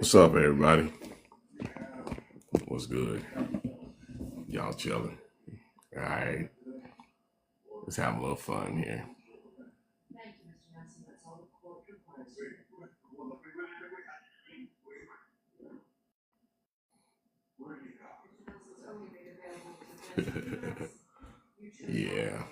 What's up, everybody? What's good? Y'all chilling? All right, let's have a little fun here. Yeah.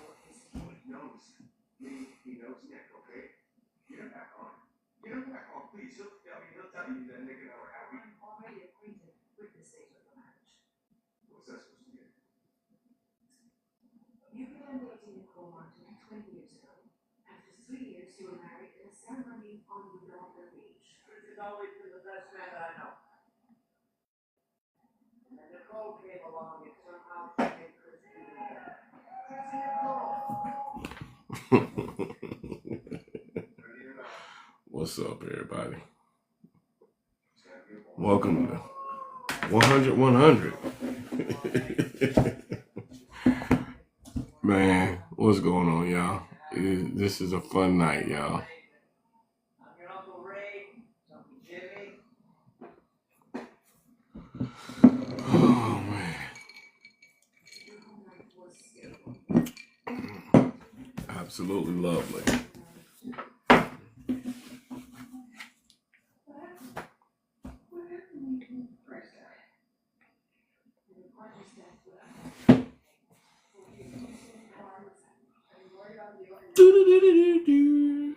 What's up, everybody? Welcome to 100 100. Man, what's going on, y'all? This is a fun night, y'all. Oh, man. Absolutely lovely. Do-do-do-do-do-do.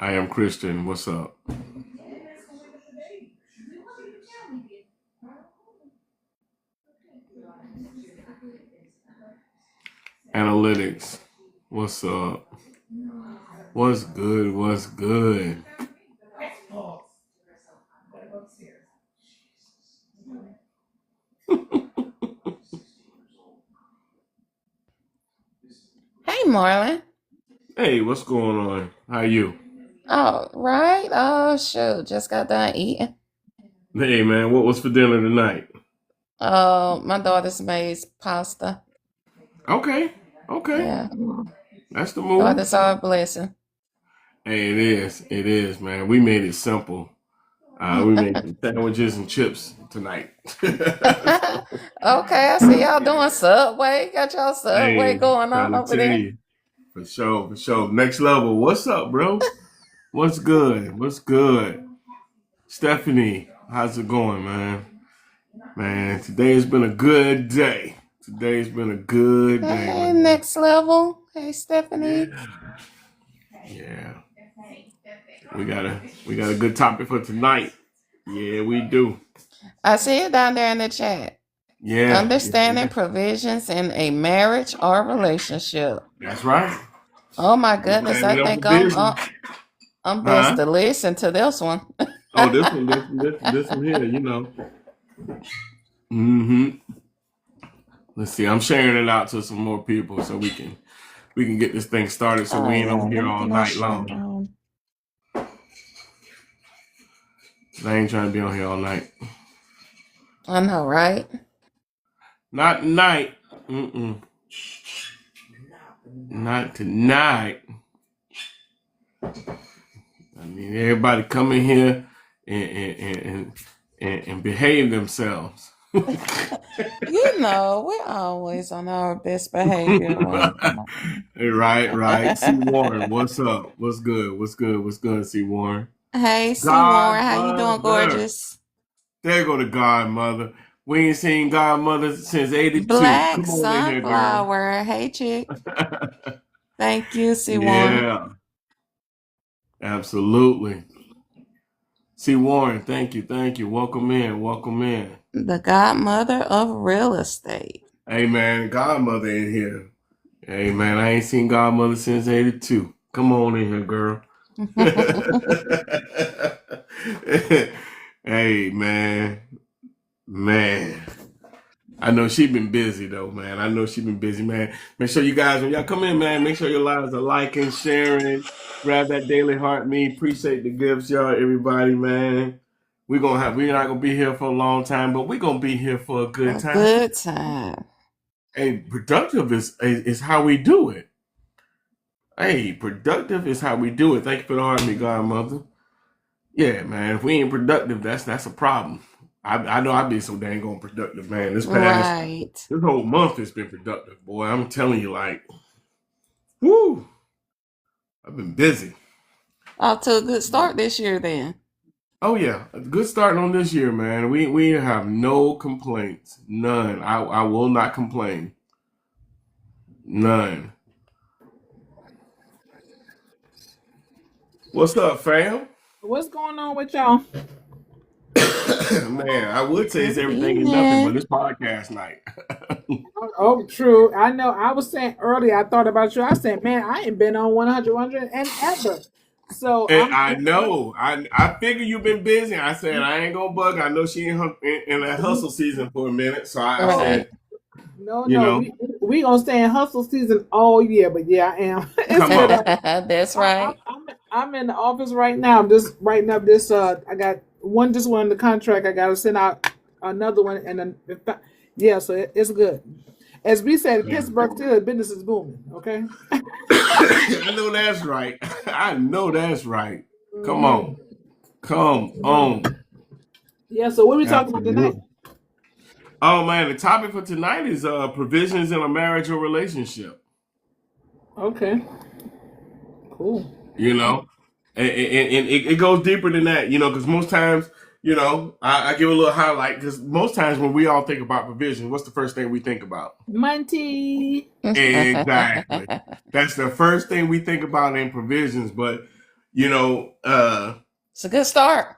I am Christian. What's up? Analytics. What's up? What's good? What's good? Hey, Marlon. Hey, what's going on? How you? Oh, right. Oh, shoot. Just got done eating. Hey, man, what was for dinner tonight? My daughter's made pasta. Okay, okay, Yeah. that's the move. Daughters are a blessing. Hey, it is. It is, man. We made it simple. We made some sandwiches and chips tonight. Okay, I see y'all doing Subway. Got y'all Subway Hey, going on trying to over tell there. you. For sure, for sure. Next level. What's up, bro? What's good? What's good? Stephanie, how's it going, man? Man, today's been a good day. Today's been a good day, Hey, man. next level. Hey, Stephanie. Yeah. We got a good topic for tonight. Yeah, we do. I see it down there in the chat. Understanding Yeah. provisions in a marriage or relationship. That's right. Oh my goodness, I Standing up for think business. I'm best Huh? to listen to this one. Oh, this one here, you know. Hmm. Let's see. I'm sharing it out to some more people so we can get this thing started so Oh we ain't yeah, on let here me all get my night shirt long. on. I ain't trying to be on here all night. I know, right? Not tonight. Mm-mm. Not tonight. I mean, everybody come in here and behave themselves. You know, we're always on our best behavior. Well, come on. Right. C. Warren, what's up? What's good? What's good, C. Warren? Hey, C. Warren, how you doing, Godmother. gorgeous? There go the Godmother. We ain't seen Godmother since 82. Black Come on in here, girl. sunflower. Hey, chick. Thank you, C. Warren. Yeah, absolutely. C. Warren, thank you. Welcome in. The godmother of real estate. Hey, man, Godmother in here. Hey, man, I ain't seen Godmother since 82. Come on in here, girl. Hey, man. I know she been busy though, man. I know she been busy, man. Make sure you guys, when y'all come in, man, make sure your lives are liking, sharing, grab that daily heart me. Appreciate the gifts, y'all, everybody, man. We're not gonna be here for a long time, but we're gonna be here for a good A time. good time. Hey, productive is how we do it. Hey, productive is how we do it. Thank you for the heart me, Godmother. Yeah, man. If we ain't productive, that's a problem. I know I've been so dang on productive, man. This Right. whole month has been productive, boy. I'm telling you, like, whoo, I've been busy. Off to a good start this year then. Oh yeah, a good start on this year, man. We have no complaints, none. I will not complain, none. What's up, fam? What's going on with y'all? Man, I would say it's Good everything and nothing, but evening. it's podcast night. Oh, true. I know. I was saying earlier, I thought about you. I said, man, I ain't been on 100 and ever. So And I'm, I know. I figure you've been busy. I said I ain't gonna bug. I know she in that hustle season for a minute. So I oh, Right. said, no, you no. know, We gonna stay in hustle season all year, but yeah, I am. It's come good. on. That's right. I'm in the office right now. I'm just writing up this. I got just one in the contract. I got to send out another one, and then yeah, so it's good. As we said, in Yeah. Pittsburgh, still business is booming. Okay. I know that's right. I know that's right. Come on. Come on. Yeah. So what are we talking about tonight? Absolutely. Oh man, the topic for tonight is provisions in a marriage or relationship. Okay. Cool. You know, and it goes deeper than that. You know, because most times, you know, I give a little highlight because most times when we all think about provision, what's the first thing we think about? Monty. Exactly. That's the first thing we think about in provisions. But you know, It's a good start.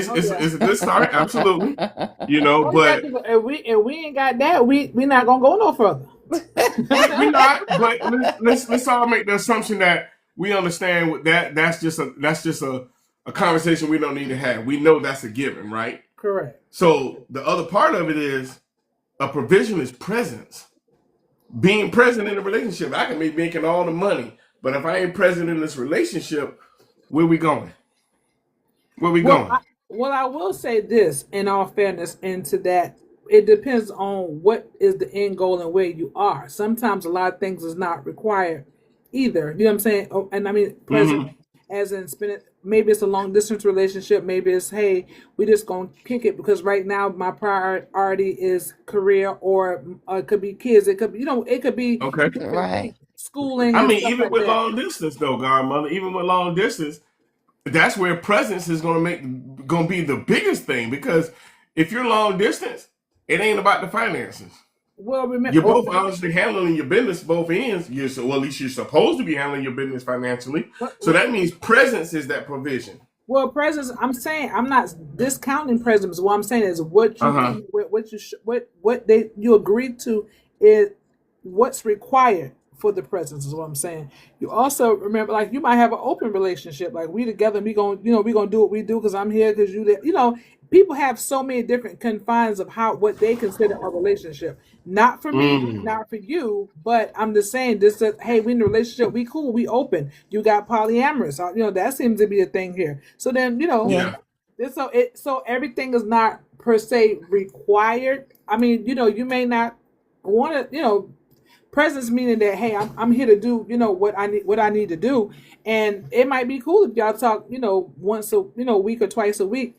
Oh yeah. it's a good start, absolutely. You know, Oh yeah. but 'Cause if we ain't got that, we not gonna go no further. we not. But let's all make the assumption that we understand what that's just a conversation we don't need to have. We know that's a given, right? Correct. So the other part of it is a provision is presence. Being present in a relationship. I can be making all the money, but if I ain't present in this relationship, where we going? Where we Well, going? I will say this in all fairness, into that it depends on what is the end goal and where you are. Sometimes a lot of things is not required either. You know what I'm saying? Oh, and I mean present Hmm. as in spending. Maybe it's a long distance relationship. Maybe it's, hey, we just gonna kick it because right now my priority is career, or it could be kids. It could be, it could be Okay. different Right. things, schooling I and mean, stuff even like with that. long distance though, Godmother, even with long distance, that's where presence is gonna be the biggest thing because if you're long distance, it ain't about the finances. Well, remember, You're both honestly handling your business both ends. Well, at least you're supposed to be handling your business financially. So that means presence is that provision. well, presence. I'm saying I'm not discounting presence. What I'm saying is what Uh you huh. what you what they you agreed to is what's required. for the presence is what I'm saying. You also remember, like, you might have an open relationship, like we together, and we gonna, we gonna do what we do because I'm here because you there. People have so many different confines of what they consider a relationship. Not for me, Mm. not for you, but I'm just saying this. That, hey, we in a relationship, we cool, we open. You got polyamorous, that seems to be a thing here. So then, Yeah. Yeah. so everything is not per se required. I mean, you may not want to, presence meaning that, hey, I'm here to do what I need to do, and it might be cool if y'all talk once a week or twice a week,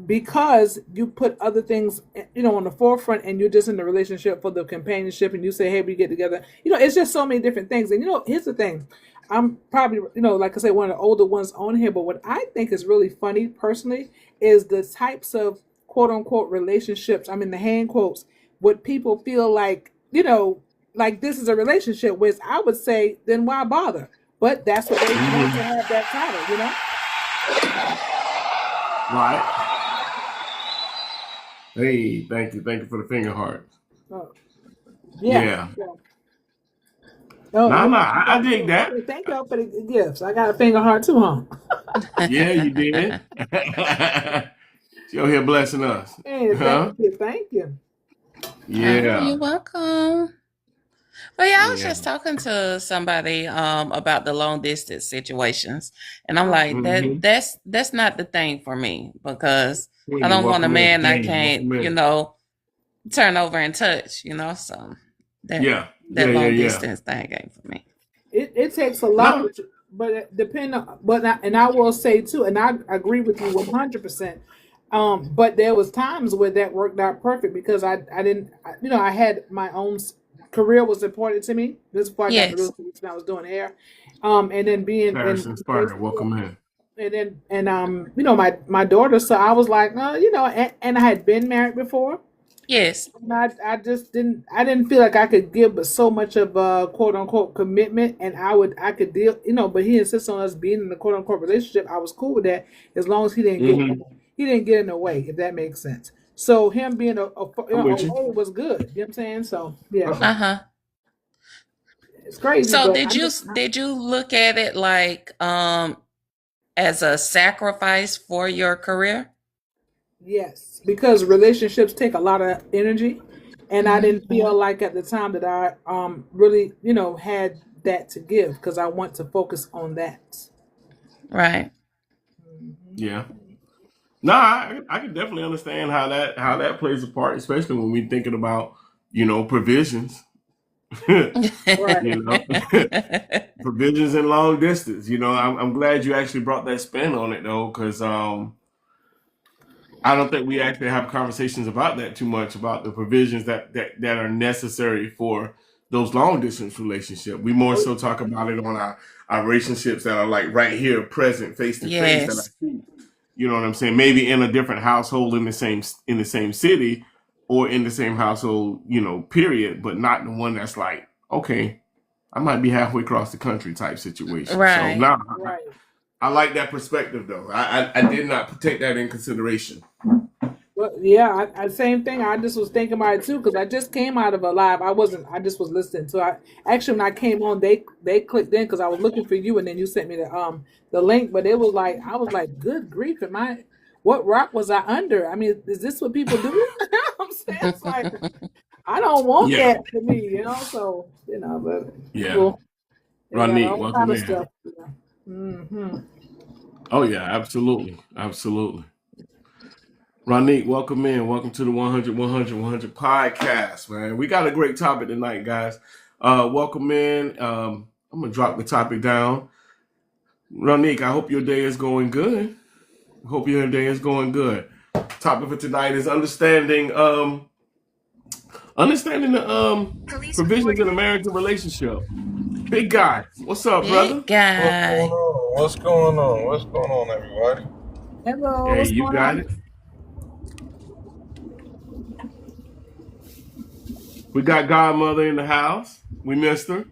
because you put other things on the forefront, and you're just in the relationship for the companionship, and you say, hey, we get together. It's just so many different things. And here's the thing, I'm probably like I said, one of the older ones on here, but what I think is really funny personally is the types of quote unquote relationships, I mean the hand quotes, what people feel like like this is a relationship, which I would say, then why bother? But that's what they want to Hmm. have that title. Right. Hey, thank you for the finger heart. Oh, yeah. Yeah. Yeah. Oh, Nah, okay. nah, I dig that. Okay, thank y'all for the gifts. I got a finger heart too, huh? Yeah, you did. She over here blessing us. Hey, Huh? thank you. Yeah. You're welcome. But yeah, I was Yeah. just talking to somebody about the long distance situations, and I'm like, Mm-hmm. that's not the thing for me, because I Queen, don't want a welcome in. man I Jane, can't, welcome in. turn over and touch, so that Yeah. Yeah, that yeah, long yeah. distance thing ain't for me. It takes a lot, No. but it depend on. And I will say too, and I agree with you 100%. But there was times where that worked out perfect because I didn't, I had my own career was important to me. This is before I got into real Yes. estate, and I was doing hair, and then being Paris in Inspired, welcome in. and then my daughter. So I was like, and I had been married before. Yes. And I just didn't feel like I could give but so much of quote unquote commitment, and I could deal, but he insists on us being in the quote unquote relationship. I was cool with that as long as Mm-hmm. he didn't get in the way, if that makes sense. So him being I'm with you. away was good. You know what I'm saying? So yeah, Uh-huh. it's crazy, So but did you look at it like as a sacrifice for your career? yes, because relationships take a lot of energy, and I didn't feel Mm-hmm. like at the time that I really had that to give because I want to focus on that. Right. Yeah. No, I can definitely understand how that plays a part, especially when we're thinking about, provisions. Right. you know, provisions in long distance. I'm glad you actually brought that spin on it though, because I don't think we actually have conversations about that too much about the provisions that are necessary for those long distance relationships. We more so talk about it on our relationships that are like right here, present, face to face. That I Yes. see. You know what I'm saying? Maybe in a different household in the same city, or in the same household, period, but not the one that's like, okay, I might be halfway across the country type situation. So Right. now Right. I like that perspective though. I did not take that in consideration. Well, yeah, same thing. I just was thinking about it too because I just came out of a live. I wasn't. I just was listening. So I actually, when I came on, they clicked in because I was looking for you, and then you sent me the link. But it was like I was like, good grief, am I? What rock was I under? I mean, is this what people do? I'm saying it's like I don't want Yeah, that for me, So but yeah. people they got Ronique, all welcome kind of in. stuff. Hmm. Oh yeah, absolutely, absolutely. Ronique, welcome in. Welcome to the 100 podcast, man. We got a great topic tonight, guys. Welcome in. I'm gonna drop the topic down. Ronique, I hope your day is going good. Hope your day is going good. Topic for tonight is understanding the provisions in a marriage and relationship. Big guy, what's up, brother? Big What's going guy. on? What's going on? What's going on, everybody? Hello, Hey, what's you going got on? it. We got Godmother in the house. We missed her.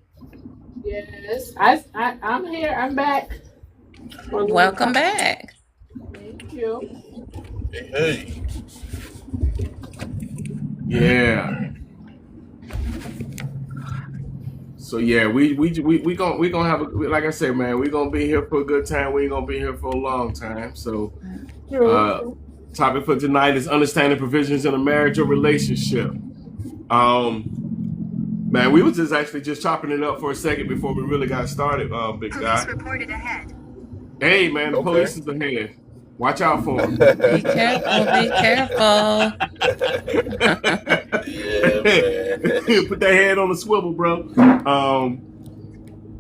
Yes, I'm here. I'm back. Welcome back. Thank you. Hey, Yeah. So yeah, we gonna have like I said, man, we gonna be here for a good time. We ain't gonna be here for a long time. So True. uh, topic for tonight is understanding provisions in a marriage or relationship. Um, man, we was just actually just chopping it up for a second before we really got started. Big guy. Police reported ahead. Hey, man, the Okay. police is ahead. Watch out for them. Be careful, be careful. Yeah, man. Put that head on the swivel, bro.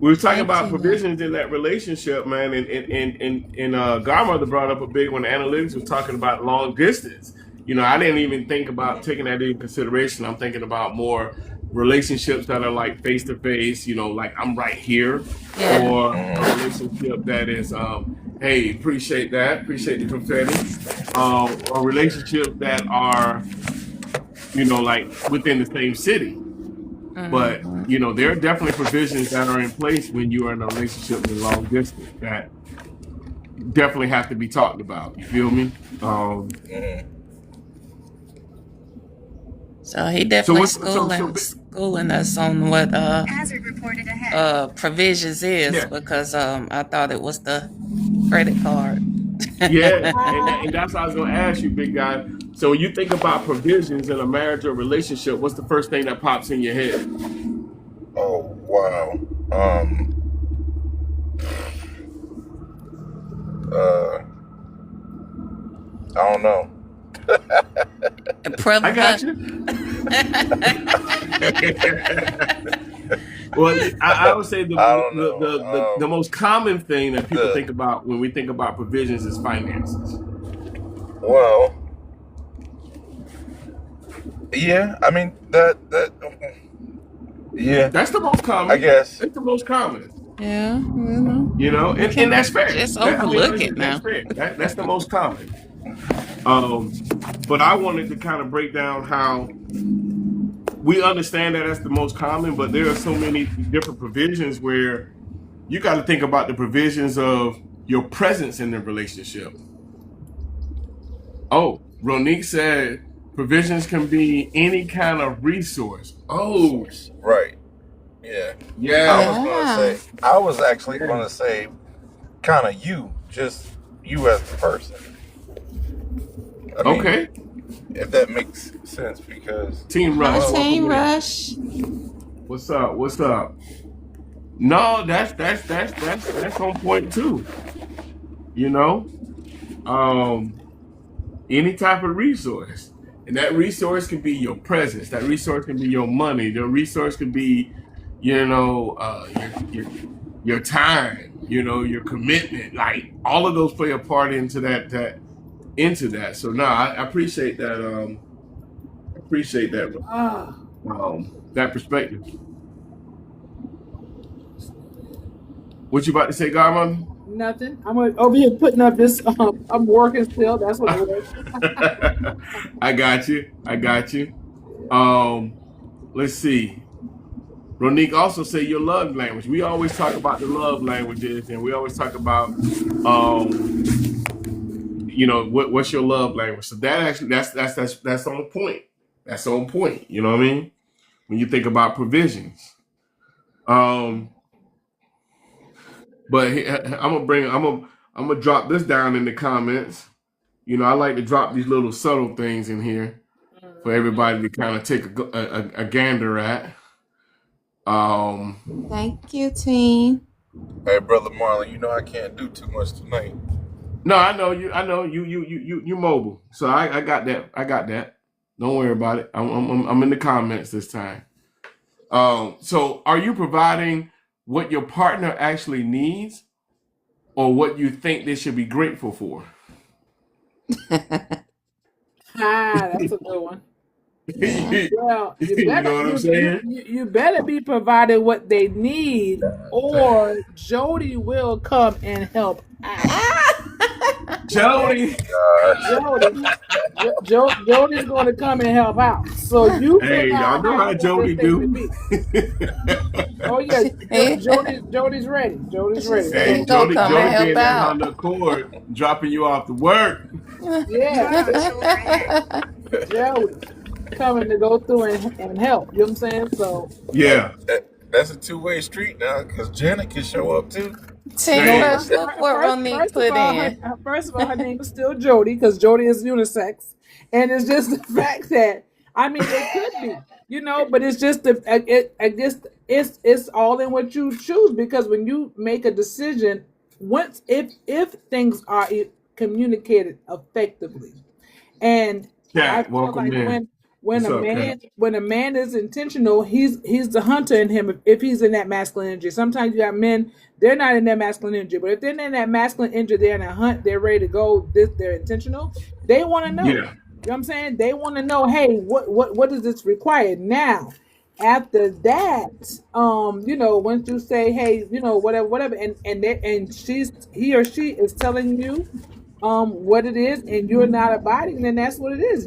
We were talking Thank about you, man. provisions in that relationship, man, and Godmother brought up a big one. Analytics was talking about long distance. You know, I didn't even think about taking that into consideration. I'm thinking about more relationships that are like face to face. You know, like I'm right here, Yeah. or a relationship that is, hey, appreciate that, appreciate the confetti, or relationships that are, you know, like within the same city. But Mhm. you know, there are definitely provisions that are in place when you are in a relationship in long distance that definitely have to be talked about. You feel me? So he definitely what's so schooling us on what Hazard reported ahead. provisions is, yeah, because I thought it was the credit card. yeah, and that's what I was gonna ask you, big guy. So when you think about provisions in a marriage or relationship, what's the first thing that pops in your head? Oh wow. I don't know. I got you. Well, I would say I don't know. the most common thing that people the- think about when we think about provisions is finances. Well, yeah. I mean that. Yeah, That's the most common. I guess. It's the most common. Yeah, you know. You know, and that's fair. Just I mean, overlook listen, it now. that's fair. That's the most common. But I wanted to kind of break down how we understand that that's the most common, but there are so many different provisions where you got to think about the provisions of your presence in the relationship. Oh, Ronique said provisions can be any kind of resource. Oh, Right. Yeah. yeah. I was actually gonna say kind of just you as the person. I mean, Okay. if that makes sense, because Team Rush. Hi, welcome Team in. Rush. What's up? What's up? No, that's on point too. You know, any type of resource, and that resource can be your presence. That resource can be your money. The resource can be, you know, your time. You know, your commitment. Like all of those play a part into that. So no, I appreciate that. Appreciate that. Ah, That perspective. What you about to say, Godmother? nothing. I'm over here putting up this. I'm working still. That's what it is. I got you. Let's see. Ronique also say your love language. We always talk about the love languages, and we always talk about, you know, what's your love language. So that actually that's on point. That's on point. You know what I mean? When you think about provisions. But I'm gonna drop this down in the comments. You know, I like to drop these little subtle things in here for everybody to kind of take a gander at. Thank you, team. hey, brother Marlon, you know I can't do too much tonight. No, I know you mobile. So I got that. Don't worry about it. I'm in the comments this time. So are you providing what your partner actually needs, or what you think they should be grateful for? That's a good one. You Well, you better, know what I'm saying? you better be provided what they need, or Jody will come and help out. Jody. Jody's going to come and help out. So you Hey, figure y'all out know how what Jody this thing do. would be. Oh yeah, Jody's ready. Jody's ready. Hey, He gonna Jody come and help being that out. Honda Accord, dropping you off to work. Yeah, Jody coming to go through and help. You know what I'm saying? So Yeah. that's a two-way street now, because Janet can show up too. Teen Hey, Rush, look what Ronique First of put all, in. her name is still Jody because Jody is unisex, and it's just the fact that I mean it could be, but it's just I guess it's all in what you choose because when you make a decision, once if things are communicated effectively, and I Cat, feel welcome like in. when What's up, Cat? when a man is intentional, he's the hunter in him if he's in that masculine energy. Sometimes you got men, they're not in that masculine energy, but if they're in that masculine energy, they're in a hunt, they're ready to go, they're intentional, they want to know. Yeah. You know what I'm saying? They want to know, hey, what does this require? Now, after that, once you say, hey, whatever, and he or she is telling you what it is and you're not abiding, then that's what it is.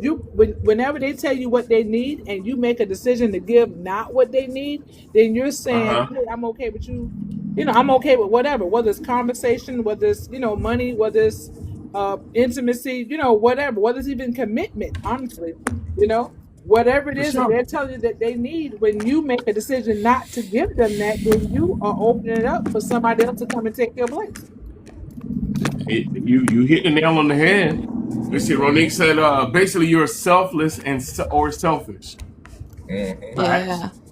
Whenever they tell you what they need and you make a decision to give not what they need, then you're saying, hey, I'm okay with you, I'm okay with whatever, whether it's conversation, whether it's money, whether it's intimacy, whatever, whether it's even commitment, honestly, whatever it For is that sure. they're telling you that they need, when you make a decision not to give them that, then you are opening it up for somebody else to come and take your place. You hit the nail on the head. Let's see. Ronique said, basically, you're selfless or selfish. Mm-hmm.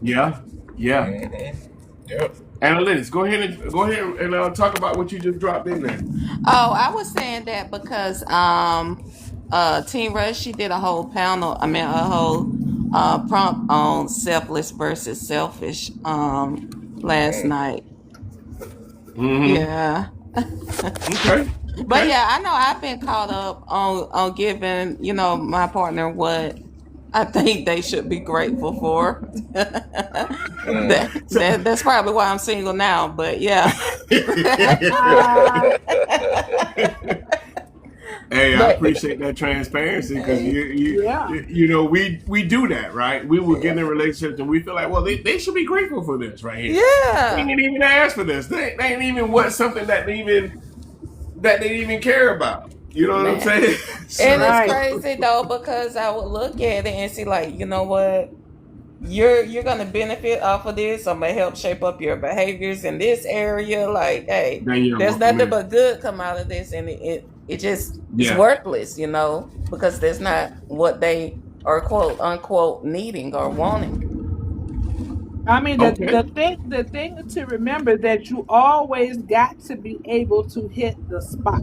Yeah. Yeah. Mm-hmm. Yep. Analytics. Go ahead and talk about what you just dropped in there. Oh, I was saying that because Teen Rush, she did a whole prompt on selfless versus selfish last night. Mm-hmm. Yeah. Okay. But yeah, I know I've been caught up on giving, my partner what I think they should be grateful for. That's probably why I'm single now, but yeah. Hey, I But appreciate that transparency because Yeah. we do that, right? We will get in relationships and we feel like, well, they should be grateful for this right here. They yeah. didn't even ask for this. They ain't even what something that they even care about. You know what I'm Man. saying? And Right. it's crazy though, because I would look at it and see like, you know what? You're gonna benefit off of this. I'm gonna help shape up your behaviors in this area. Like, hey, Danielle, there's welcome nothing in. but good come out of this, and it just is Yeah. worthless, because that's not what they are quote unquote needing or wanting. I mean, Okay. the thing to remember that you always got to be able to hit the spot.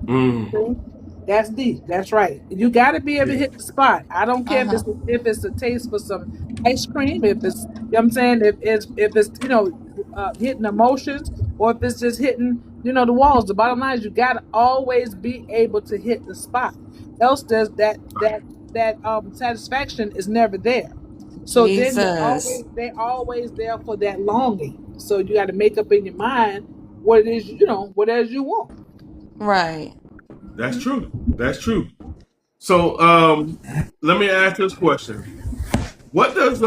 Mm. Okay? That's deep. That's right. You got to be able to Yeah. hit the spot. I don't care Uh-huh. if it's a taste for some ice cream, if it's what I'm saying, if it's hitting emotions, or if it's just hitting the walls. The bottom line is you got to always be able to hit the spot. Else there's that satisfaction is never there. So then Jesus. they're always there for that longing. So you got to make up in your mind what it is what it is you want. Right. That's true. That's true. So let me ask this question. What does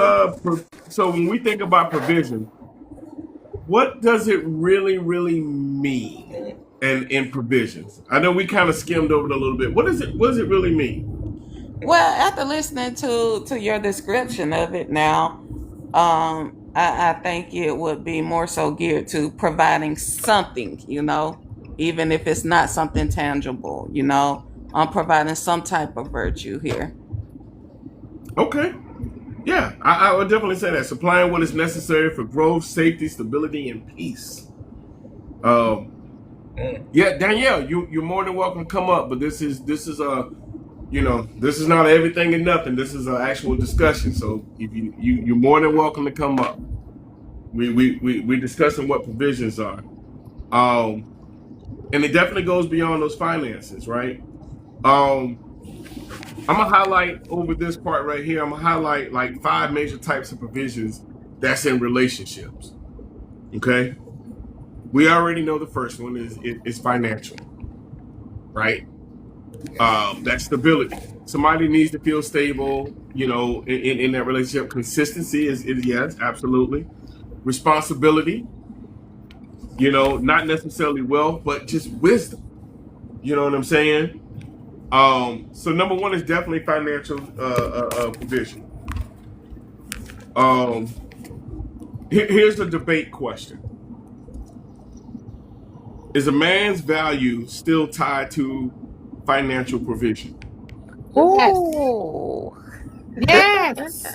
so when we think about provision, what does it really, really mean in provisions? I know we kind of skimmed over it a little bit. What does it really mean? Well, after listening to your description of it now, I think it would be more so geared to providing something, even if it's not something tangible, providing some type of virtue here. Okay. Yeah, I would definitely say that. Supplying what is necessary for growth, safety, stability, and peace. Yeah, Danielle, you're more than welcome to come up, but this is this is not everything and nothing. This is an actual discussion. So if you're more than welcome to come up. We're discussing what provisions are. And it definitely goes beyond those finances, right? I'm gonna highlight over this part right here. I'm gonna highlight like 5 major types of provisions that's in relationships. Okay, we already know the first one is financial, right? That's stability. Somebody needs to feel stable, in that relationship. Consistency is yes, absolutely. Responsibility, not necessarily wealth, but just wisdom. You know what I'm saying? So number one is definitely financial provision. Here's a debate question. Is a man's value still tied to financial provision? Yes. Ooh. Yes.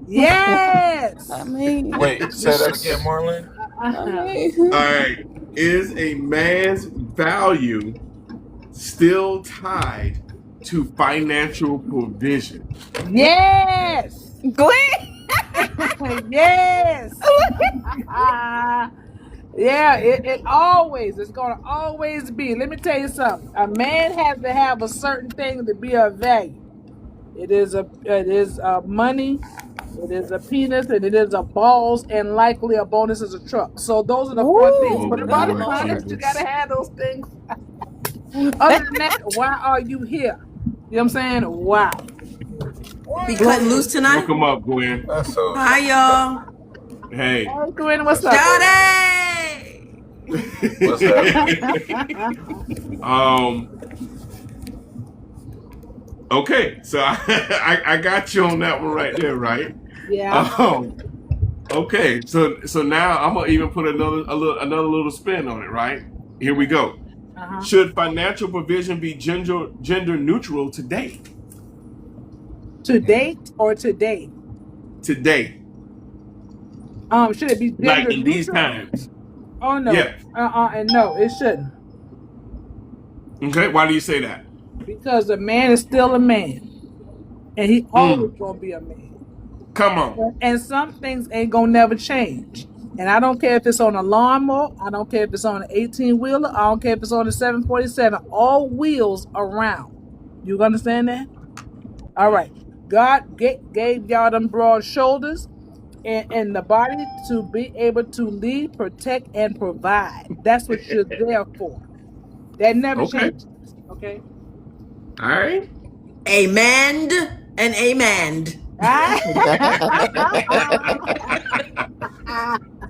Yes. I mean, Wait, say that again, Marlon. I mean, All right. Is a man's value still tied to financial provision? Yes. Glenn. Yes. Yeah, it always, it's gonna always be. Let me tell you something. A man has to have a certain thing to be of value. It is money, it is a penis, and it is a balls, and likely a bonus is a truck. So those are the four things. Ooh, But the Oh, bottom Lord line is you Jesus. gotta have those things. Other than that, why are you here? You know what I'm saying? Wow. Be cutting loose tonight. Welcome up, Gwen. That's so. Hi, y'all. Hey. Hey, Gwen, what's up? Howdy. What's Okay, so I got you on that one right there, right? Yeah. Okay, so now I'm gonna even put another little spin on it, right? Here we go. Uh-huh. Should financial provision be gender neutral today? To date or today? Today, Should it be like gender in these neutral? times. Oh no. Yeah. And no, it shouldn't. Okay, why do you say that? Because a man is still a man. And he always gonna be a man. Come on. And some things ain't gonna never change. And I don't care if it's on a lawnmower, I don't care if it's on an 18-wheeler, I don't care if it's on a 747, all wheels around. You understand that? All right. God gave y'all them broad shoulders and the body to be able to lead, protect, and provide. That's what you're there for. That never Okay. changes. Okay. All right. Amen and amen. All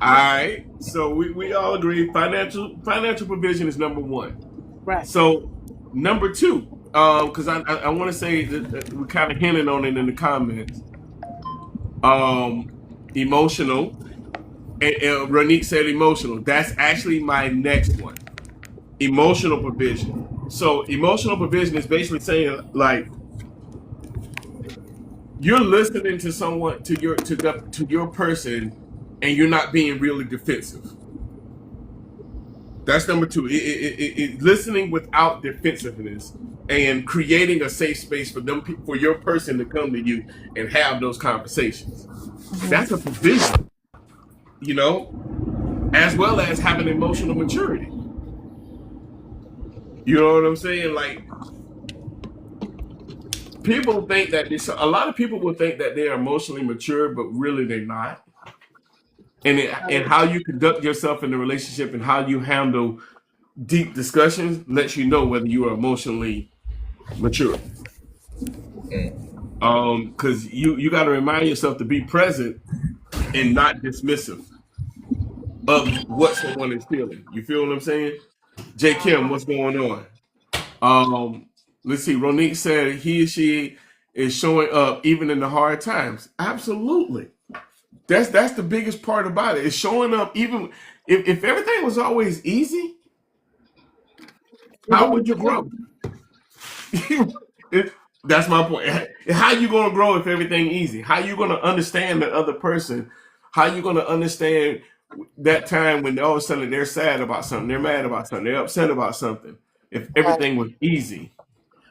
right. So we all agree financial provision is number one. Right. So number two, because I want to say that we kind of hinted on it in the comments. Emotional, and Ronique said emotional. That's actually my next one. Emotional provision. So emotional provision is basically saying like you're listening to someone to your person, and you're not being really defensive. That's number two. It listening without defensiveness and creating a safe space for them, for your person to come to you and have those conversations. That's a provision, you know, as well as having emotional maturity. You know what I'm saying? Like, people think that a lot of people will think that they're emotionally mature, but really they're not. And how you conduct yourself in the relationship and how you handle deep discussions lets you know whether you are emotionally mature. Because you got to remind yourself to be present and not dismissive of what someone is feeling. You feel what I'm saying? J. Kim, what's going on? Let's see. Ronique said he or she is showing up even in the hard times. Absolutely. That's the biggest part about it. It's showing up even if everything was always easy. How would you grow? That's my point. How you gonna grow if everything easy? How you gonna understand the other person? How you gonna understand that time when all of a sudden they're sad about something, they're mad about something, they're upset about something? If everything was easy,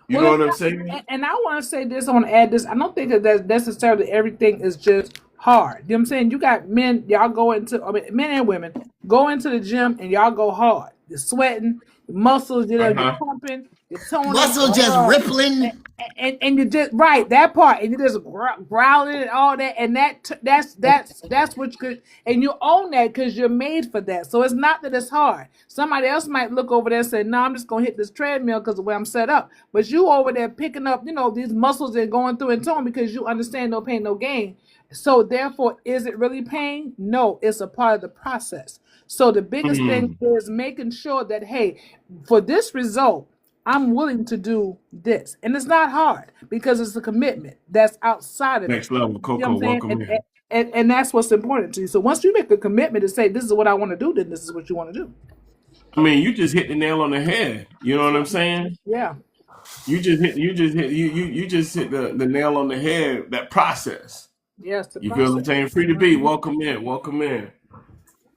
you know what I'm saying? And I want to say this, I want to add this. I don't think that necessarily everything is just hard. You know what I'm saying? You got men, y'all go into, men and women go into the gym and y'all go hard. You're sweating, your muscles, you're pumping, you're toning. Muscle just rippling. And you just that part, and you just growling and all that, and that's what you could, and you own that because you're made for that. So it's not that it's hard. Somebody else might look over there and say, "No, I'm just gonna hit this treadmill because of the way I'm set up." But you over there picking up, these muscles and going through and tone because you understand no pain, no gain. So therefore, is it really pain? No, it's a part of the process. So the biggest thing is making sure that, hey, for this result, I'm willing to do this. And it's not hard because it's a commitment that's outside of Next level, Coco, you know welcome in. And that's what's important to you. So once you make a commitment to say, this is what I want to do, then this is what you want to do. I mean, you just hit the nail on the head. You know what I'm saying? Yeah. You just hit the nail on the head. That process. Yes, the You feel what I'm process. saying? Free to be. Welcome in. Welcome in.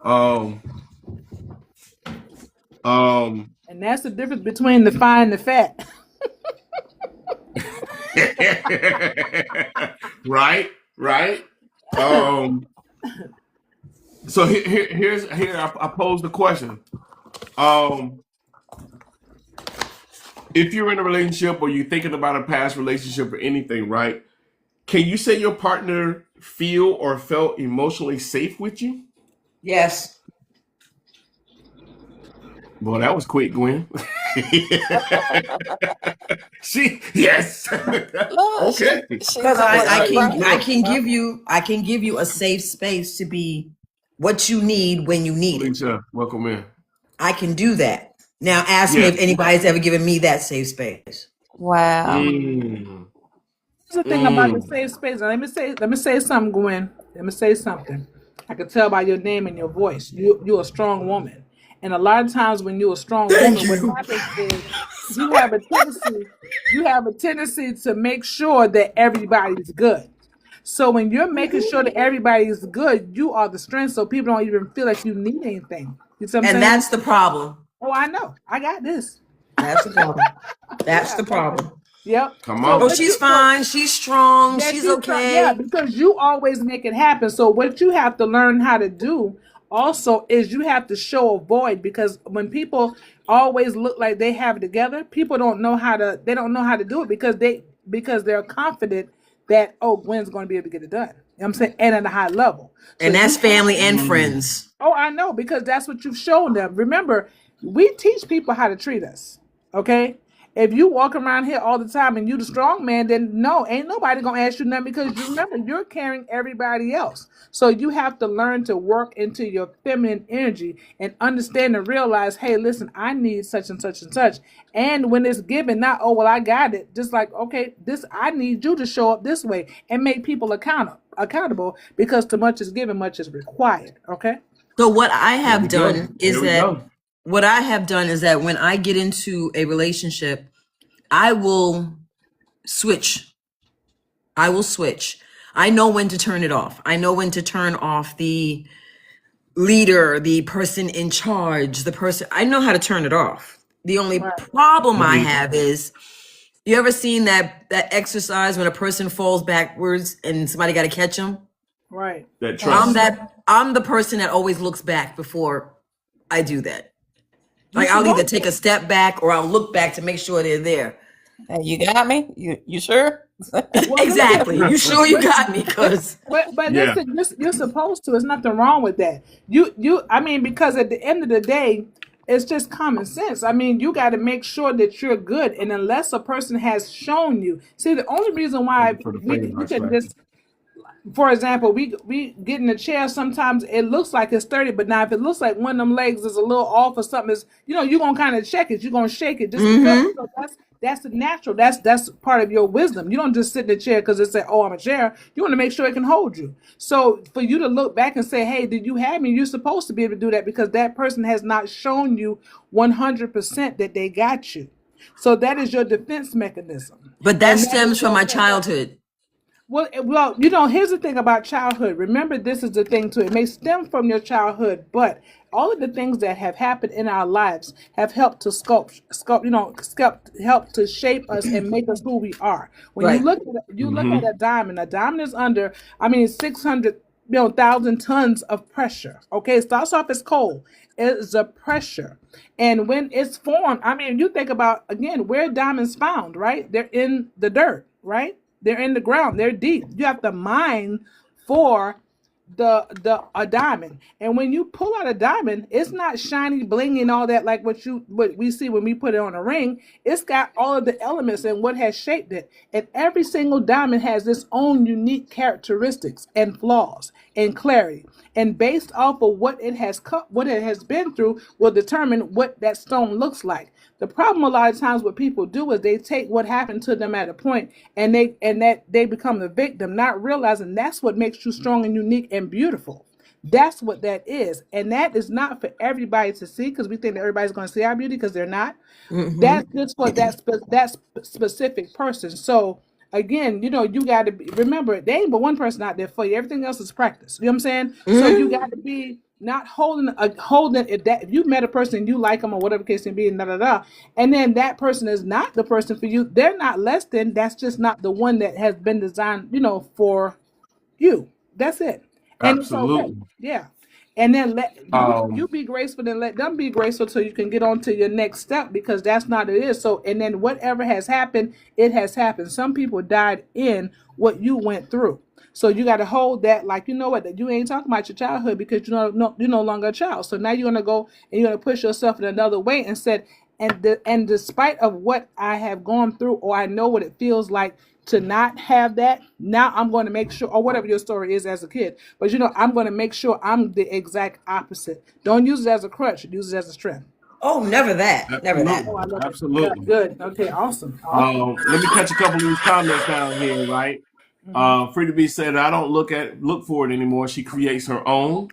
And that's the difference between the fine and the fat. Right. So here I pose the question. If you're in a relationship or you're thinking about a past relationship or anything, right? Can you say your partner feel or felt emotionally safe with you? Yes. Boy, that was quick, Gwen. Yes. Look, Okay. Because I can give you a safe space to be what you need when you need it. Lisa, welcome in. I can do that. Now ask me if anybody's ever given me that safe space. wow. Mm. Here's the thing about the safe space. Now, let me say something, Gwen. Let me say something. I can tell by your name and your voice. You're a strong woman. And a lot of times when you're a strong woman, what happens is you have a tendency to make sure that everybody's good. So when you're making sure that everybody's good, you are the strength, so people don't even feel like you need anything. You see what I'm saying? And that's the problem. Oh, I know. I got this. That's the problem. That's the problem. Yep. Come on. Oh, she's fine. She's strong. Yeah, She's okay. Yeah, because you always make it happen. So what you have to learn how to do also is you have to show a void, because when people always look like they have it together, people don't know how to do it because they're confident that, oh, Gwen's going to be able to get it done. You know what I'm saying? And at a high level. And that's family and friends. Oh, I know, because that's what you've shown them. Remember, we teach people how to treat us. Okay? If you walk around here all the time and you the strong man, then no, ain't nobody gonna ask you nothing, because you remember you're carrying everybody else. So you have to learn to work into your feminine energy and understand and realize, hey, listen, I need such and such and such. And when it's given, not, oh, well, I got it. Just like, okay, I need you to show up this way and make people accountable, because too much is given, much is required. Okay. So what I have done is Here we that go. what I have done is that when I get into a relationship, I will switch. I know when to turn it off. I know when to turn off the leader, the person in charge, I know how to turn it off. The only problem I have is, you ever seen that exercise when a person falls backwards and somebody got to catch them? Right. That trust. I'm the person that always looks back before I do that. Like, I'll either take a step back or I'll look back to make sure they're there. Hey, you got me? You sure? Exactly. You sure you got me? Because But Yeah. listen, you're supposed to. There's nothing wrong with that. I mean, because at the end of the day, it's just common sense. I mean, you got to make sure that you're good, and unless a person has shown you, see, the only reason why For the we favor, can right. just, for example, we get in a chair. Sometimes it looks like it's sturdy, but now if it looks like one of them legs is a little off or something, is, you're gonna kind of check it. You're gonna shake it just because. So that's the natural. That's part of your wisdom. You don't just sit in the chair because it said, "Oh, I'm a chair." You want to make sure it can hold you. So for you to look back and say, "Hey, did you have me?" You're supposed to be able to do that, because that person has not shown you 100% that they got you. So that is your defense mechanism. But that stems from my childhood. Well, here's the thing about childhood. Remember, this is the thing too. It may stem from your childhood, but all of the things that have happened in our lives have helped to help to shape us and make us who we are. When you look at a diamond is under, 600,000 tons of pressure. Okay, it starts off as coal. It's a pressure, and when it's formed, you think about, again, where diamonds found, right? They're in the dirt, right? They're in the ground. They're deep. You have to mine for the a diamond, and when you pull out a diamond, it's not shiny, blingy, and all that like what we see when we put it on a ring. It's got all of the elements and what has shaped it, and every single diamond has its own unique characteristics and flaws and clarity. And based off of what it has what it has been through, will determine what that stone looks like. The problem a lot of times what people do is they take what happened to them at a point and they become the victim, not realizing that's what makes you strong and unique and beautiful. That's what that is. And that is not for everybody to see, because we think that everybody's going to see our beauty, because they're not. That's just for that specific person. So again, you got to remember, there ain't but one person out there for you. Everything else is practice. You know what I'm saying? So you got to be not holding it, that if you met a person and you like them or whatever case may be, and then that person is not the person for you, they're not less than. That's just not the one that has been designed, for you. That's it. And it's okay. Absolutely. Yeah. And then let you be graceful, and let them be graceful, so you can get on to your next step, because that's not it is. So, and then whatever has happened, it has happened. Some people died in what you went through. So you got to hold that, like, that you ain't talking about your childhood, because you're no longer a child. So now you're going to go and you're going to push yourself in another way and said, and despite of what I have gone through, or I know what it feels like to not have that, now I'm going to make sure, or whatever your story is as a kid, but I'm going to make sure I'm the exact opposite. Don't use it as a crutch, use it as a strength. Oh, never that. Never that. Oh, I love it. Absolutely. Good. Okay, awesome. Let me catch a couple of these comments down here, right? Free to be said, I don't look for it anymore. She creates her own.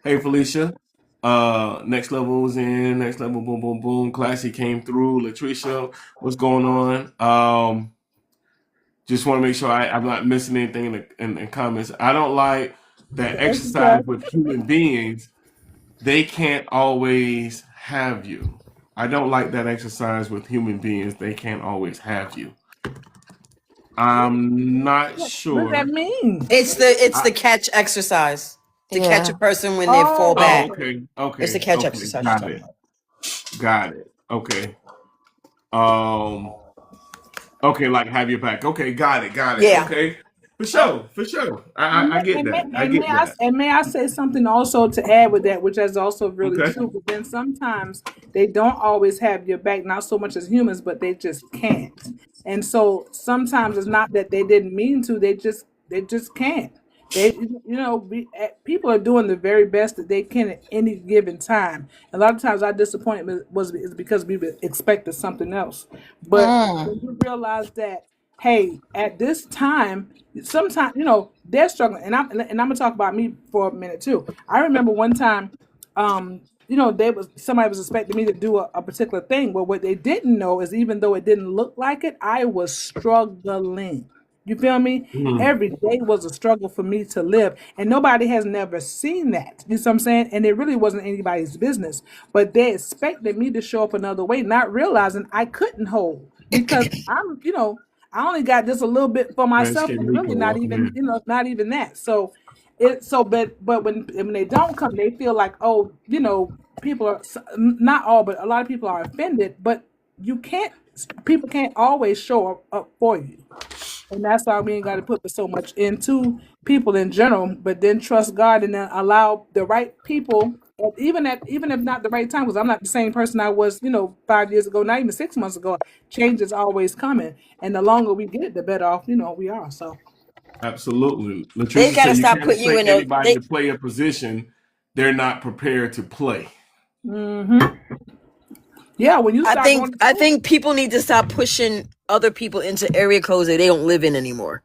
Hey, Felicia. Next level was in. Next level, boom, boom, boom. Classy came through. Latricia, what's going on? Just want to make sure I'm not missing anything in the comments. I don't like that exercise with human beings. They can't always have you. I don't like that exercise with human beings. They can't always have you. I'm not sure. What does that mean? It's the catch exercise to catch a person when they fall back. Okay. It's the catch exercise. Got it. Okay. Okay, like have your back. Okay, got it. Yeah. Okay. For sure. I get that. I get that. And may I say something also to add with that, which is also really Okay. true. But then sometimes they don't always have your back, not so much as humans, but they just can't. And so sometimes it's not that they didn't mean to; they just can't. People are doing the very best that they can at any given time. A lot of times our disappointment is because we expected something else. But when you realize that, hey, at this time, sometimes they're struggling, and I'm gonna talk about me for a minute too. I remember one time, somebody was expecting me to do a particular thing, but what they didn't know is, even though it didn't look like it, I was struggling. You feel me? Every day was a struggle for me to live, and nobody has never seen that. You know what I'm saying? And it really wasn't anybody's business, but they expected me to show up another way, not realizing I couldn't hold, because I only got just a little bit for myself, and really not even that. So but when they don't come, they feel like, people are, not all, but a lot of people are offended, but people can't always show up for you. And that's why we ain't got to put so much into people in general, but then trust God and then allow the right people, even if not the right time, because I'm not the same person I was, 5 years ago, not even 6 months ago. Change is always coming, and the longer we get it, the better off, we are. So Absolutely. Latricia They gotta said stop can't putting you expect in anybody to play a position they're not prepared to play. yeah, when you start I think people need to stop pushing other people into area codes that they don't live in anymore.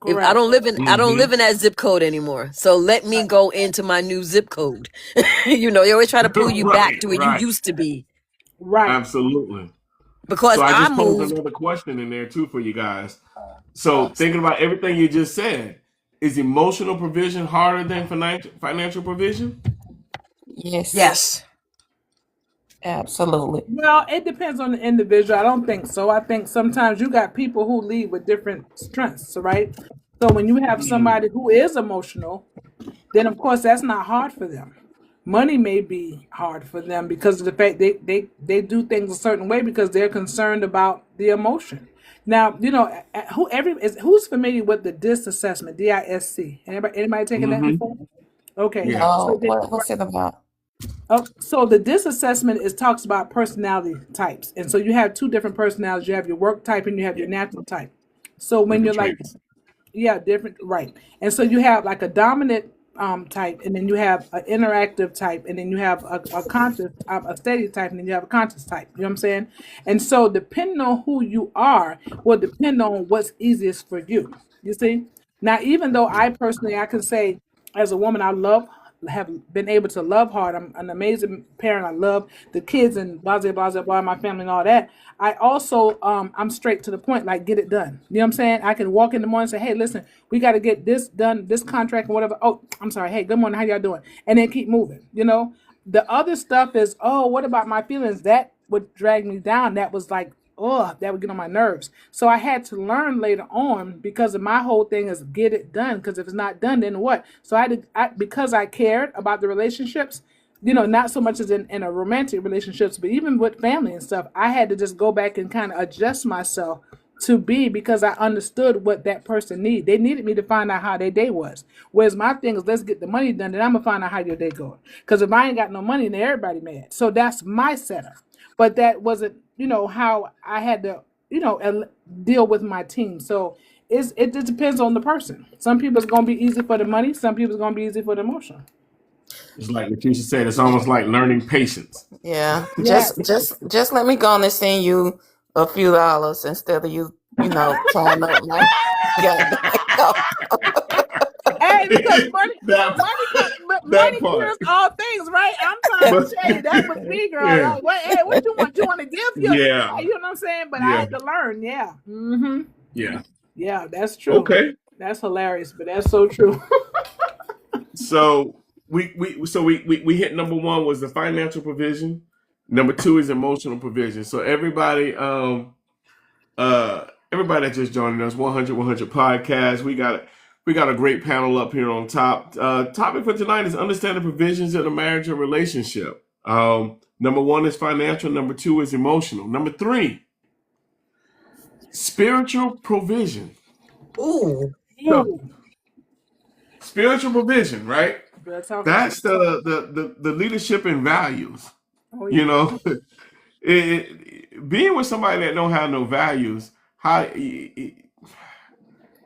If I don't live in that zip code anymore. So let me go into my new zip code. They always try to pull you back to where Right. you used to be. right. Absolutely. Because So I I just posed moved. another question in there too for you guys. So thinking about everything you just said, is emotional provision harder than financial provision? Yes. Yes. Absolutely. Well, it depends on the individual. I don't think so. I think sometimes you got people who lead with different strengths, right? So when you have somebody who is emotional, then of course that's not hard for them. Money may be hard for them because of the fact they do things a certain way because they're concerned about the emotion. Now, who's familiar with the DISC assessment, DISC? Anybody taken that Mm-hmm. before? Okay. Yeah. Oh, what's it about? So the DISC assessment talks about personality types, and so you have two different personalities. You have your work type and you have your natural type. So when Like a you're like, traits. yeah, different, right? And so you have like a dominant type, and then you have an interactive type, and then you have a conscious, a steady type, and then you have a conscious type. You know what I'm saying? And so depending on who you are, will depend on what's easiest for you. You see? Now, even though I personally, I can say, as a woman, have been able to love hard. I'm an amazing parent. I love the kids and blah blah blah blah, my family and all that. I also I'm straight to the point, like get it done. You know what I'm saying? I can walk in the morning and say, hey, listen, we got to get this done, this contract and whatever. Oh, I'm sorry. Hey, good morning. How y'all doing? And then keep moving. The other stuff is, oh, what about my feelings? That would drag me down. That was like, oh, that would get on my nerves. So I had to learn later on because of my whole thing is get it done. Because if it's not done, then what? So because I cared about the relationships, not so much as in a romantic relationships, but even with family and stuff, I had to just go back and kind of adjust myself to be, because I understood what that person needed. They needed me to find out how their day was. Whereas my thing is, let's get the money done, then I'm gonna find out how your day going. Because if I ain't got no money, then everybody mad. So that's my setup. But that wasn't, how I had to, deal with my team. So it just depends on the person. Some people it's gonna be easy for the money. Some people it's gonna be easy for the emotion. It's like Lakeisha said, it's almost like learning patience. Yeah, Yes. just let me go on and send you a few dollars instead of you, trying up my. Hey, because money That part. cures all things, right? I'm trying to tell you that was me, girl. Yeah. Like, what you want? You want to give you? Yeah. You know what I'm saying? But I had to learn. Yeah. Mm-hmm. Yeah. Yeah, that's true. Okay. That's hilarious, but that's so true. So we hit number one was the financial provision. Number two is emotional provision. So everybody that just joined us, 100 podcast. We got a great panel up here on top. Topic for tonight is understand the provisions of the marriage and relationship. Number one is financial. Number two is emotional. Number three, spiritual provision. Ooh. So, spiritual provision, right? That's the the leadership and values. oh, yeah. Being with somebody that don't have no values,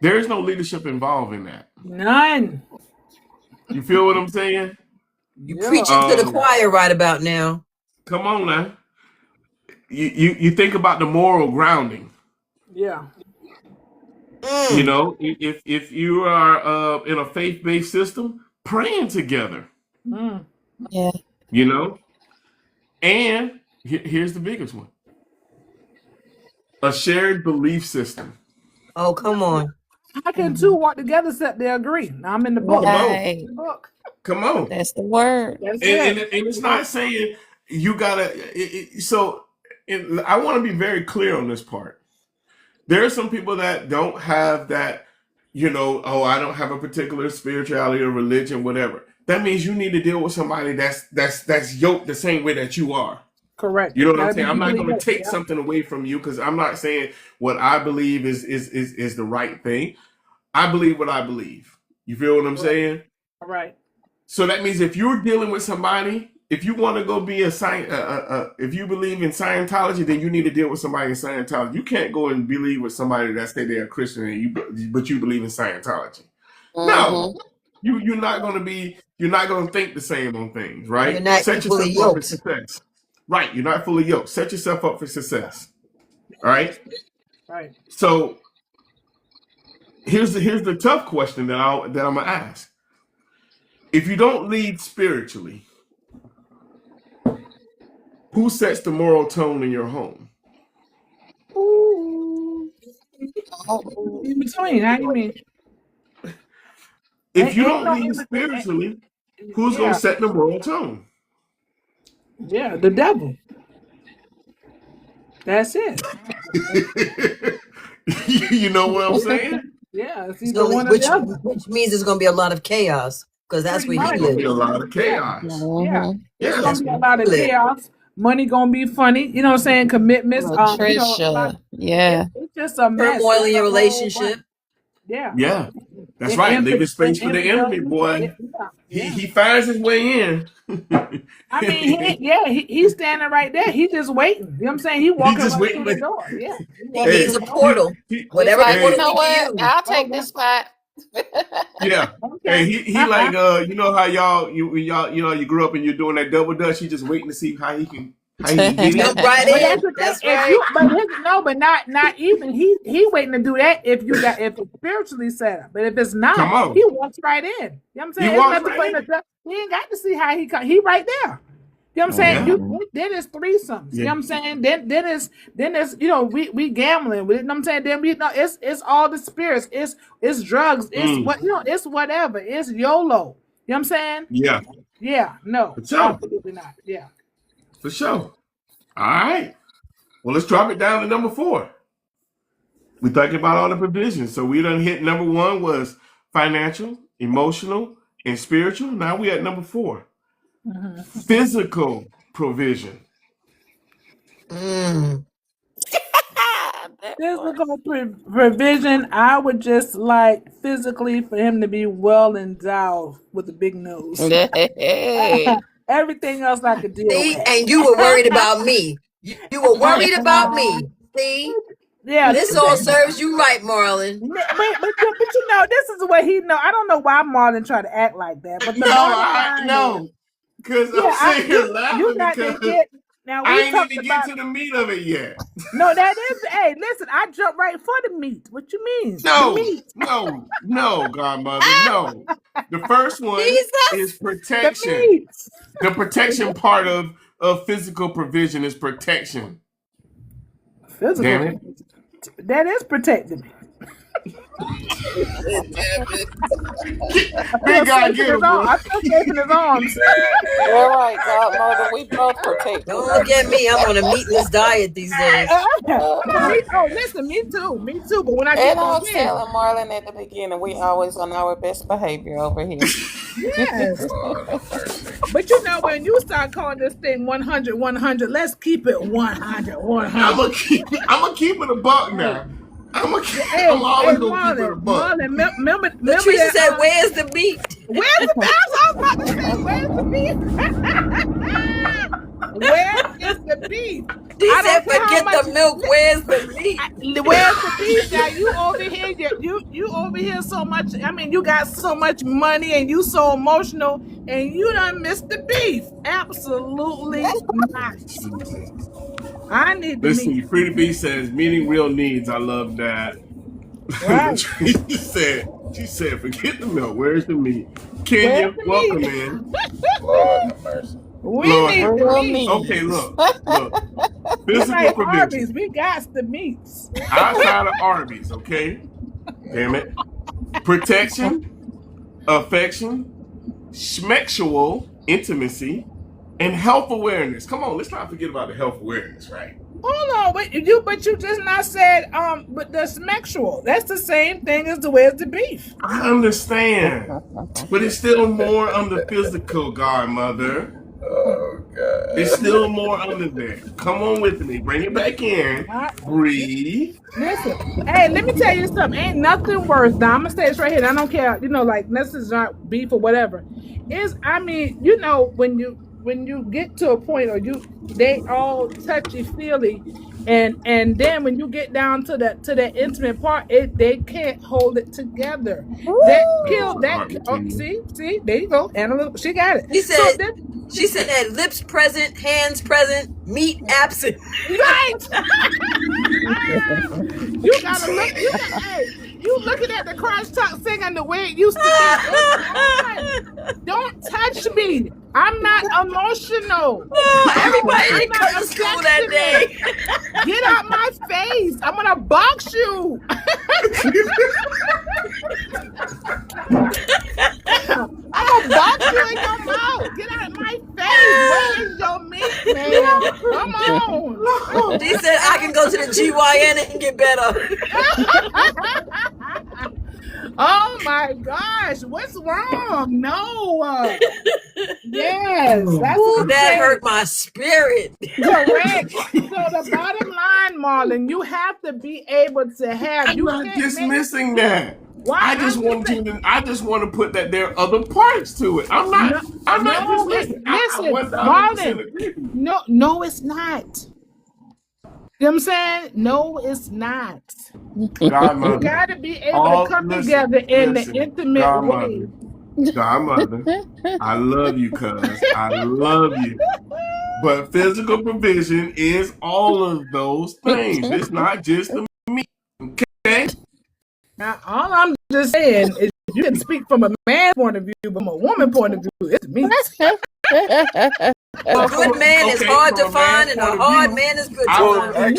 there is no leadership involved in that. None. You feel what I'm saying? You Yeah. preaching to the choir right about now. Come on now. You think about the moral grounding. Yeah. If you are in a faith-based system, praying together. Yeah. And here's the biggest one: a shared belief system. Oh, come on. How can two walk together except they agree? Now I'm in the book. Right. Book. Come on. That's the word. That's And it. it's not saying you gotta. I want to be very clear on this part. There are some people that don't have that. I don't have a particular spirituality or religion, whatever. That means you need to deal with somebody that's yoked the same way that you are. Correct. You know what I'm Gotta saying? be I'm not going to completely take yoked. something away from you because I'm not saying what I believe is the right thing. I believe what I believe. You feel what I'm saying? All right. So that means if you're dealing with somebody, if you want to go be if you believe in Scientology, then you need to deal with somebody in Scientology. You can't go and believe with somebody that say they're a Christian but you believe in Scientology. No, you're not going to think the same on things, right? You're not Set equally yourself up for yoked. success. Right, you're not fully yoked. Set yourself up for success. All right. Right. So here's the tough question that I'm gonna ask. If you don't lead spiritually, who sets the moral tone in your home? In between. How you mean? If you Ain't don't no lead in between. spiritually, who's Yeah. gonna set the moral tone? Yeah. The devil. That's it. You know what I'm saying? Yeah. It's either one or Which the other. means there's going to be a lot of chaos. because that's where It's he Right. gonna be a lives. lot of chaos. Yeah. Mhm. It's Yeah. gonna That's be a where lot he of lives. chaos. Money gonna be funny. You know what I'm saying? Commitments. A lot. Patricia. Yeah. It's just a mess. Turmoil in It's your a whole relationship. bunch. Yeah. Yeah. That's right. Leaving space for the enemy, Infidelity. boy. Yeah. He finds his way in. I mean, he's standing right there. He's just waiting. You know what I'm saying? He walking just right waiting through for- the door. Yeah. He needs a through the door. portal. He- Whatever Like, portal you know he what? can use. I'll take this spot. yeah. Okay. Hey, he like you know how y'all you grew up and you're doing that double dutch. He just waiting to see how he can get Jump in. right But in. that's the That's thing. If right. you, but not even he waiting to do that if it's spiritually set up. But if it's Come not, on. he walks right in. You know what I'm saying? He It's walks nothing right for in. him to do. He ain't got to see how he come. He right there. You know what I'm saying? Yeah. Then it's threesomes. You know Yeah. what I'm saying? Then it's we gambling. You know what I'm saying? Then it's all the spirits. It's drugs. It's what it's whatever. It's YOLO. You know what I'm saying? Yeah. Yeah. No. For sure. Absolutely not. Yeah. For sure. All right. Well, let's drop it down to number 4. We're talking about all the provisions. So we done hit number 1 was financial, emotional, and spiritual. Now we at number 4. Physical provision. Physical provision. I would just like physically for him to be well endowed with a big nose. Hey. Everything else I could deal See, with. and you were worried about me. You were worried about me. See, Yeah, this all serves you right, Marlon. but you know, this is the way he know. I don't know why Marlon try to act like that, but the No, bottom I line know. is- Because Yeah, I'm sitting here laughing you got to because get. Now I we ain't talked even get about. to the meat of it yet. No, that is. Hey, listen, I jumped right for the meat. What you mean? No, The meat. no, godmother, no. The first one Jesus. is The protection. meat. The protection part of physical provision is protection. Physical. Damn it. That is protecting me. Big guy, get him, bro. I feel safe in his arms. All right, godmother. We both protect Don't you. look at me. I'm on a meatless diet these days. Listen, me too. But when I And get I on was in, telling Marlon at the beginning, we always on our best behavior over here. yes. But you know, when you start calling this thing 100, let's keep it 100. I'm gonna keep it a buck now. I'm always gonna keep it a buck. Marlon, remember Latricia that, said, "Where's the meat?" where's the that's what I was about to say. Where's the beef? Where is the beef? She I said, don't care how "Forget much- the milk. Where's the meat?" Where's the beef? Now you over here, you over here so much. I mean, you got so much money and you so emotional, and you done missed the beef. Absolutely not. I need the Listen, meat. Pretty B says meeting real needs. I love that. Right. she said, forget the milk. Where's the meat? Kenya, Where's the welcome meat? in. Lord have mercy. We Lord, need real the meat. meat. Okay, look. It's Physical like provision. Arby's. We got the meats. Outside of Arby's, okay? Damn it. Protection, affection, sexual intimacy, and health awareness. Come on, let's not forget about the health awareness, right? Hold on, but you just not said but the sexual. That's the same thing as the where's the beef. I understand. But it's still more on the physical, godmother. Oh, God. It's still more under there. Come on with me. Bring it back in. Breathe. Listen, hey, let me tell you something. Ain't nothing worse. Now I'm gonna say this right here. And I don't care, like this is not beef or whatever. When you get to a point or they all touchy feely, and then when you get down to that intimate part, they can't hold it together. See, there you go. Analytical, she got it. She said that lips present, hands present, meat absent. Right. You gotta look. You looking at the crotch talk singing the way it used to be. Don't touch me. I'm not emotional. Everybody I'm didn't not come to school that day. Get out my face. I'm gonna box you. I'm gonna box you in your mouth. Get out of my face. Where is your meat, man? Come on. She said I can go to the GYN and get better. Oh my gosh, what's wrong? No. Yes, that's what Ooh, I'm that saying. hurt my spirit. Correct. So the bottom line, Marlon, you have to be able to have. I'm You not can't make. dismissing that. Why? I just want to put that there are other parts to it. I'm not dismissing. I Listen, 1000% Marlon. agree. No, it's not. You know what I'm saying? No, it's not. You Godmother. got to be able to come together in the intimate Godmother. way. Godmother. I love you, cuz. I love you. But physical provision is all of those things. It's not just the meat. Okay? Now, all I'm just saying is you can speak from a man's point of view, but from a woman's point of view, it's me. A good man is Okay, hard to from a find, man's and a point of hard view, man is good to I Well, want- find.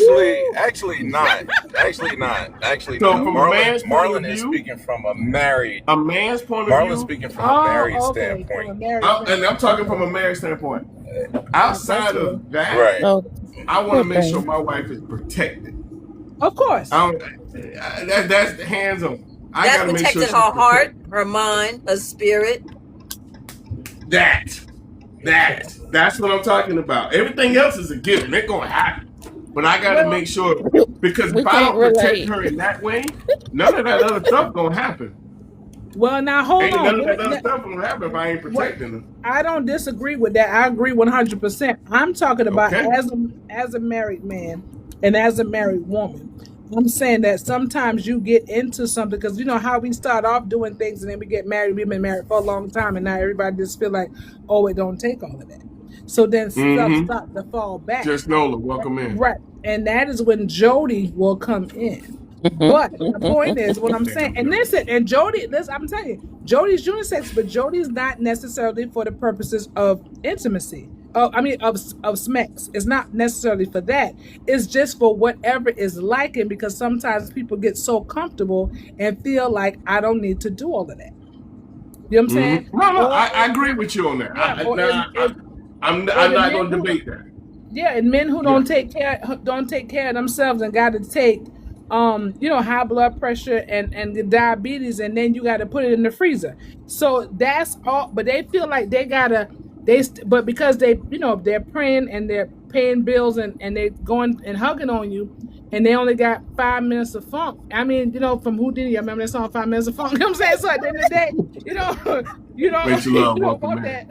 actually not. Actually not. Actually So not. from a man's point Marlon of is view- speaking from a married. A man's point of Marlon's view, speaking from a married From a standpoint. married and I'm talking from a marriage standpoint. Outside of that, Right. Oh, I want to make okay. sure my wife is protected. Of course. That's hands on. I That's gotta make sure protecting she's her heart, protected. her mind, her spirit. That's what I'm talking about. Everything else is a given. They're gonna happen. But I gotta make sure, because We if I can't don't protect relate. her in that way, none of that other stuff gonna happen. Well, now hold Ain't on. none of that other stuff gonna happen if I ain't protecting her. I don't disagree with that. I agree 100%. I'm talking about Okay. as a married man and as a married woman. I'm saying that sometimes you get into something because you know how we start off doing things and then we get married. We've been married for a long time and now everybody just feel like, oh, it don't take all of that. So then stuff start to fall back. Just Nola, welcome in. Right. And that is when Jody will come in. But the point is what I'm saying, and listen, and Jody, I'm telling you, Jody's unisex, but Jody's not necessarily for the purposes of intimacy. Of sex. It's not necessarily for that. It's just for whatever is liking, because sometimes people get so comfortable and feel like I don't need to do all of that. You know what I'm saying? No, I agree with you on that. Yeah, I'm not going to debate that. Yeah, and men who don't take care of themselves and got to take high blood pressure and the diabetes, and then you got to put it in the freezer. So that's all. But they feel like they gotta but because they're praying and they're paying bills and they going and hugging on you, and they only got 5 minutes of funk. I mean, from Houdini, I remember that song 5 minutes of funk. You know what I'm saying? So at the end of the day, you don't want that.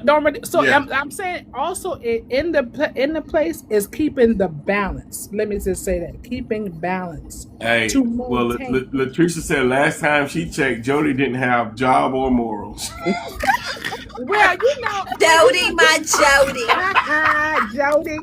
Don't really, so Yeah. I'm saying also in the place is keeping the balance. Let me just say that, keeping balance. Hey, To well, maintain. Latricia said last time she checked, Jody didn't have job or morals. Well, Jody, my Jody. Jody.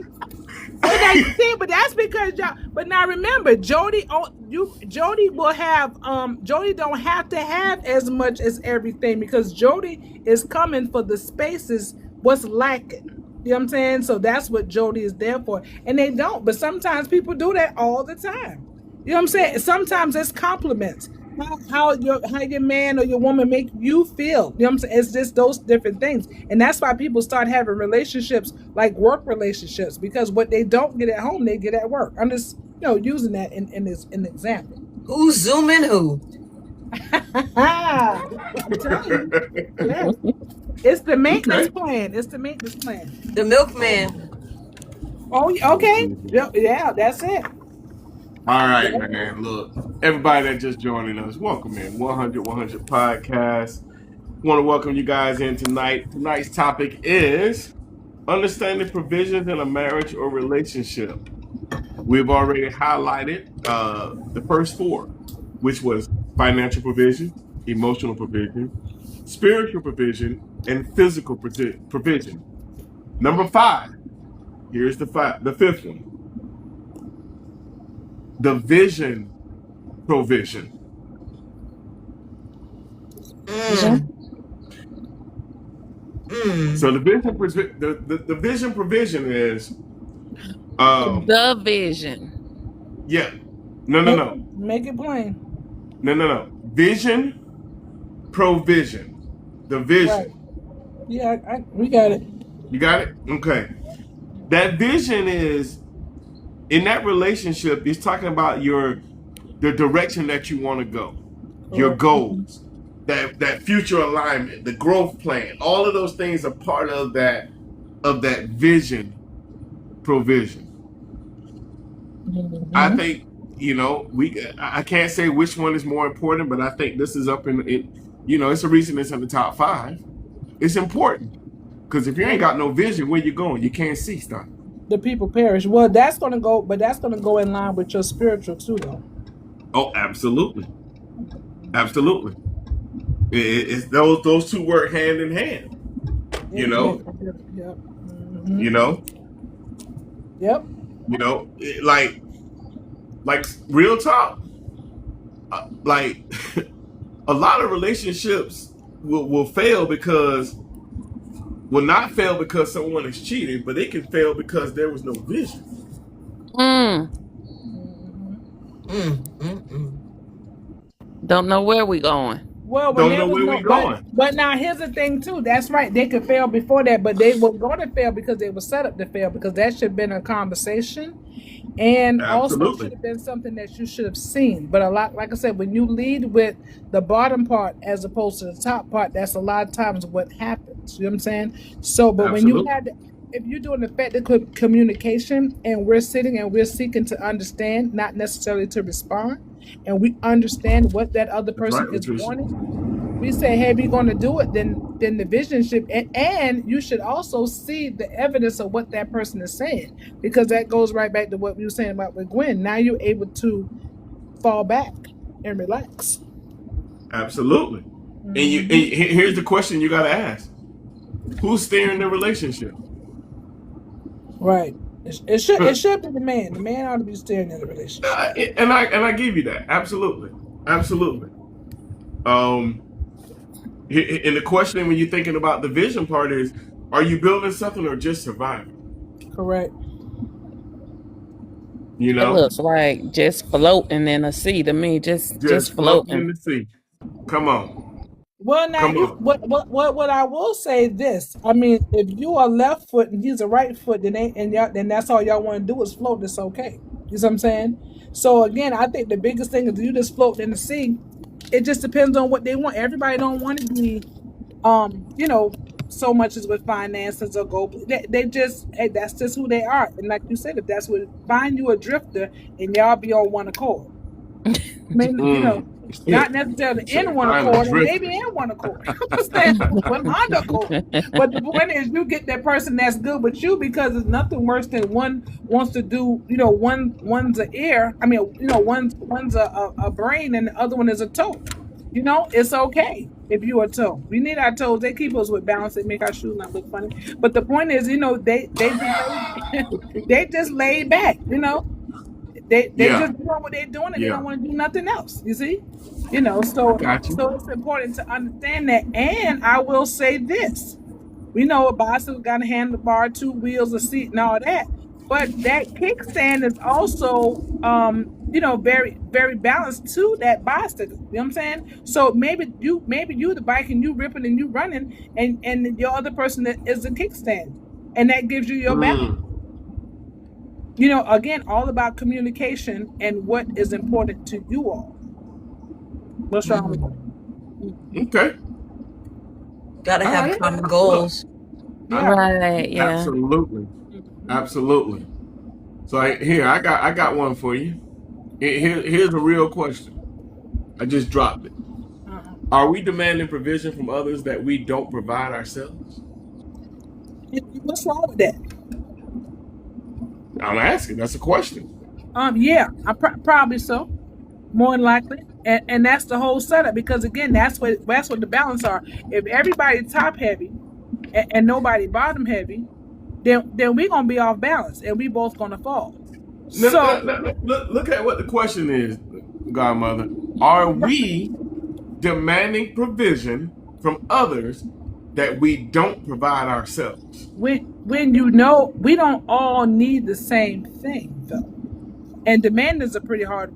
But now you see, but that's because but now remember, Jody will have Jody don't have to have as much as everything, because Jody is coming for the spaces what's lacking. You know what I'm saying? So that's what Jody is there for. And they don't, but sometimes people do that all the time. You know what I'm saying? Sometimes it's compliments. How your man or your woman make you feel. You know what I'm saying? It's just those different things. And that's why people start having relationships like work relationships, because what they don't get at home, they get at work. I'm just, using that in an example. Who's zooming who? I'm telling you. Yeah. It's the maintenance plan. It's the maintenance plan. The milkman. Oh, okay. Yeah, that's it. All right, man. Look, everybody that just joining us, welcome in 100 Podcast. Want to welcome you guys in tonight. Tonight's topic is understanding provisions in a marriage or relationship. We've already highlighted the first four, which was financial provision, emotional provision, spiritual provision, and physical provision. Number 5. Here's the fifth one. The vision provision. So the vision provision is The vision. yeah. No. Make it plain. No. Vision provision. The vision. Right. Yeah, we got it. You got it? Okay. That vision is, in that relationship, it's talking about the direction that you want to go. your goals, that future alignment, the growth plan. All of those things are part of that vision provision. I think, I can't say which one is more important, but I think this is up in it. It's a reason it's in the top 5. It's important because if you ain't got no vision, where you going? You can't see stuff. The people perish. Well, that's gonna go in line with your spiritual too, though. Oh, absolutely, absolutely. It's those two work hand in hand. Yep. Like real talk. Like a lot of relationships will fail will not fail because someone is cheating, but they can fail because there was no vision. Don't know where we going. Well, don't know where we're going. But now here's the thing too. That's right. They could fail before that, but they were going to fail because they were set up to fail, because that should have been a conversation, and also should have been something that you should have seen. But a lot, like I said, when you lead with the bottom part as opposed to the top part, that's a lot of times what happens. You know what I'm saying? So, but when you had, if you're doing effective communication and we're sitting and we're seeking to understand, not necessarily to respond, and we understand what that other person is wanting, we say, hey, we're going to do it, then the vision should, and you should also see the evidence of what that person is saying, because that goes right back to what we were saying about with Gwen. Now you're able to fall back and relax. Absolutely. And here's the question you got to ask: who's steering the relationship? Right. It should be the man. The man ought to be steering in the relationship. And I give you that. Absolutely. And the question when you're thinking about the vision part is, are you building something or just surviving? Correct. It looks like just floating in the sea to me. Just floating in the sea. Come on. Well, now, what I will say this. I mean, if you are left foot and he's a right foot, then that's all y'all want to do is float. It's okay. You know what I'm saying? So again, I think the biggest thing is you just float in the sea. It just depends on what they want. Everybody don't want to be, so much as with finances or gold. They just, hey, that's just who they are. And like you said, if that's what, find you a drifter and y'all be on one accord. Not necessarily in one accord, maybe in one accord. Understand? But on accord. But the point is, you get that person that's good with you, because it's nothing worse than one wants to do, one's an ear. I mean, one's a brain and the other one is a toe. It's okay if you are a toe. We need our toes. They keep us with balance. They make our shoes not look funny. But the point is, they just laid back. They just doing what they're doing, and they don't want to do nothing else. You see, so it's important to understand that. And I will say this: we know a bicycle got a handlebar, 2 wheels, a seat, and all that. But that kickstand is also, very, very balanced to that bicycle. You know what I'm saying? So maybe you the bike and you ripping and you running, and your other person is the kickstand, and that gives you your balance. Again, all about communication and what is important to you all. What's wrong with that? Okay. Gotta have common goals. Right, yeah. Absolutely. So I got one for you. Here's a real question. I just dropped it. Are we demanding provision from others that we don't provide ourselves? What's wrong with that? I'm asking. That's a question. Yeah, probably so. More than likely, and that's the whole setup. Because again, that's what the balance are. If everybody top heavy and nobody bottom heavy, then we're gonna be off balance and we both gonna fall. Look at what the question is, Godmother. Are we demanding provision from others that we don't provide ourselves? When we don't all need the same thing, though, and demand is a pretty hard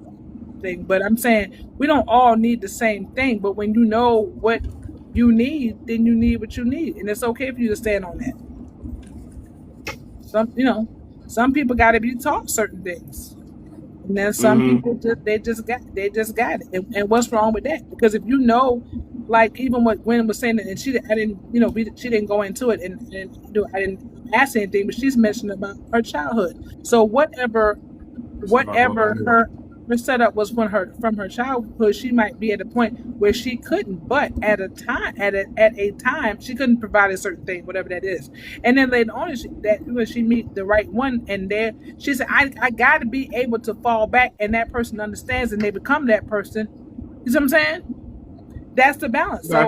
thing. But I'm saying we don't all need the same thing. But when you know what you need, then you need what you need, and it's okay for you to stand on that. Some people got to be taught certain things. And then some people just got it. And what's wrong with that? Because if you know, like even what Gwen was saying, and she didn't go into it, and I didn't ask anything, but she's mentioned about her childhood. So whatever her setup was from her childhood, she might be at a point where she couldn't, but at a time she couldn't provide a certain thing, whatever that is. And then later on, when she meet the right one, and there she said, I got to be able to fall back, and that person understands, and they become that person. You see what I'm saying? That's the balance. I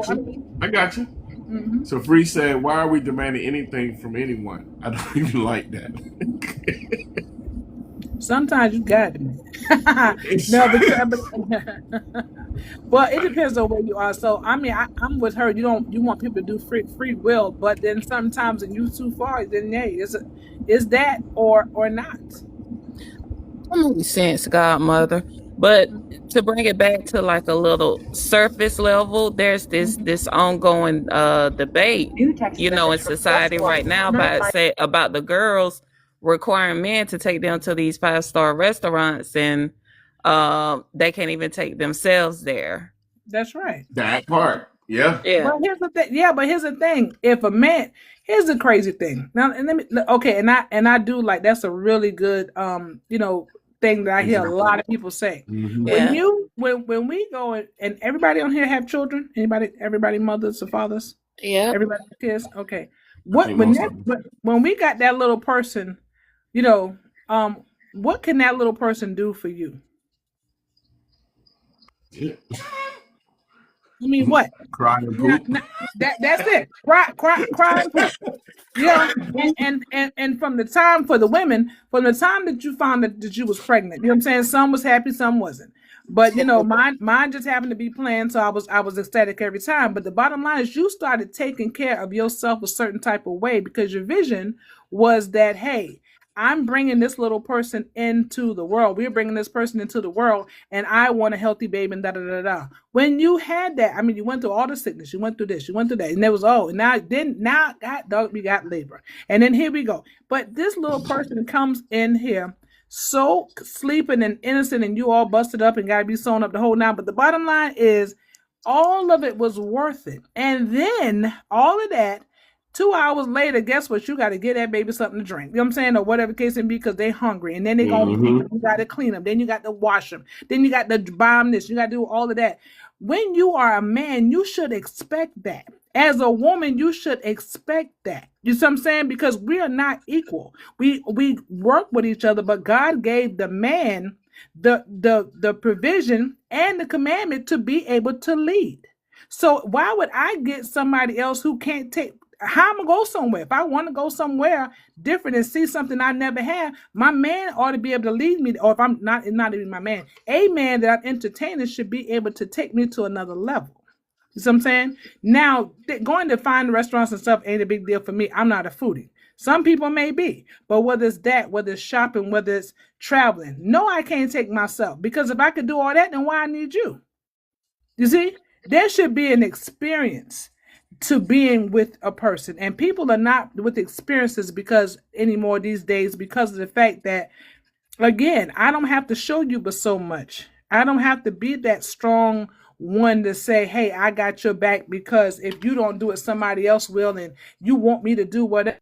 got you. Mm-hmm. So Free said, why are we demanding anything from anyone? I don't even like that. Sometimes you got it. But it depends on where you are. So I mean, I'm with her. You want people to do free will, but then sometimes when you too far, then hey, is that or not? That makes sense, Godmother. But to bring it back to like a little surface level, there's this ongoing debate, in society right now about the girls requiring men to take them to these 5-star restaurants, and they can't even take themselves there. That's right. That part. Yeah. But here's the thing. Yeah, but here's the thing. If a man, here's the crazy thing. Now, and I do like, that's a really good thing that I hear a lot of people say. Mm-hmm. When we go and everybody on here have children? Everybody mothers or fathers? Yeah. Everybody have kids? Okay. When we got that little person, what can that little person do for you? Yeah. I mean, what? Cry and poop. That's it. Cry and poop. Yeah, and from the time for the women, from the time that you found that you was pregnant, you know what I'm saying? Some was happy, some wasn't. But mine just happened to be planned, so I was ecstatic every time. But the bottom line is, you started taking care of yourself a certain type of way, because your vision was that, hey, I'm bringing this little person into the world. We're bringing this person into the world, and I want a healthy baby, and da-da-da-da. When you had that, I mean, you went through all the sickness, you went through this, you went through that, and there was, we got labor. And then here we go. But this little person comes in here so sleeping and innocent, and you all busted up and got to be sewn up the whole nine. But the bottom line is, all of it was worth it. And then all of that, 2 hours later, guess what? You got to get that baby something to drink. You know what I'm saying? Or whatever the case may be, because they're hungry. And then they're going to feed them. You got to clean them. Then you got to wash them. Then you got to buy them this. You got to do all of that. When you are a man, you should expect that. As a woman, you should expect that. You see what I'm saying? Because we are not equal. We work with each other, but God gave the man the provision and the commandment to be able to lead. So why would I get somebody else who can't take? How I'm gonna go somewhere? If I want to go somewhere different and see something I never had, my man ought to be able to lead me. Or if I'm not even my man, a man that I'm entertaining should be able to take me to another level. You see what I'm saying? Now, going to fine restaurants and stuff ain't a big deal for me. I'm not a foodie. Some people may be, but whether it's that, whether it's shopping, whether it's traveling, no, I can't take myself, because if I could do all that, then why I need you? You see, there should be an experience to being with a person, and people are not with experiences because anymore these days, because of the fact that, again, I don't have to show you but so much. I don't have to be that strong one to say, hey, I got your back, because if you don't do it, somebody else will, and you want me to do whatever.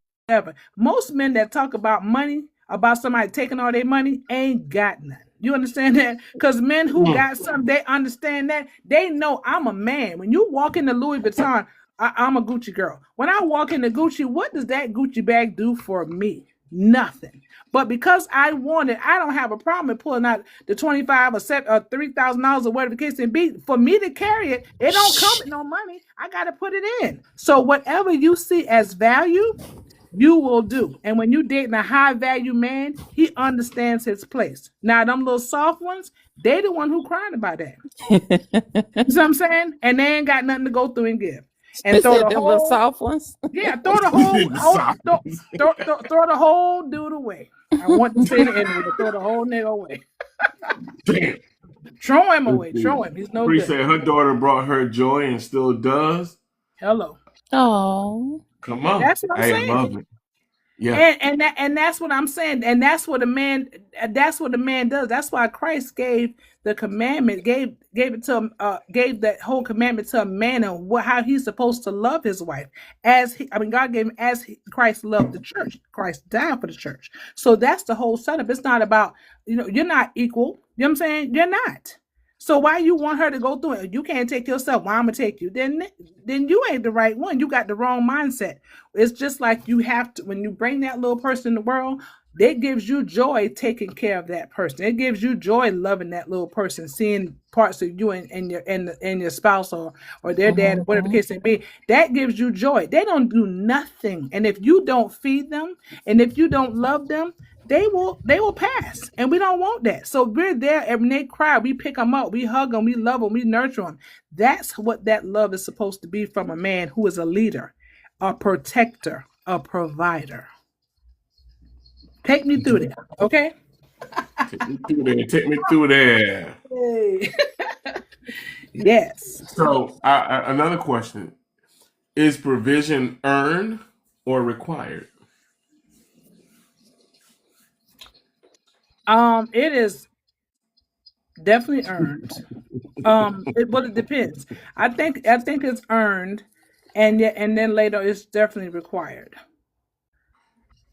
Most men that talk about money, about somebody taking all their money, ain't got nothing. You understand that? Because men who got something, they understand that. They know I'm a man. When you walk into Louis Vuitton, I'm a Gucci girl. When I walk into Gucci, what does that Gucci bag do for me? Nothing. But because I want it, I don't have a problem with pulling out the $25 or $3,000 or whatever the case may be. For me to carry it, it don't come with no money. I got to put it in. So whatever you see as value, you will do. And when you dating a high value man, he understands his place. Now, them little soft ones, they the one who crying about that. You know what I'm saying? And they ain't got nothing to go through and give. And throw the whole soft ones. Yeah, throw the whole dude away. I want to say the enemy to throw the whole nigga away. Damn. Throw him away. Throw him. He's no good. Said her daughter brought her joy and still does. Hello. Oh. Come on. That's what I'm saying. Love it. Yeah. And that's what I'm saying. And that's what a man does. That's why Christ gave the commandment, gave it to him, gave that whole commandment to a man and how he's supposed to love his wife. God gave him Christ loved the church. Christ died for the church. So that's the whole setup. It's not about, you're not equal. You know what I'm saying? You're not. So why you want her to go through it? You can't take yourself. Why I'm gonna take you? Then you ain't the right one. You got the wrong mindset. It's just like you have to, when you bring that little person in the world, that gives you joy taking care of that person. It gives you joy loving that little person, seeing parts of you and your spouse or their dad, whatever the case may be. That gives you joy. They don't do nothing, and if you don't feed them, and if you don't love them, they will pass, and we don't want that. So we're there, and when they cry, we pick them up, we hug them, we love them, we nurture them. That's what that love is supposed to be from a man who is a leader, a protector, a provider. Take me through there, okay? Take me through there. Hey. Yes. So another question: is provision earned or required? It is definitely earned. It depends. I think it's earned, and then later it's definitely required.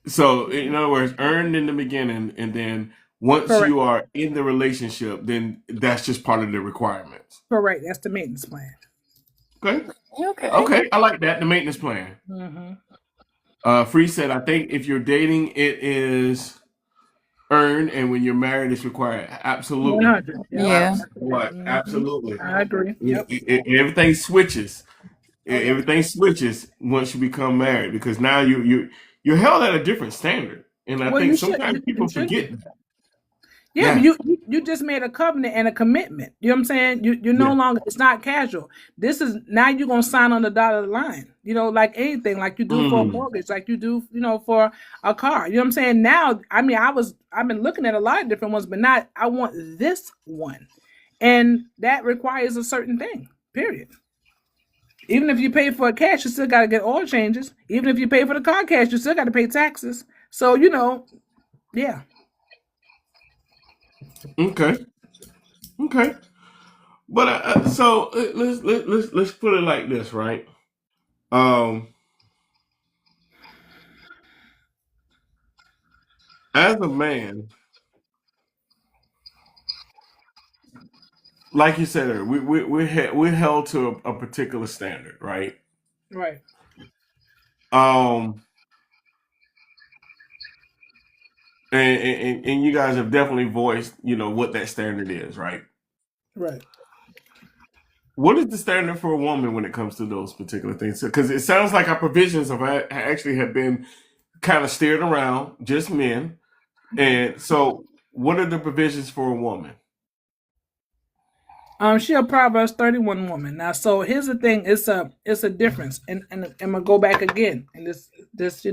So, in other words, earned in the beginning, and then once Correct. you are in the relationship, then that's just part of the requirements. Correct. That's the maintenance plan. Okay. Okay. Okay. I like that. The maintenance plan. Mm-hmm. Free said, I think if you're dating, it is earned, and when you're married, it's required. Absolutely. 100. Yeah. Absolutely. I agree. Yep. Everything switches. Everything switches once you become married, because now you're held at a different standard, and I think sometimes people forget that. Yeah, you just made a covenant and a commitment. You know what I'm saying? You're no longer, it's not casual. This is, now you're gonna sign on the dotted line, like anything, like you do for a mortgage, like you do, for a car. You know what I'm saying? Now, I've been looking at a lot of different ones, but I want this one. And that requires a certain thing, period. Even if you pay for a cash, you still gotta get oil changes. Even if you pay for the car cash, you still gotta pay taxes. So, yeah. Okay. But so let's put it like this, right? As a man, like you said earlier, we're held to a particular standard, right? Right. And you guys have definitely voiced, what that standard is, right? Right. What is the standard for a woman when it comes to those particular things? Because it sounds like our provisions have been kind of steered around just men. And so what are the provisions for a woman? She a Proverbs 31 woman. Now, so here's the thing, it's a difference. And I'm gonna go back again. And this,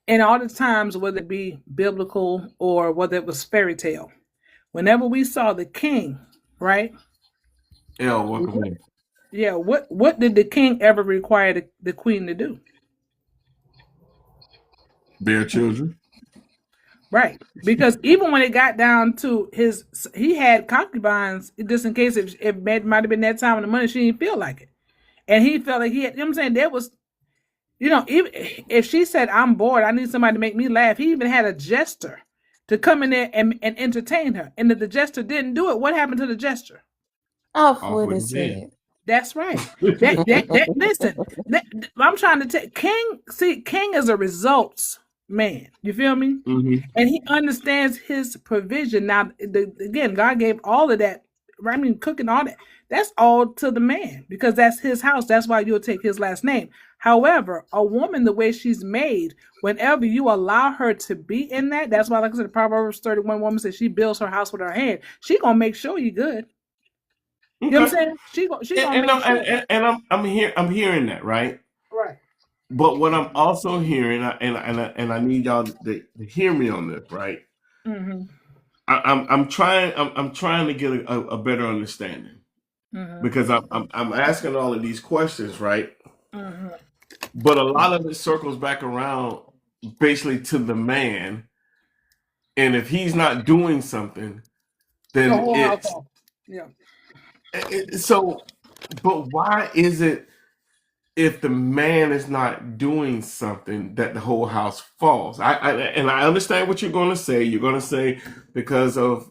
in all the times, whether it be biblical or whether it was fairy tale, whenever we saw the king, right? Yeah, welcome in. Yeah, what did the king ever require the queen to do? Bear children. Right. Because even when it got down to he had concubines just in case if it might have been that time of the money, she didn't feel like it. And he felt like he had, I'm saying, there was, even if she said, I'm bored, I need somebody to make me laugh, he even had a jester to come in there and entertain her. And if the jester didn't do it, what happened to the jester? Off with his head. That's right. Listen, I'm trying to tell King is a results man. You feel me? Mm-hmm. And he understands his provision. Now, again, God gave all of that. I mean, cooking, all that. That's all to the man because that's his house. That's why you'll take his last name. However, a woman, the way she's made, whenever you allow her to be in that, that's why, like I said, Proverbs 31 woman says she builds her house with her hand. She gonna make sure you good. You know what I'm saying? She gonna make sure. And I'm hearing that, right? Right. But what I'm also hearing, and I need y'all to hear me on this, right? Mm-hmm. I'm trying to get a better understanding because I'm asking all of these questions, right? Mm-hmm. But a lot of it circles back around basically to the man, and if he's not doing something, The then whole it's household. Yeah. so. But why is it if the man is not doing something that the whole house falls? And I understand what you're going to say. You're going to say because of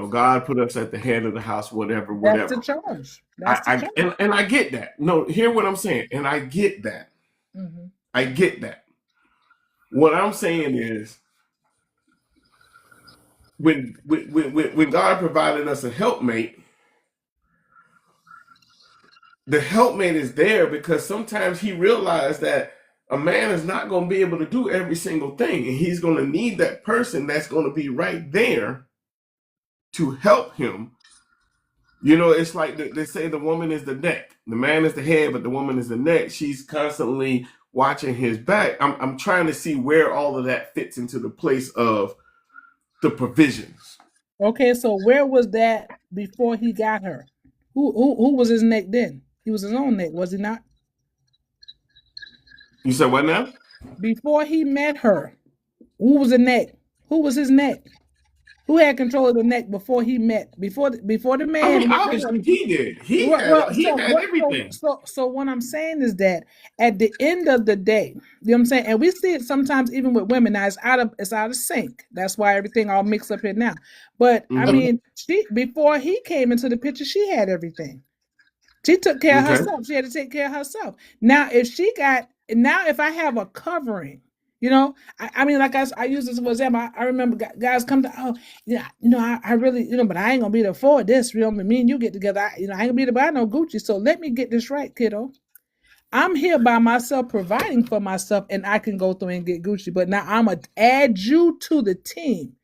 God put us at the head of the house, whatever, That's the whatever. charge. That's the charge. And I get that. No, hear what I'm saying, and I get that. Mhm. I get that. What I'm saying is when God provided us a helpmate, the helpmate is there because sometimes he realized that a man is not going to be able to do every single thing, and he's going to need that person that's going to be right there to help him. It's like they say the woman is the neck, the man is the head, but the woman is the neck. She's constantly watching his back. I'm trying to see where all of that fits into the place of the provisions. Okay, so where was that before he got her? Who was his neck then? He was his own neck, was he not? You said what now? Before he met her, who was the neck? Who was his neck? Who had control of the neck before he met? Before the man. I mean, obviously he did. He had everything. So what I'm saying is that at the end of the day, you know what I'm saying, and we see it sometimes even with women. Now it's out of sync. That's why everything all mixed up here now. But I mean, before he came into the picture, she had everything. She took care of herself. She had to take care of herself. Now, if I have a covering, I mean, like I use this for example. I remember guys come to, I really, but I ain't gonna be there for this. Me and you get together. I ain't gonna be there to buy no Gucci. So let me get this right, kiddo. I'm here by myself, providing for myself, and I can go through and get Gucci. But now I'm gonna add you to the team,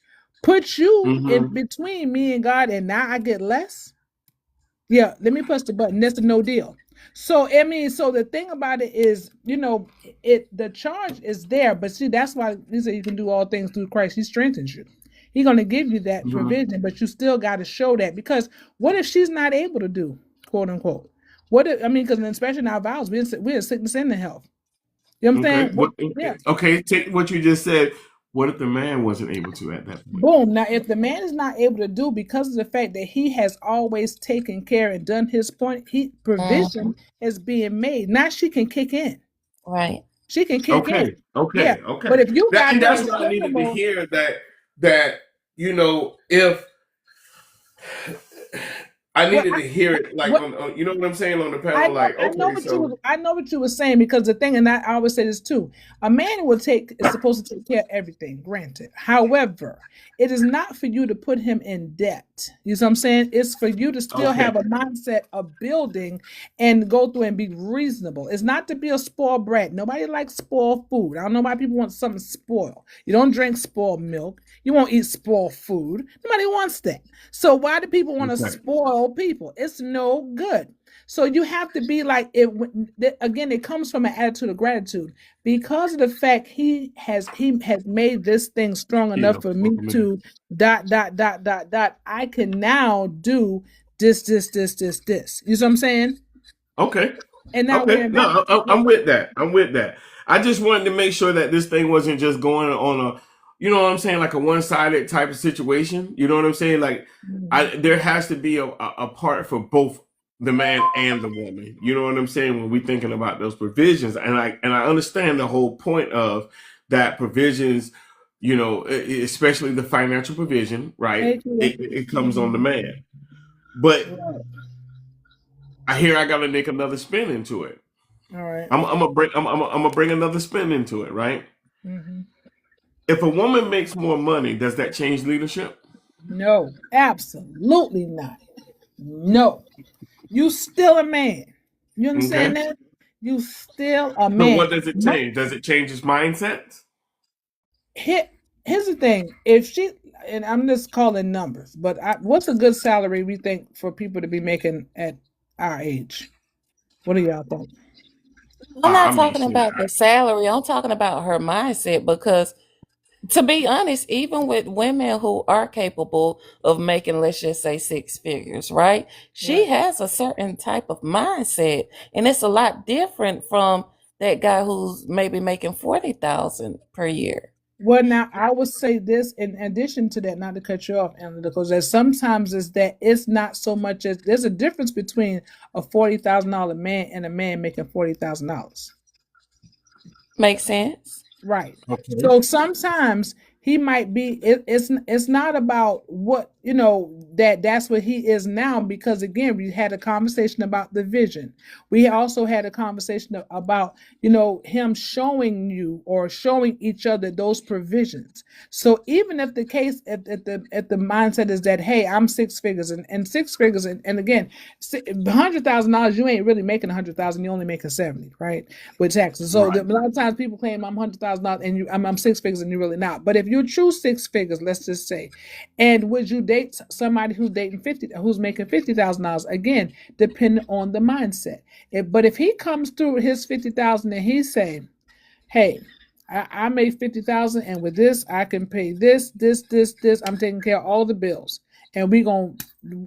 put you in between me and God, and now I get less. Yeah, let me push the button. That's a no deal. So so the thing about it is, the charge is there, but see, that's why he said you can do all things through Christ. He strengthens you. He's gonna give you that provision, but you still got to show that, because what if she's not able to do, quote unquote? Because especially in our vows, we're in sickness and in health. You know what I'm saying? Okay, take what you just said. What if the man wasn't able to at that point? Boom. Now, if the man is not able to do, because of the fact that he has always taken care and done his point, provision is being made. Now she can kick in. Right. She can kick in. Okay. But if you got that's what I needed to hear, that if I needed to hear it, like on you know what I'm saying, on the panel, I know what you were saying, because the thing, and I always say this too, a man is supposed to take care of everything, granted. However, it is not for you to put him in debt. You know what I'm saying? It's for you to still have a mindset of building and go through and be reasonable. It's not to be a spoiled brat. Nobody likes spoiled food. I don't know why people want something spoiled. You don't drink spoiled milk. You won't eat spoiled food. Nobody wants that. So why do people want to spoil people? It's no good. So you have to be like it. Again, it comes from an attitude of gratitude, because of the fact he has made this thing strong enough for me to ... I can now do this. You know what I'm saying? Okay. And now no, I'm with that. I just wanted to make sure that this thing wasn't just going on a, you know what I'm saying, like a one-sided type of situation. You know what I'm saying? Like, there has to be a part for both the man and the woman. You know what I'm saying? When we're thinking about those provisions, and I understand the whole point of that provisions. Especially the financial provision, right? It comes on the man, but I got to make another spin into it. All right, I'm gonna bring another spin into it, right? If a woman makes more money, does that change leadership? No, absolutely not. No, you still a man. You understand that? You still a man. So what does it change? Does it change his mindset? Here's the thing. If she, and I'm just calling numbers, but what's a good salary we think for people to be making at our age? What do y'all think? I'm not talking about the salary. I'm talking about her mindset, because to be honest, even with women who are capable of making, let's just say, 6 figures, right? She has a certain type of mindset, and it's a lot different from that guy who's maybe making 40,000 per year. Well, now I would say this in addition to that, not to cut you off, Anna, because that sometimes is that it's not so much as there's a difference between a $40,000 man and a man making $40,000. Makes sense. Right. Okay. So sometimes he might be. It's not about what that's what he is now, because again we had a conversation about the vision. We also had a conversation about him showing you or showing each other those provisions. So even if the case at the mindset is that, hey, I'm six figures and six figures and again $100,000, you ain't really making 100,000, you only making 70, right, with taxes. So Right. a lot of times people claim I'm $100,000 and I'm six figures and you're really not. But if you're true six figures, let's just say, and would you date somebody who's who's making $50,000? Again, depending on the mindset. But if he comes through with his 50,000 and he's saying, hey, I made 50,000 and with this I can pay this. I'm taking care of all the bills, and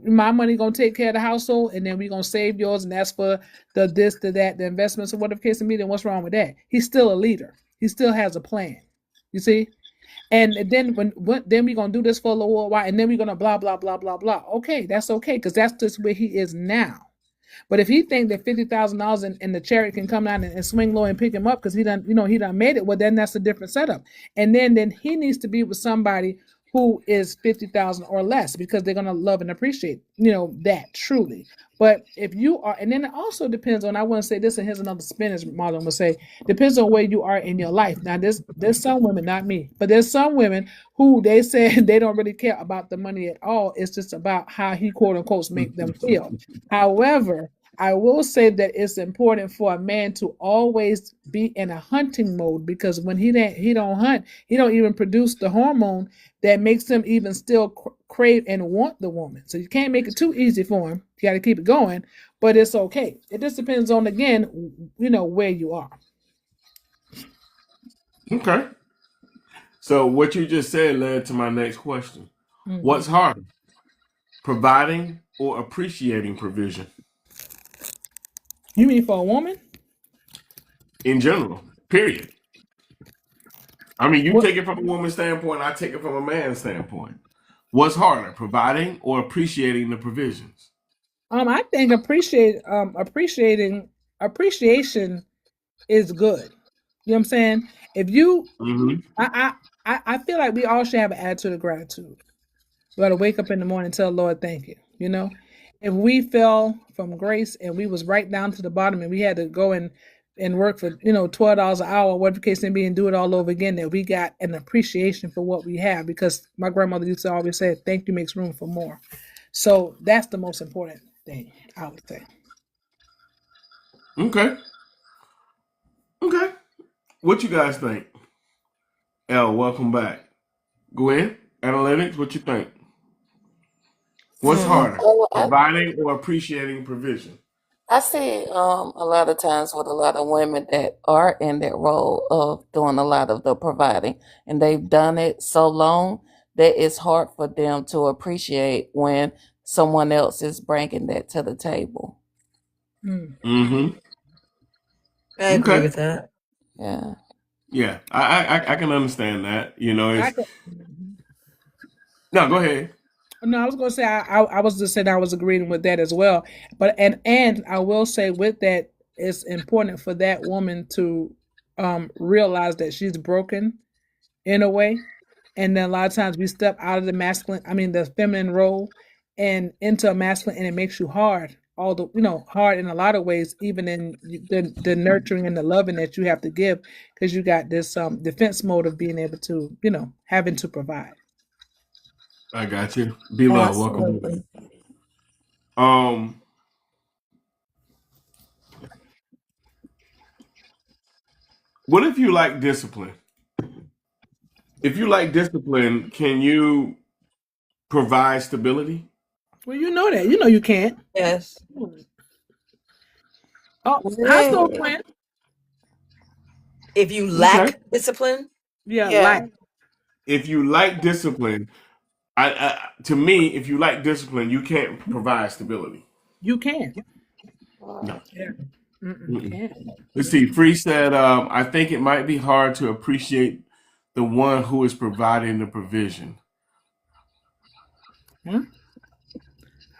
my money gonna take care of the household, and then we gonna save yours, and that's for the this, the that, the investments, or whatever case may be. Then what's wrong with that? He's still a leader. He still has a plan. You see. And then then we're gonna do this for a little while, and then we're gonna blah blah blah blah blah. Okay, that's okay, because that's just where he is now. But if he think that $50,000 and the chariot can come down and swing low and pick him up because he done made it, well then that's a different setup. And then he needs to be with somebody who is 50,000 or less, because they're gonna love and appreciate that truly. But if you are, and then it also depends on, I want to say this, and here's another spin, as Marlon would say, depends on where you are in your life. Now there's some women, not me, but there's some women who they say they don't really care about the money at all. It's just about how he quote unquote make them feel. However, I will say that it's important for a man to always be in a hunting mode, because when he don't hunt, he don't even produce the hormone that makes him even still crave and want the woman. So you can't make it too easy for him. You got to keep it going, but it's okay. It just depends on, again, where you are. Okay. So what you just said led to my next question. Mhm. What's harder, providing or appreciating provision You mean for a woman? in general? Period. I mean, you What? take it from a woman's standpoint, I take it from a man's standpoint. What's harder, providing or appreciating the provisions? I think appreciation is good. You know what I'm saying? If you, Mm-hmm. I feel like we all should have an attitude of gratitude. We got to wake up in the morning and tell the Lord thank you. If we fell from grace and we was right down to the bottom and we had to go and work for $12 an hour, whatever the case may be, and do it all over again, that we got an appreciation for what we have, because my grandmother used to always say, thank you makes room for more. So that's the most important thing, I would say. Okay. What you guys think? L, welcome back. Gwen, analytics, what you think? What's harder, Well, providing or appreciating provision? I see a lot of times with a lot of women that are in that role of doing a lot of the providing, and they've done it so long that it's hard for them to appreciate when someone else is bringing that to the table. Mm-hmm. I agree Okay. with that. Yeah. Yeah, I can understand that. No, go ahead. No, I was going to say I was just saying I was agreeing with that as well. But and I will say with that, it's important for that woman to realize that she's broken in a way, and then a lot of times we step out of the feminine role and into a masculine, and it makes you hard. Hard in a lot of ways, even in the nurturing and the loving that you have to give, because you got this defense mode of being able to having to provide. I got you. Be love, welcome. Absolutely. What if you like discipline? If you like discipline, can you provide stability? Well, you know that. You can't. Yes. Oh, household plan. If you lack discipline, Yeah, Yeah. like If you like discipline, to me, if you like discipline, you can't provide stability. you can. No. Yeah. Can't. Let's see. Free said, I think it might be hard to appreciate the one who is providing the provision.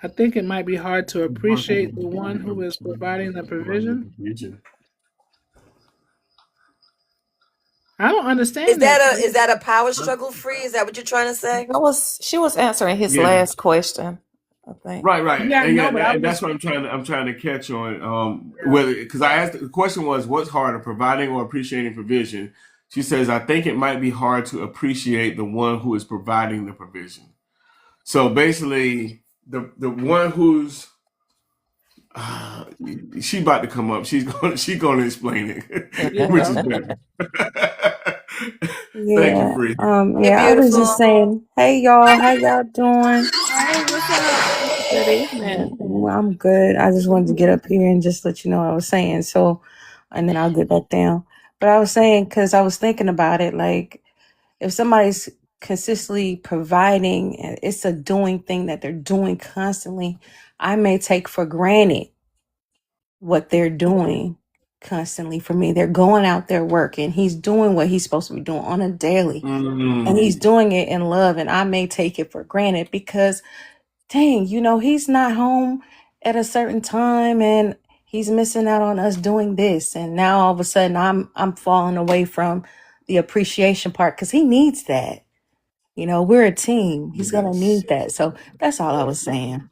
I think it might be hard to appreciate the one who is providing the provision. I don't understand Is that a power struggle, Free? Is that what you're trying to say? She was answering his Yeah. last question, I think. Right. Yeah, And no, but I was that's what I'm trying to catch on. Whether, because I asked, the question was, what's harder, providing or appreciating provision? She says, I think it might be hard to appreciate the one who is providing the provision. So basically, the one who's she about to come up. She's gonna explain it, which is better. Thank you, Yeah. Free. Yeah, I was just saying, hey y'all, how y'all doing? Hey, what's up? Good evening. Well, I'm good. I just wanted to get up here and just let you know what I was saying. So, and then I'll get back down. But I was saying, because I was thinking about it, like if somebody's consistently providing, and it's a doing thing that they're doing constantly, I may take for granted what they're doing constantly for me. They're going out there working. He's doing what he's supposed to be doing on a daily. And he's doing it in love. And I may take it for granted because, dang, he's not home at a certain time and he's missing out on us doing this. And now all of a sudden I'm falling away from the appreciation part because he needs that. We're a team. He's going to need that. So that's all I was saying.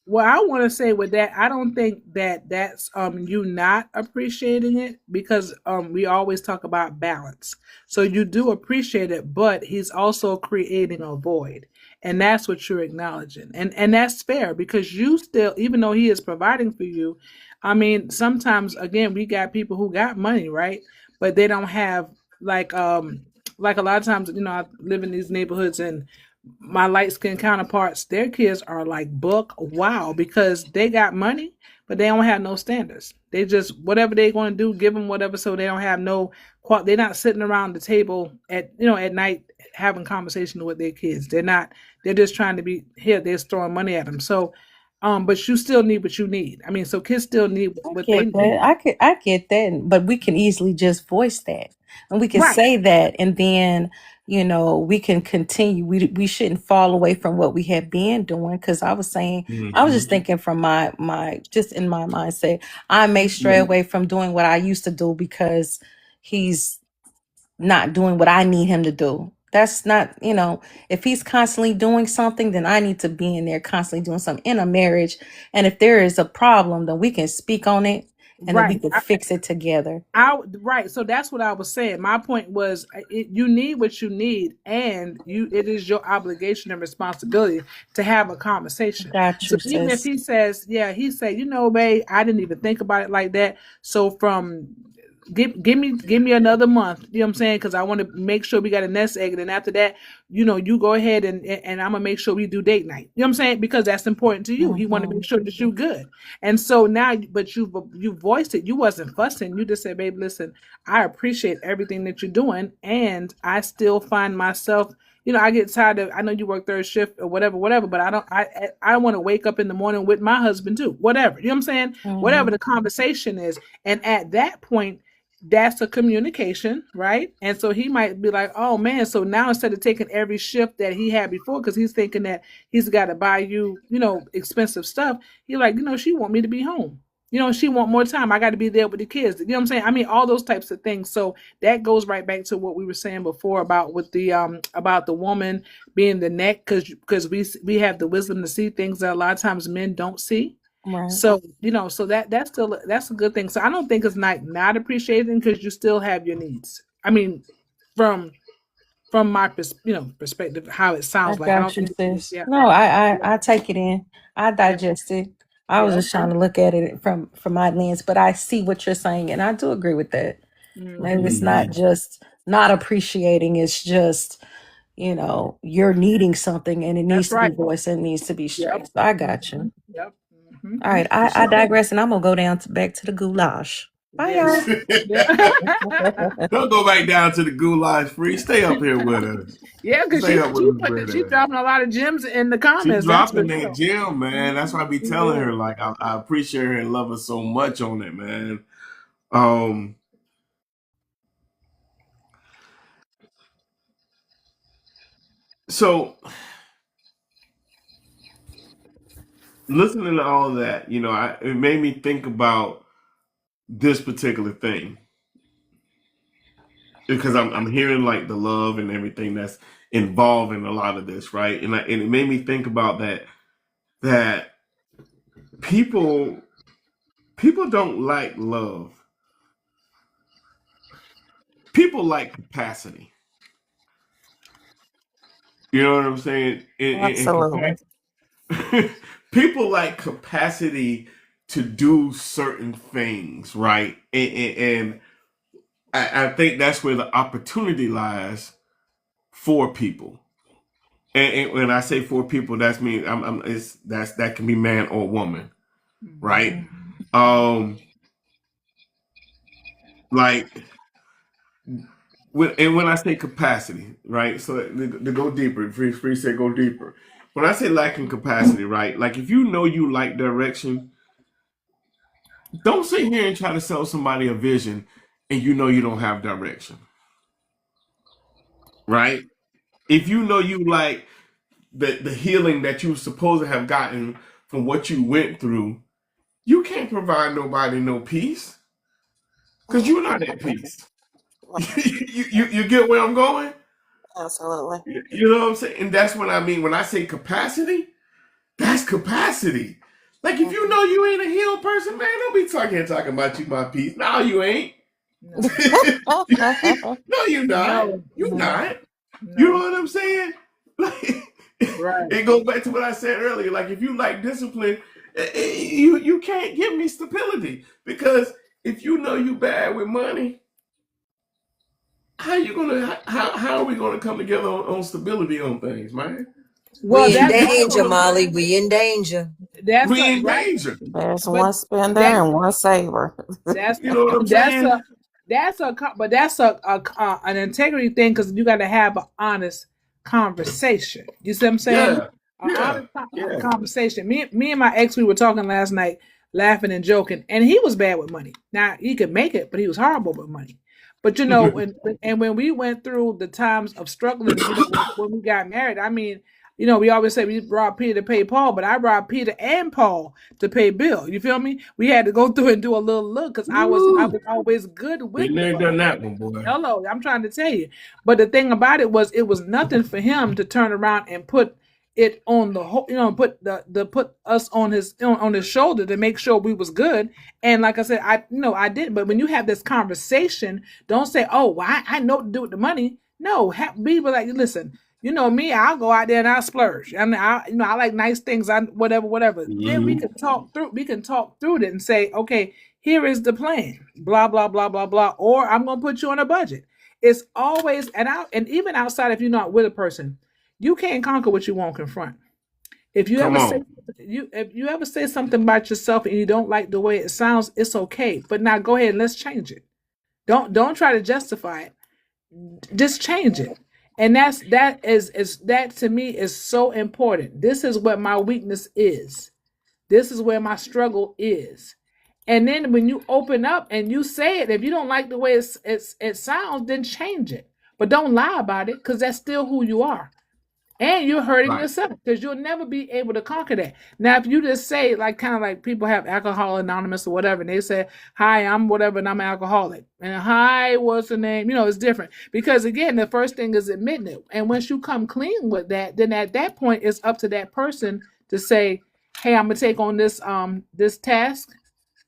Well, I want to say with that, I don't think that that's you not appreciating it because we always talk about balance. So you do appreciate it, but he's also creating a void. And that's what you're acknowledging. And that's fair because you still, even though he is providing for you, I mean, sometimes again, we got people who got money, right? But they don't have like a lot of times, I live in these neighborhoods and my light skinned counterparts, their kids are like buck wow because they got money, but they don't have no standards. They just whatever they're going to do, give them whatever, so they don't have no. They're not sitting around the table at night having conversation with their kids. They're not. They're just trying to be here. They're throwing money at them. So, but you still need what you need. I mean, so kids still need what they need. I get that, but we can easily just voice that, and we can Right. say that, and then we can continue. We shouldn't fall away from what we have been doing. Because I was saying, I was just thinking from my just in my mindset, I may stray away from doing what I used to do because he's not doing what I need him to do. That's not, if he's constantly doing something, then I need to be in there constantly doing something in a marriage. And if there is a problem, then we can speak on it and then we can fix it together. Right. So that's what I was saying. My point was you need what you need, and it is your obligation and responsibility to have a conversation. Got you, So even if sis. he says, babe, I didn't even think about it like that. So from give me another month, you know what I'm saying? Because I want to make sure we got a nest egg. And then after that, you go ahead and I'm gonna make sure we do date night. You know what I'm saying? Because that's important to you. He want to make sure that you good. And so now, but you voiced it. You wasn't fussing. You just said, babe, listen, I appreciate everything that you're doing, and I still find myself, I get tired of, I know you work third shift or whatever, but I want to wake up in the morning with my husband too, whatever, you know what I'm saying? Whatever the conversation is. And at that point, that's a communication, right? And so he might be like, oh man, so now instead of taking every shift that he had before, because he's thinking that he's got to buy you, expensive stuff, he's like, she want me to be home. She want more time. I got to be there with the kids. You know what I'm saying? I mean, all those types of things. So that goes right back to what we were saying before about the woman being the neck, because we have the wisdom to see things that a lot of times men don't see. Right. So so that's a good thing. So I don't think it's not appreciating because you still have your needs. I mean, from my perspective, how it sounds like. I don't think sis. No, I take it in. I digest it. I was just trying to look at it from my lens, but I see what you're saying, and I do agree with that. Maybe it's not just not appreciating; it's just you're needing something, and it needs to be voiced and it needs to be stressed. So I got you. Yep. All right, I digress, and I'm gonna go down back to the goulash. Bye, Yeah. y'all. Yeah. Don't go back down to the goulash free. Stay up here with us. Yeah, because Stay up with us, she's Britta. dropping a lot of gems in the She's comments. That's for dropping that sure. gem, man. That's why I be telling Yeah. her, like, I appreciate her and love her so much on it, man. Um, so listening to all that, you know, it made me think about this particular thing because I'm hearing like the love and everything that's involved in a lot of this, right? And it made me think about that people don't like love. People like capacity. You know what I'm saying? Absolutely. People like capacity to do certain things, right? And I think that's where the opportunity lies for people. And when I say for people, that's mean that can be man or woman, right? Like when I say capacity, right? So to go deeper, free say go deeper. When I say lacking capacity, right? Like if you know you like direction, don't sit here and try to sell somebody a vision and you know you don't have direction, right? If you know you like the healing that you were supposed to have gotten from what you went through, you can't provide nobody no peace because you're not at peace. you get where I'm going? Absolutely. You know what I'm saying? And that's what I mean when I say capacity. That's capacity. Like if you know you ain't a healed person, man, don't be talking about you my peace. No, you ain't. No, No, you're not. no, You're no, not. You know no. what I'm saying? Like, Right. it goes back to what I said earlier. Like if you like discipline, you can't give me stability because if you know you bad with money, how are we gonna come together on stability on things, man? Well, We in that's danger, Molly. We in danger. We in right. danger. There's But one spender that and one saver. that's You know what I'm that's saying? a but that's an integrity thing because you got to have an honest conversation. You see what I'm saying? Yeah, An yeah, honest yeah. conversation. Me and my ex, we were talking last night, laughing and joking, and he was bad with money. Now he could make it, but he was horrible with money. But you know, when we went through the times of struggling, you know, when we got married, I mean, you know, we always say we robbed Peter to pay Paul, but I robbed Peter and Paul to pay Bill. You feel me? We had to go through and do a little look because I was always good with Been the there, money. done that one, boy. Hello, I'm trying to tell you. But the thing about it was nothing for him to turn around and put it on the whole, you know, put us on his shoulder to make sure we was good. And like I said, I didn't. But when you have this conversation, don't say, "Oh, well, I know what to do with the money." No, be like, listen. You know me, I'll go out there and I'll splurge. I mean, I like nice things. Whatever. Then we can talk through. We can talk through it and say, okay, here is the plan. Blah blah blah blah blah. Or I'm gonna put you on a budget. It's always and even outside, if you're not with a person, you can't conquer what you won't confront. If you Come ever say on. if you ever say something about yourself and you don't like the way it sounds, it's okay. But now go ahead and let's change it. Don't try to justify it. Just change it. And that to me is so important. This is what my weakness is. This is where my struggle is. And then when you open up and you say it, if you don't like the way it sounds, then change it. But don't lie about it because that's still who you are. And you're hurting Right. yourself because you'll never be able to conquer that. Now, if you just say, like, kind of like people have Alcohol Anonymous or whatever, and they say, "Hi, I'm whatever, and I'm an alcoholic." And "Hi, what's the name?" You know, it's different because again, the first thing is admitting it. And once you come clean with that, then at that point, it's up to that person to say, "Hey, I'm gonna take on this task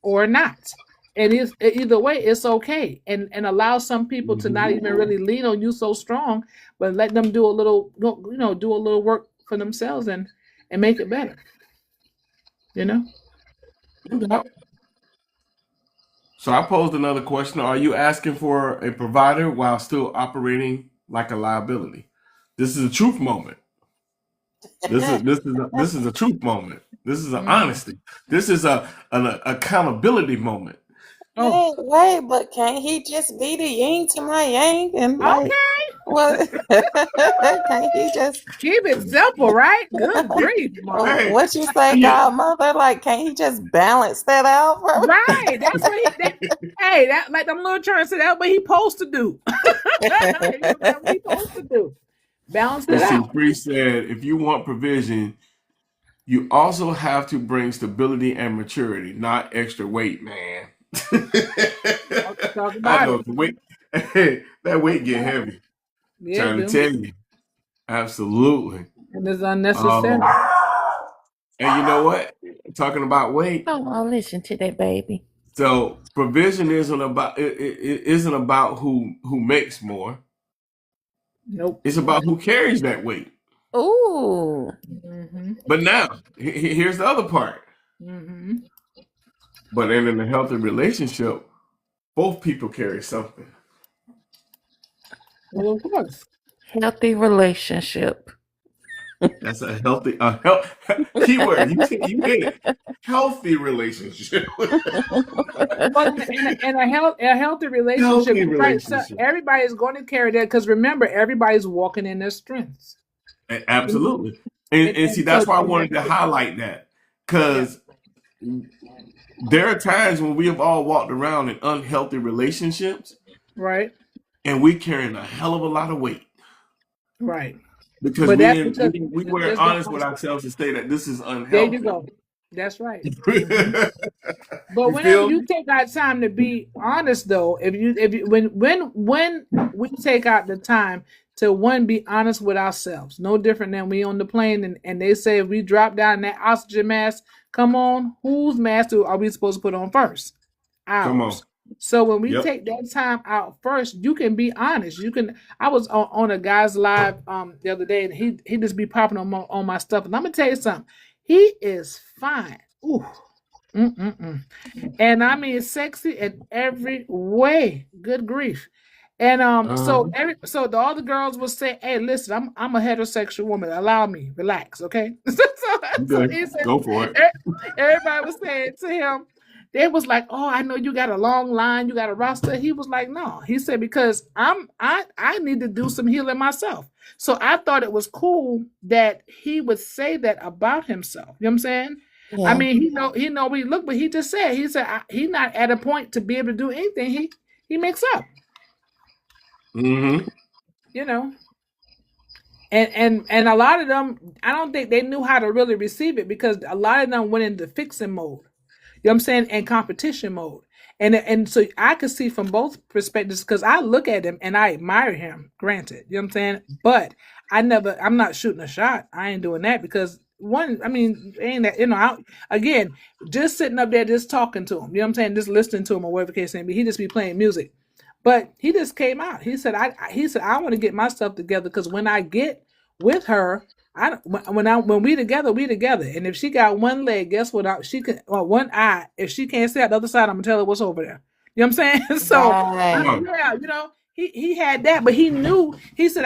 or not." And either way, it's okay. And allow some people to not even really lean on you so strong, but let them do a little, do a little work for themselves and make it better. You know? No doubt. So I posed another question. Are you asking for a provider while still operating like a liability? This is a truth moment. This is a truth moment. This is an honesty. This is an accountability moment. Oh, wait, but can't he just be the yin to my yang and like okay. what? Can't he just Keep it simple, right? Good grief, Mom. Hey, what you say, yeah. godmother? Like, can't he just balance that out for me? Right. That's what hey, that like them little children said, that's what he supposed to do. That's what he supposed to do. Balance it You see, out. Bree said, if you want provision, you also have to bring stability and maturity, not extra weight, man. Talk I about know it. the weight. That weight get heavy. Yeah, Trying to dude. tell you, absolutely. And it's unnecessary. And you know what? Talking about weight. Oh, listen to that baby. So provision isn't about it isn't about who makes more. Nope. It's about who carries that weight. Ooh. Mm-hmm. But now, here's the other part. Mm-hmm. But in a healthy relationship, both people carry something. Well, of course. Healthy relationship. That's a healthy keyword. You get it. Healthy relationship. But in a healthy relationship, Healthy right? So relationship. everybody is going to carry that because remember, everybody's walking in their strengths. Absolutely. And see, that's why I wanted to highlight that. Because there are times when we have all walked around in unhealthy relationships, right? and we carrying a hell of a lot of weight. Right. Because But we weren't honest with ourselves to say that this is unhealthy. There you go. That's right. But You whenever feel you me? take out time to be honest, though, if you when we take out the time to be honest with ourselves, no different than we on the plane and they say if we drop down in that oxygen mask, come on, whose mask are we supposed to put on first? Come on. Ours. So when we Yep. take that time out first, you can be honest. You can. I was on a guy's live the other day, and he just be popping on my stuff. And I'm gonna tell you something. He is fine. Ooh. Mm-mm-mm. And I mean sexy in every way. Good grief. And so all the girls will say, "Hey, listen, I'm a heterosexual woman. Allow me, relax, okay?" so he said, Go for it. everybody was saying to him, they was like, "Oh, I know you got a long line, you got a roster." He was like, "No." He said, "Because I need to do some healing myself." So I thought it was cool that he would say that about himself. You know what I'm saying? Yeah. I mean, he know what he look, but he just said he's not at a point to be able to do anything. He makes up. Mm-hmm. You know. And a lot of them, I don't think they knew how to really receive it because a lot of them went into fixing mode. You know what I'm saying? And competition mode. And so I could see from both perspectives because I look at him and I admire him, granted. You know what I'm saying? But I'm not shooting a shot. I ain't doing that because ain't that, again, just sitting up there, just talking to him, you know what I'm saying? Just listening to him or whatever the case may be. He just be playing music. But he just came out. He said, I want to get my stuff together because when I get with her, when we together, we together. And if she got one leg, guess what? She can one eye. If she can't see out the other side, I'm gonna tell her what's over there. You know what I'm saying? So yeah, he had that, but he knew. He said,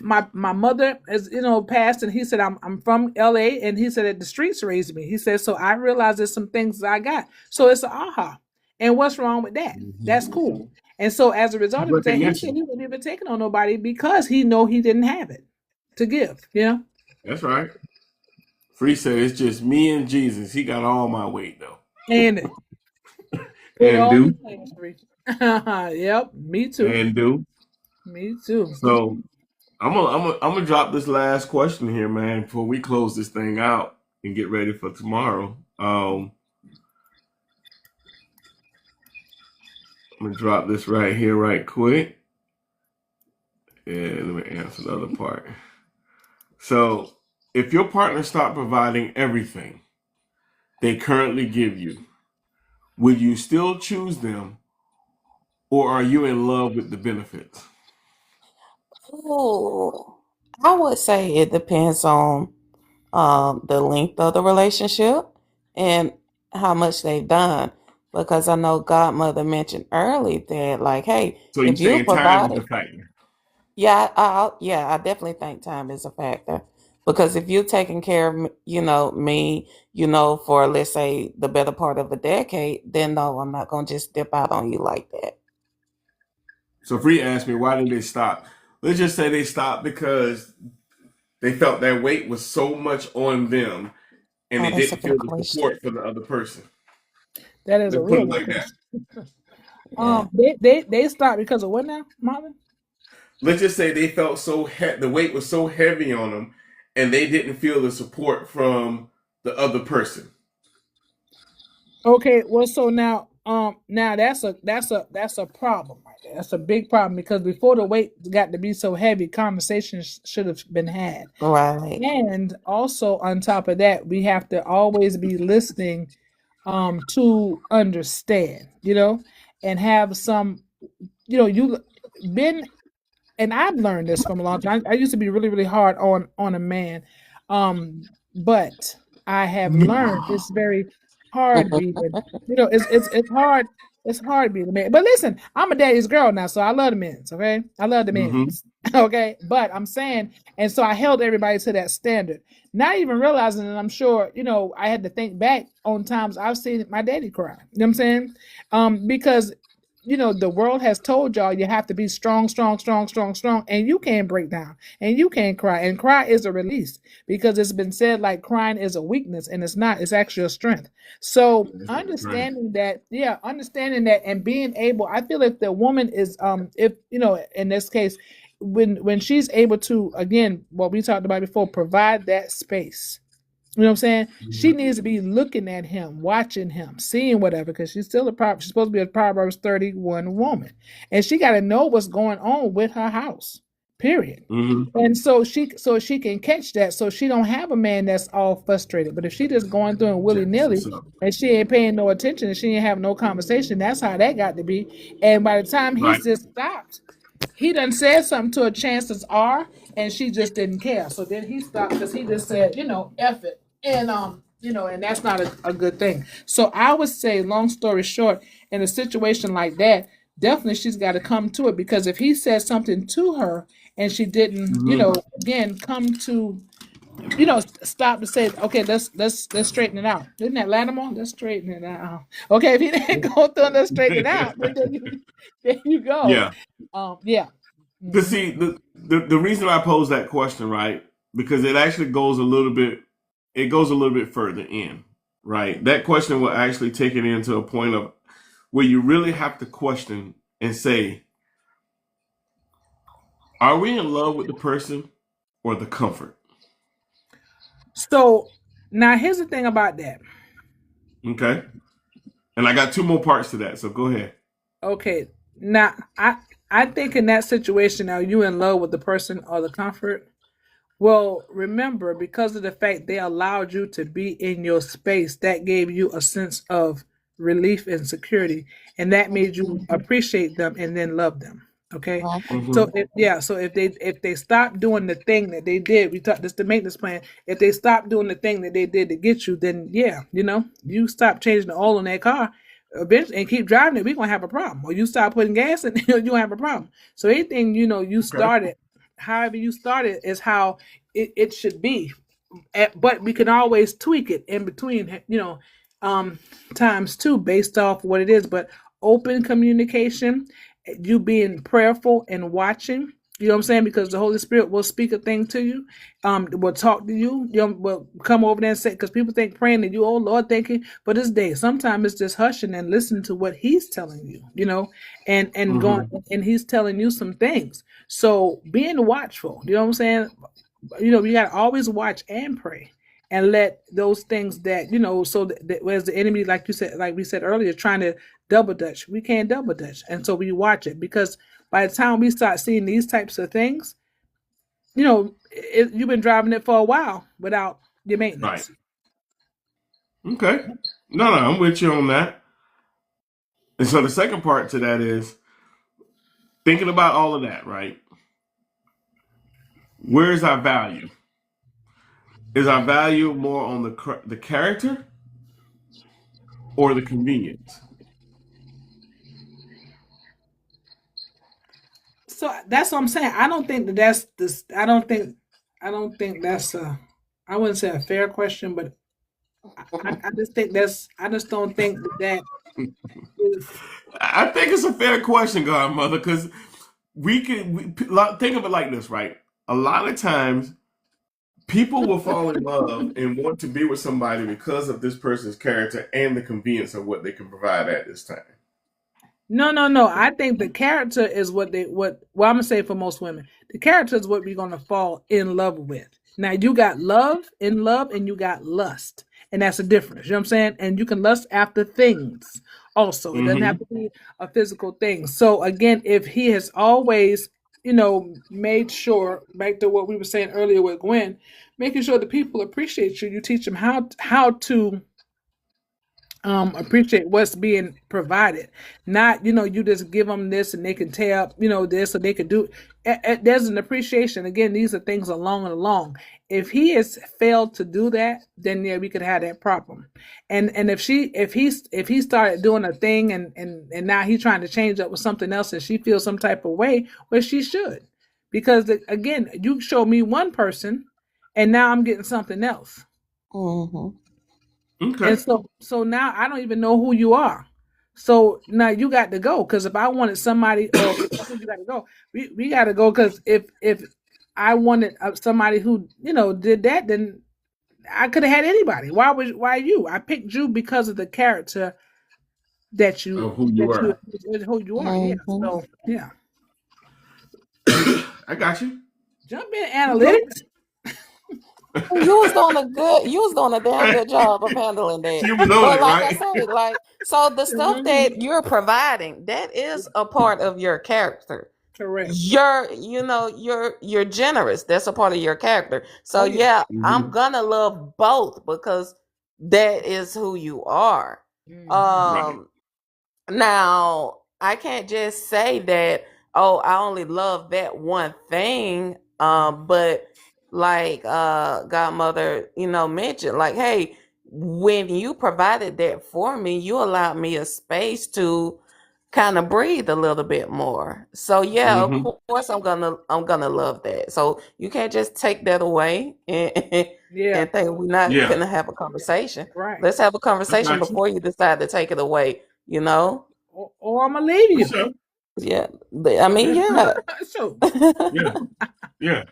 my mother is passed, and he said I'm from L.A. and he said that the streets raised me. He said so I realized there's some things I got. So it's an aha. And what's wrong with that? Mm-hmm. That's cool. And so as a result of that, he said he wouldn't even taking on nobody because he know he didn't have it to give. You know. That's right. Free said it's just me and Jesus. He got all my weight though. And do. Yep, me too. And do. Me too. So I'm gonna drop this last question here, man, before we close this thing out and get ready for tomorrow. I'm gonna drop this right here, right quick. And let me answer the other part. So, if your partner stopped providing everything they currently give you, would you still choose them, or are you in love with the benefits? Oh, I would say it depends on the length of the relationship and how much they've done. Because I know Godmother mentioned early that, like, hey, So you if you saying time is provided, a factor? yeah, I definitely think time is a factor. Because if you're taking care of, me, for let's say the better part of a decade, then no, I'm not gonna just dip out on you like that. So Free asked me, why did they stop? Let's just say they stopped because they felt that weight was so much on them and Oh, they that's a didn't good feel the question. support for the other person. That is a Let's put real it good like that. question. Yeah. They stopped because of what now, Marvin? Let's just say they felt the weight was so heavy on them and they didn't feel the support from the other person. Okay, well, so now that's a problem right there. That's a big problem because before the weight got to be so heavy, conversations should have been had. Right. And also on top of that, we have to always be listening to understand, and have some, you been, and I've learned this from a long time. I used to be really, really hard on a man. But I have learned it's very hard being, it's hard. It's hard being a man. But listen, I'm a daddy's girl now, so I love the men's, okay? I love the men's. Okay. But I'm saying, and so I held everybody to that standard. Not even realizing that I'm sure, I had to think back on times I've seen my daddy cry. You know what I'm saying? Because the world has told y'all you have to be strong, strong, strong, strong, strong, and you can't break down and you can't cry. And cry is a release because it's been said like crying is a weakness, and it's not, it's actually a strength. So understanding that and being able, I feel if the woman is if in this case, when she's able to, again, what we talked about before, provide that space. You know what I'm saying? She needs to be looking at him, watching him, seeing whatever, because she's still she's supposed to be a Proverbs 31 woman. And she got to know what's going on with her house, period. And so she can catch that, so she don't have a man that's all frustrated. But if she just going through and willy-nilly and she ain't paying no attention and she ain't having no conversation, that's how that got to be. And by the time he just stopped, he done said something to her, chances are, and she just didn't care. So then he stopped because he just said, F it. And and that's not a good thing. So I would say, long story short, in a situation like that, definitely she's got to come to it, because if he said something to her and she didn't, again, come to, stop to say, okay, let's straighten it out. Isn't that Lattimore? Let's straighten it out. Okay, if he didn't go through and let's straighten it out, there you go. Yeah. Yeah. But see, the reason I pose that question, right? Because it actually goes a little bit further in, right? That question will actually take it into a point of where you really have to question and say, are we in love with the person or the comfort? So now here's the thing about that. Okay. And I got two more parts to that, so go ahead. Okay. Now I think in that situation, are you in love with the person or the comfort? Well, remember, because of the fact they allowed you to be in your space, that gave you a sense of relief and security, and that made you appreciate them and then love them. Okay. So if they stop doing the thing that they did, we talked this the maintenance plan. If they stop doing the thing that they did to get you, then you stop changing the oil in that car eventually and keep driving it, we're gonna have a problem. Or you start putting gas in, you gonna have a problem. So anything you started, however you started, is how it should be. But we can always tweak it in between, times too, based off what it is. But open communication, you being prayerful and watching, you know what I'm saying? Because the Holy Spirit will speak a thing to you, will talk to you, will come over there and say, because people think praying to you, oh Lord, thank you for this day. Sometimes it's just hushing and listening to what He's telling you, and going, and He's telling you some things. So being watchful, you know what I'm saying? You got to always watch and pray and let those things that, so that whereas the enemy, like you said, like we said earlier, trying to double dutch, we can't double dutch. And so we watch it, because by the time we start seeing these types of things, you've been driving it for a while without your maintenance. Right. Okay. No, I'm with you on that. And so the second part to that is thinking about all of that, right? Where is our value? Is our value more on the character or the convenience? So that's what I'm saying. I don't think that's this. I don't think I don't think that's I wouldn't say a fair question, but I just think I just don't think that is. I think it's a fair question, Godmother, because think of it like this, right? A lot of times, people will fall in love and want to be with somebody because of this person's character and the convenience of what they can provide at this time. No. I think the character is what I'm gonna say for most women. The character is what we're gonna fall in love with. Now you got love, and you got lust. And that's a difference. You know what I'm saying? And you can lust after things also. It doesn't have to be a physical thing. So again, if he has always, made sure, back to what we were saying earlier with Gwen, making sure the people appreciate you, you teach them how to appreciate what's being provided. Not, you just give them this and they can tear up, this, or they could do. There's an appreciation. Again, these are things along and along. If he has failed to do that, then yeah, we could have that problem. And if he started doing a thing and now he's trying to change up with something else and she feels some type of way, well, she should, because again, you show me one person, and now I'm getting something else. Mm-hmm. Okay. And so now I don't even know who you are. So now you got to go, because if I wanted somebody, or you got to go, we got to go, because if I wanted somebody who did that, then I could have had anybody. Why you? I picked you because of the character that you who you are. Who you are. Yeah. Mm-hmm. So yeah. I got you. Jump in analytics. You was doing a damn good job of handling that. She was on But it, like right? I say, so the stuff that you're providing, that is a part of your character. Correct. You're generous. That's a part of your character. So I'm gonna love both, because that is who you are. Right. Now I can't just say that, oh, I only love that one thing. But like Godmother, mentioned, like, hey, when you provided that for me, you allowed me a space to kind of breathe a little bit more. So of course I'm gonna love that. So you can't just take that away and think we're not gonna have a conversation. Right. Let's have a conversation before you decide to take it away, Or I'm gonna leave you. Sure. Yeah. I mean, yeah. So Yeah.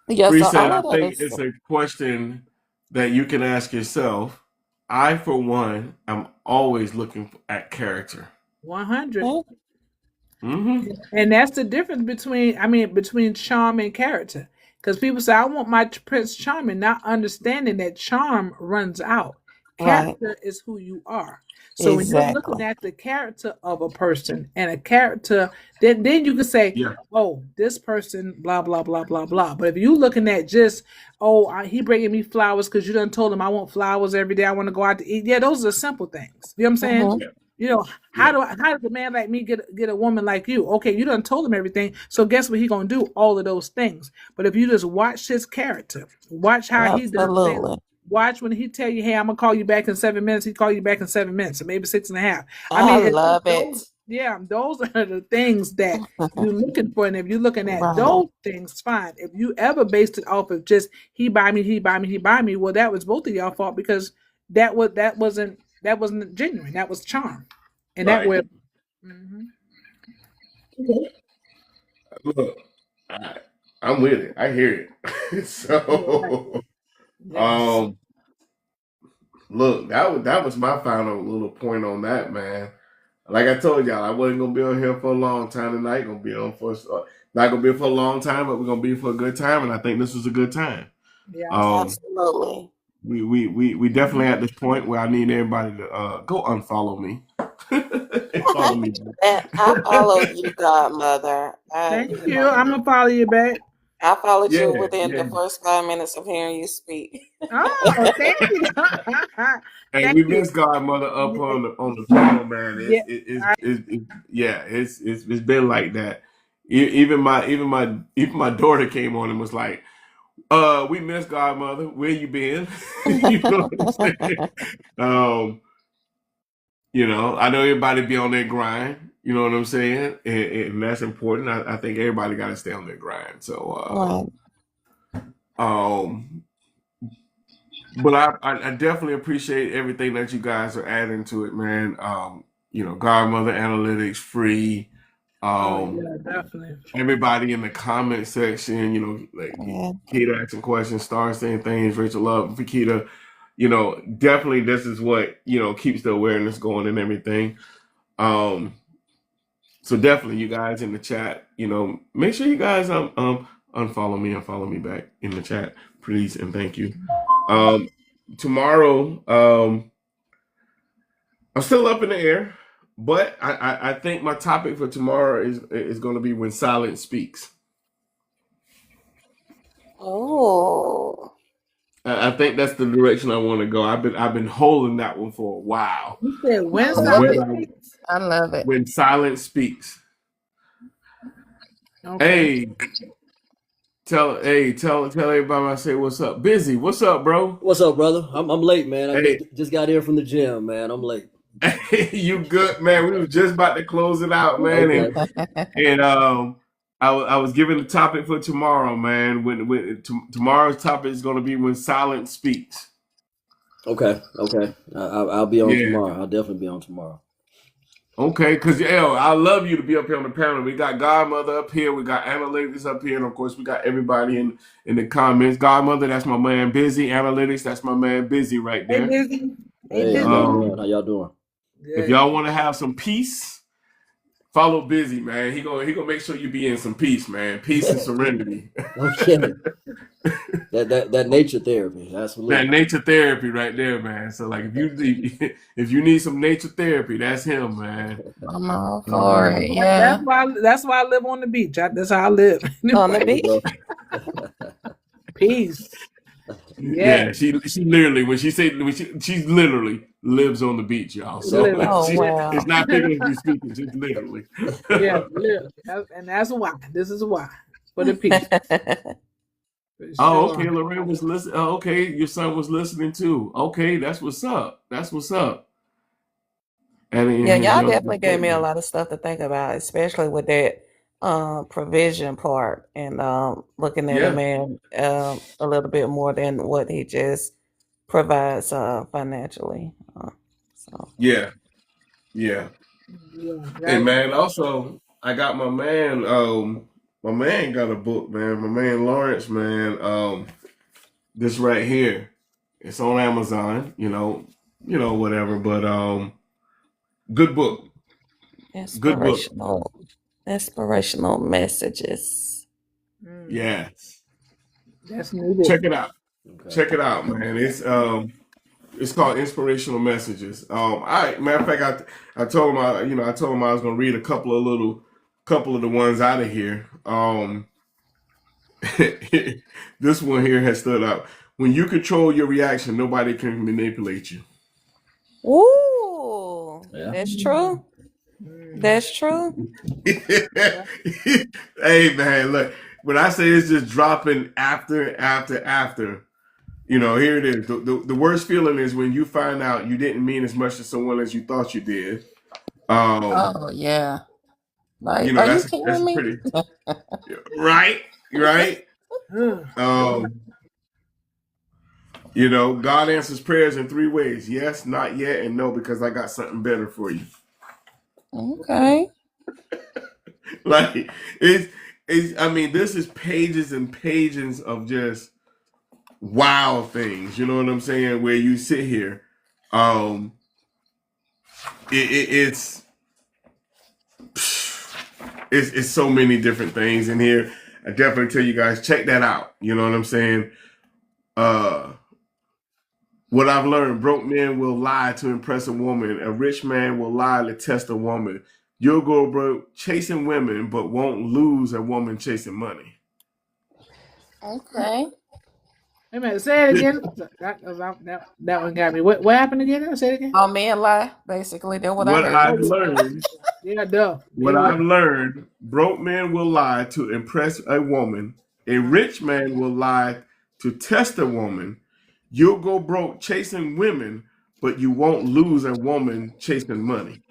Yeah. Bree So said, all I of that think is it's a question that you can ask yourself. I, for one, am always looking at character. 100. Mm-hmm. And that's the difference between charm and character. Because people say, I want my Prince Charming, not understanding that charm runs out. Character is who you are. So when you're looking at the character of a person and a character, then you can say, oh, this person, blah, blah, blah, blah, blah. But if you're looking at just, he bringing me flowers because you done told him I want flowers every day, I want to go out to eat. Yeah, those are simple things. You know what I'm saying? How does a man like me get a woman like you? Okay, you done told him everything. So guess what he gonna do? All of those things. But if you just watch his character, watch how he does things. Watch when he tell you, hey, I'm gonna call you back in 7 minutes. He call you back in 7 minutes, or maybe 6.5. I love it. Yeah, those are the things that you're looking for. And if you're looking at those things, fine. If you ever based it off of just he buy me, well, that was both of y'all fault, because that wasn't genuine. That was charm. And that way. Look, I'm with it. I hear it. So look, that was my final little point on that, man. Like I told y'all, I wasn't gonna be on here for a long time tonight. Not gonna be for a long time, but we're gonna be for a good time, and I think this was a good time. Yeah, absolutely. We definitely at this point where I need everybody to go unfollow me. Follow me. And I follow you, Godmother. Thank you. I'm gonna follow you back. I followed you within the first 5 minutes of hearing you speak. Oh, thank you. And we miss Godmother up on the phone, man. It's been like that. Even my daughter came on and was like, we miss Godmother. Where you been? You know what I'm saying? I know everybody be on their grind. You know what I'm saying? And that's important. I think everybody got to stay on their grind. So, Um, but I definitely appreciate everything that you guys are adding to it, man. Godmother Analytics free. Oh Um, yeah, definitely. everybody in the comment section, like Yeah. Keita asking questions, Star saying things, Rachel Love, Vikita, definitely this is what, keeps the awareness going and everything. So definitely you guys in the chat, make sure you guys unfollow me and follow me back in the chat, please and thank you. Tomorrow, I'm still up in the air, but I think my topic for tomorrow is going to be when silence speaks. Oh. I think that's the direction I want to go. I've been holding that one for a while. You said when I When love silence it. speaks? I love it. when silence speaks. Okay. Hey, tell everybody I say what's up. Busy, what's up, bro? What's up, brother? I'm late, man. I Hey, just got here from the gym, man. I'm late. you good, man? We were just about to close it out, man, Okay. and I was given the topic for tomorrow, man. When tomorrow's topic is going to be when silence speaks. Okay. I'll be on Yeah. tomorrow. I'll definitely be on tomorrow. Okay, because I love you to be up here on the panel. We got Godmother up here, we got Analytics up here, and of course we got everybody in the comments. Godmother, that's my man Busy. Analytics, that's my man Busy right Hey, there. Busy. Hey, Hey, Busy. how y'all doing? If Good. y'all want to have some peace, follow Busy, man. He gonna make sure you be in some peace, man. Peace and serenity. Okay. that nature therapy. That's what That nature therapy right there, man. So like if you need some nature therapy, that's him, man. I'm all for it. That's Yeah. that's why I live on the beach. That's how I live. On the There you beach. go. Peace. Yeah, she literally she literally lives on the beach, y'all. So Literally. Oh wow. it's not figuratively speaking, just literally. Yeah, literally. And that's why. This is why. For the peace. For Oh, sure. okay. Lorraine was listening. Oh, okay, your son was listening too. Okay, that's what's up. That's what's up. And Yeah, y'all definitely gave me a lot of stuff to think about, especially with that provision part and looking at Yeah. a man a little bit more than what he just provides financially. So Yeah. Yeah, Hey man, also I got my man got a book, man. My man Lawrence, man. This right here. It's on Amazon, whatever, but good book. Good book. inspirational messages. Yes. That's needed. Check it out. Okay. Check it out, man. It's called Inspirational Messages. Matter of fact, I told him I told him I was gonna read a couple of the ones out of here. This one here has stood out. When you control your reaction, nobody can manipulate you. Ooh, Yeah. that's true. That's true. Hey man, look, when I say it's just dropping after, here it is. The worst feeling is when you find out you didn't mean as much to someone as you thought you did. Oh yeah. Like, are you That's kidding me? pretty right. God answers prayers in 3 ways: yes, not yet, and no, because I got something better for you. Okay. Like I mean, this is pages and pages of just wow things. You know what I'm saying? Where you sit here, it's so many different things in here. I definitely tell you guys, check that out. You know what I'm saying? What I've learned: broke men will lie to impress a woman. A rich man will lie to test a woman. You'll go broke chasing women, but won't lose a woman chasing money. Okay. Hey man, say it again. That one got me. What happened again? Say it again. All men lie, basically. That's what I What heard. I've learned, Yeah, duh. what I've learned, broke men will lie to impress a woman. A rich man will lie to test a woman. You'll go broke chasing women, but you won't lose a woman chasing money.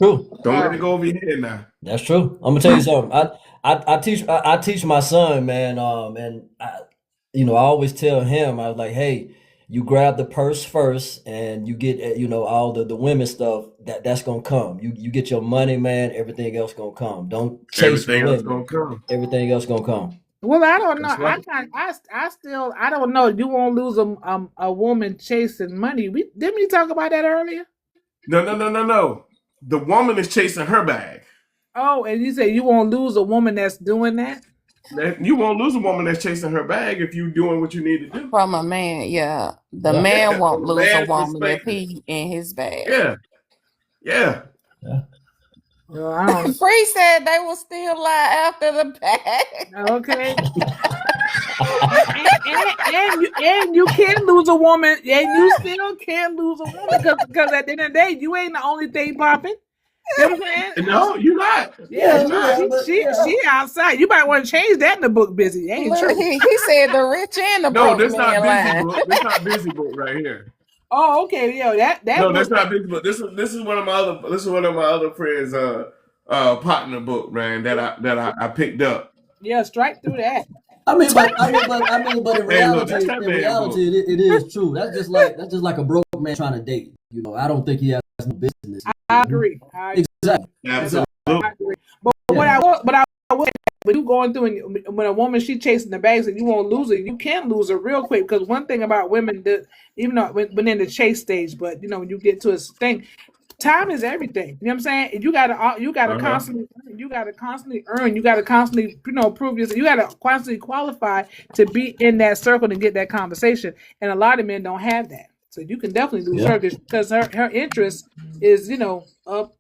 True. Don't let it go over your head now. That's true. I'm gonna tell you something. I teach my son, man, and I always tell him, I was like, hey, you grab the purse first, and you get all the women stuff that's gonna come. You get your money, man. Everything else gonna come. Don't chase Everything else women. gonna come. Everything else gonna come. Well, I don't know. That's right. I still I don't know. You won't lose a woman chasing money. Didn't we talk about that earlier? No. The woman is chasing her bag. Oh, and you say you won't lose a woman that's doing that? You won't lose a woman that's chasing her bag if you're doing what you need to do. From a man, yeah. The Yeah. man won't From a lose a man's woman if perspective. he in his bag. Yeah. Well, I don't. Free said they will still lie after the bag. Okay. and you can lose a woman, and you still can lose a woman because at the end of the day, you ain't the only thing popping. You know what I'm saying? No, you're not. Yeah, but- she outside. You might want to change that in the book, busy. Ain't Look, true. he said the rich and the No, broke that's man not busy lying. book. That's not busy book right here. Oh, okay, yo, that No, book, that's not busy book. This is one of my other friends' partner book, man, that I picked up. yeah, strike through that. But in Hey, look, reality, that's that man book. it is true. That's just like a broke man trying to date. I don't think he has no business. I agree. Exactly. Absolutely. I agree. But I will. When you going through and when a woman she chasing the bags and you won't lose her, you can lose her real quick because one thing about women that even though when in the chase stage, but when you get to a thing, time is everything. You know what I'm saying? You gotta constantly earn. You gotta constantly prove yourself. You gotta constantly qualify to be in that circle and get that conversation. And a lot of men don't have that. So you can definitely lose her because her interest is up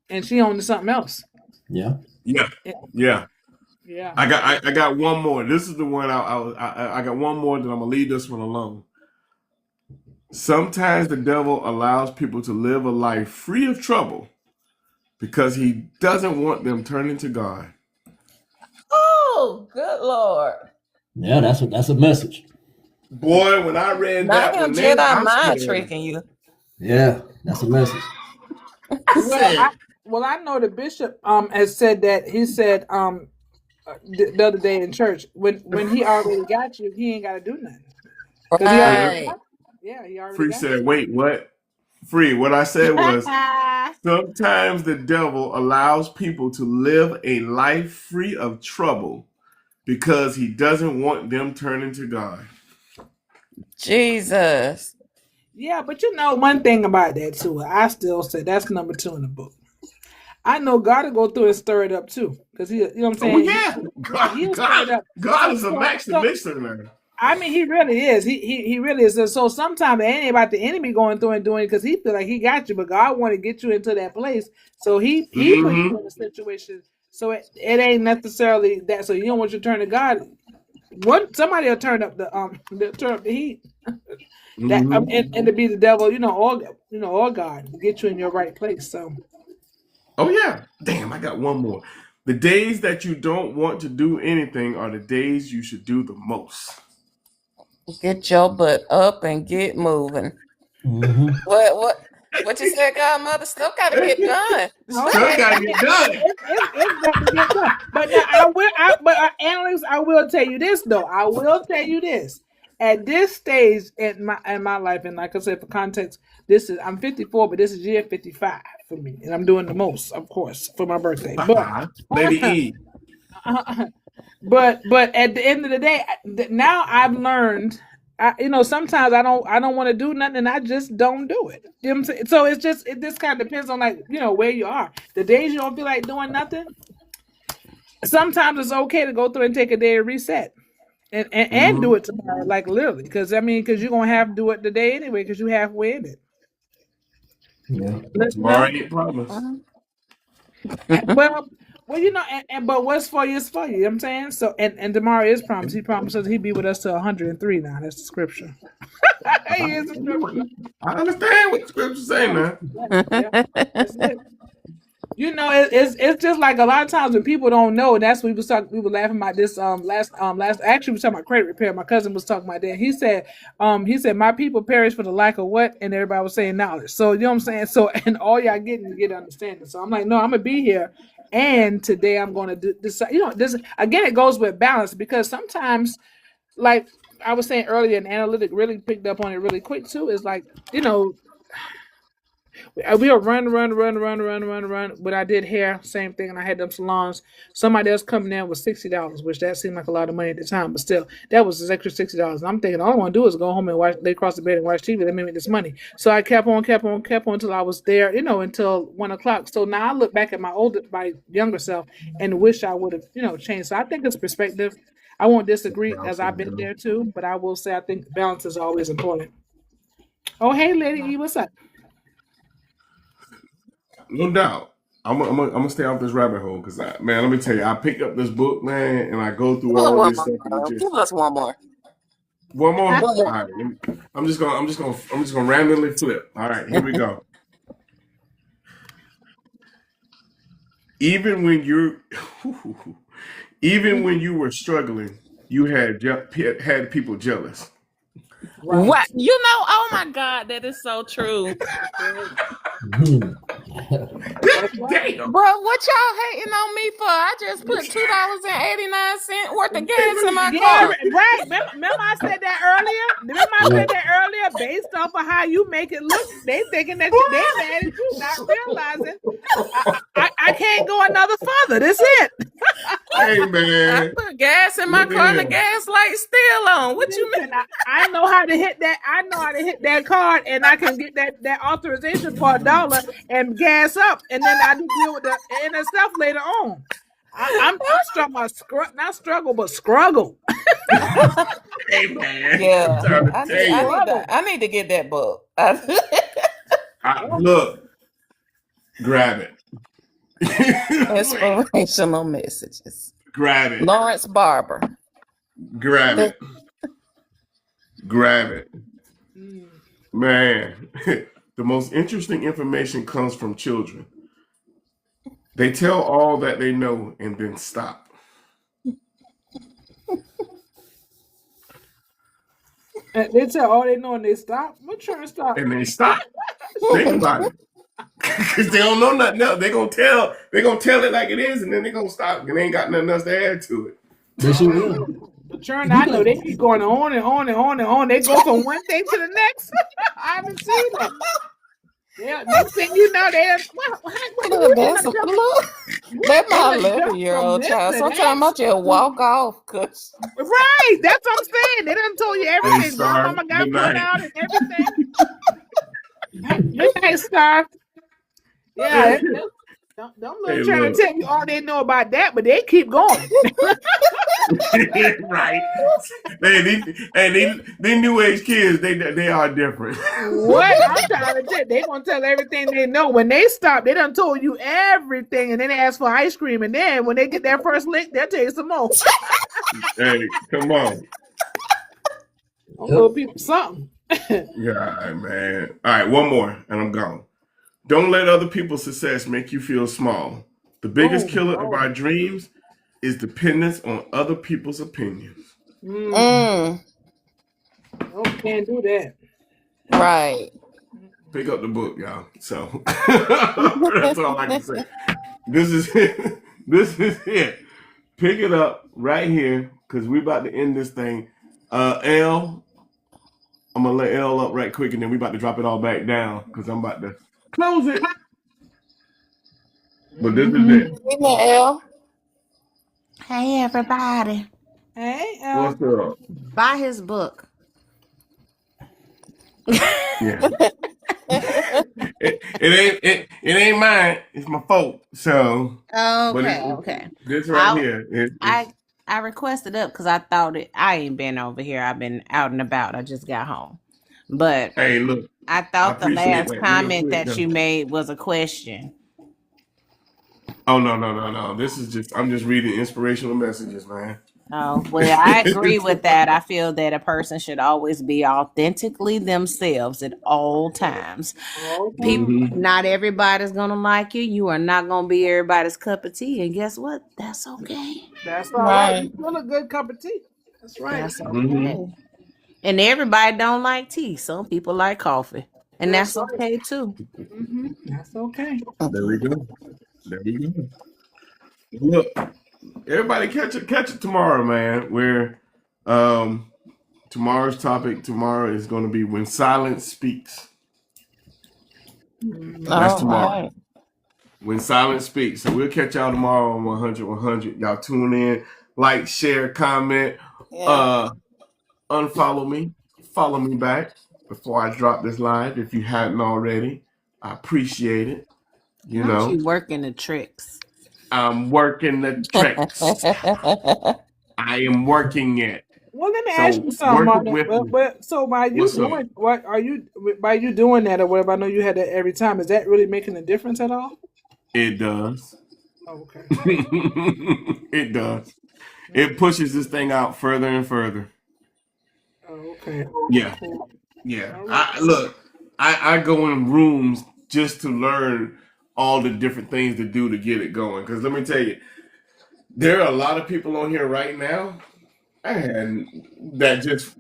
and she on to something else. Yeah. Yeah. I got one more. This is the one I got one more that I'm gonna leave this one alone. Sometimes the devil allows people to live a life free of trouble because he doesn't want them turning to God. Oh, good Lord. Yeah, that's a message. Boy, when I read Not that him one, man, I Jedi mind said, tricking you. Yeah, that's a message. Well, I know the bishop has said that he said the other day in church when he already got you, he ain't got to do nothing. 'Cause he already Right. he already Free got said, wait, what? Free, what I said was, you. sometimes the devil allows people to live a life free of trouble because he doesn't want them turning to God. Jesus. Yeah, but one thing about that too, I still say that's number 2 in the book. I know God will go through and stir it up too, because he, you know what I'm saying? Oh, yeah. He'll stir it up. God is a master mixer, man. I mean, he really is. He really is. So sometimes it ain't about the enemy going through and doing it because he feel like he got you, but God want to get you into that place. So he put you in a situation. So it ain't necessarily that. So you don't want you to turn to God. Somebody will turn up the heat. And to be the devil, or God to get you in your right place. So. Oh yeah. Damn, I got one more. The days that you don't want to do anything are the days you should do the most. Get your butt up and get moving. Mm-hmm. What you said, Godmother? Stuff gotta get done. Stuff gotta get done. It's got to get done. But now analysts, I will tell you this though. I will tell you this. At this stage in my life, and like I said, for context, I'm 54, but this is year 55 for me, and I'm doing the most, of course, for my birthday. But Lady E. But at the end of the day, now I've learned. Sometimes I don't want to do nothing, and I just don't do it. You know what I'm saying? So it's just this kind of depends on where you are. The days you don't feel like doing nothing, sometimes it's okay to go through and take a day to reset. And do it tomorrow, like literally, because you're gonna have to do it today anyway, because you halfway in it. Yeah. Tomorrow ain't promised. Well, but what's for you is for you. You know what I'm saying? So and tomorrow is promised. He promised us he'd be with us till 103 now. That's the scripture. He is the scripture. I understand what the scripture say, man. Yeah, that's it. You know, it's just like a lot of times when people don't know. And that's what we were laughing about this last actually we were talking about credit repair. My cousin was talking about that. He said my people perish for the lack of what, and everybody was saying knowledge. So you know what I'm saying. So and all y'all getting to get understanding. So I'm like, no, I'm gonna be here, and today I'm gonna decide. You know, this again, it goes with balance because sometimes, like I was saying earlier, an analytic really picked up on it really quick too. Is like, you know, we'll run. When I did hair, same thing, and I had them salons. Somebody else coming in with $60, which that seemed like a lot of money at the time, but still, that was this extra $60. And I'm thinking all I want to do is go home and lay across the bed and watch TV. Let me make this money. So I kept on until I was there, you know, until 1 o'clock. So now I look back at my younger self and wish I would have, you know, changed. So I think it's perspective. I won't disagree as I've been there too, but I will say I think balance is always important. Oh, hey, Lady E, what's up? No doubt. I'm gonna stay off this rabbit hole because man, let me tell you, I picked up this book, man, and I go through all this stuff. Give us one more. One more. All right. I'm just gonna randomly flip. All right, here we go. Even when you were struggling, you had people jealous. Right. What? You know, oh my God, that is so true. Damn. Bro, what y'all hating on me for? I just put $2.89 worth of gas in my car. Right. Remember I said that earlier? Based off of how you make it look, they thinking that they mad at you, not realizing I can't go another further. That's it. Hey I man. put gas in my car and the gas light's still on. What you mean? I know how to hit that. I know how to hit that card, and I can get that authorization for $1 and gas up, and then I deal with the inner stuff later on. I'm not struggle, but struggle. Hey man. Yeah, I need to get that book. Look, grab it. Inspirational messages. Grab it. Lawrence Barber. Grab it. Grab it. Man, the most interesting information comes from children. They tell all that they know and then stop. And they tell all they know and they stop. What trying to stop? And they stop. Think about it. Because they don't know nothing else. They're gonna tell it like it is, and then they're gonna stop and they ain't got nothing else to add to it. They sure will. The churn, I know they keep going on and on and on and on. They go from one thing to the next. I haven't seen that. Yeah, next thing you know, That's my 11-year-old child. Sometimes I just walk off. Right, that's what I'm saying. They done told you everything. Hey, Star, Mama got good put night. out and everything. Good night, Star. Yeah, don't look trying to tell you all they know about that, but they keep going. Right. They new age kids, they are different. What I'm trying to tell, they gonna tell everything they know. When they stop, they done told you everything, and then they ask for ice cream, and then when they get their first lick, they'll tell you some more. Hey, come on. Don't little people something. Yeah, man. All right, one more, and I'm gone. Don't let other people's success make you feel small. The biggest killer of our dreams is dependence on other people's opinions. Oh, can't do that. Right. Pick up the book, y'all. So that's all I can say. This is it. This is it. Pick it up right here because we're about to end this thing. L, I'm gonna let L up right quick, and then we're about to drop it all back down because I'm about to close it. But this is it. L. Hey, everybody. Hey, What's up? Buy his book. Yeah. it ain't mine. It's my fault. So. Okay. This right here. I requested up because I thought I ain't been over here. I've been out and about. I just got home. But hey, look. I thought the last comment quick, that you made was a question. Oh no. This is I'm just reading inspirational messages, man. Oh, well, I agree with that. I feel that a person should always be authentically themselves at all times. People, Mhm. not everybody's gonna like you. You are not gonna be everybody's cup of tea, and guess what? That's okay. That's all right. Right. You feel a good cup of tea. That's right. That's Mhm. okay. And everybody don't like tea. Some people like coffee, and That's that's right. okay too. That's okay. There we go. There we go. Look, everybody catch it tomorrow, man. Where tomorrow's topic tomorrow is going to be when silence speaks. That's All tomorrow. right. When silence speaks. So we'll catch y'all tomorrow on 100. Y'all tune in, like, share, comment, Yeah. unfollow me, follow me back before I drop this live if you hadn't already. I appreciate it. You Not know, you working the tricks. I'm working the tricks. I am working it. Well, let me ask So you something, work it Martin. with me. But so by you What's up? doing what are you by you doing that or whatever? I know you had that every time. Is that really making a difference at all? It does. Oh, okay. It does. It pushes this thing out further and further. Oh, okay. Yeah. Cool. Yeah. All right. I go in rooms just to learn all the different things to do to get it going. Because let me tell you, there are a lot of people on here right now and that just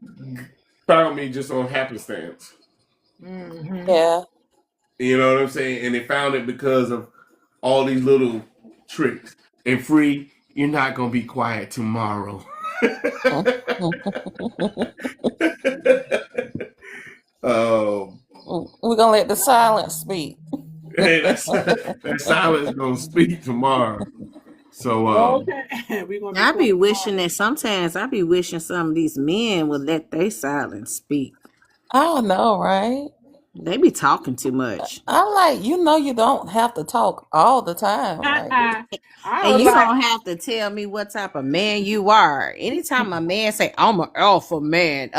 found me just on happenstance. Mm-hmm. Yeah. You know what I'm saying? And they found it because of all these little tricks. And Free, you're not gonna be quiet tomorrow. We're gonna let the silence speak. Hey, that silence gonna speak tomorrow. So Okay. We're gonna I be be quiet. wishing that sometimes I be wishing some of these men would let their silence speak. I know, right? They be talking too much. I'm like, you don't have to talk all the time. Like, I And was you like, don't have to tell me what type of man you are. Anytime a man say, I'm an alpha man,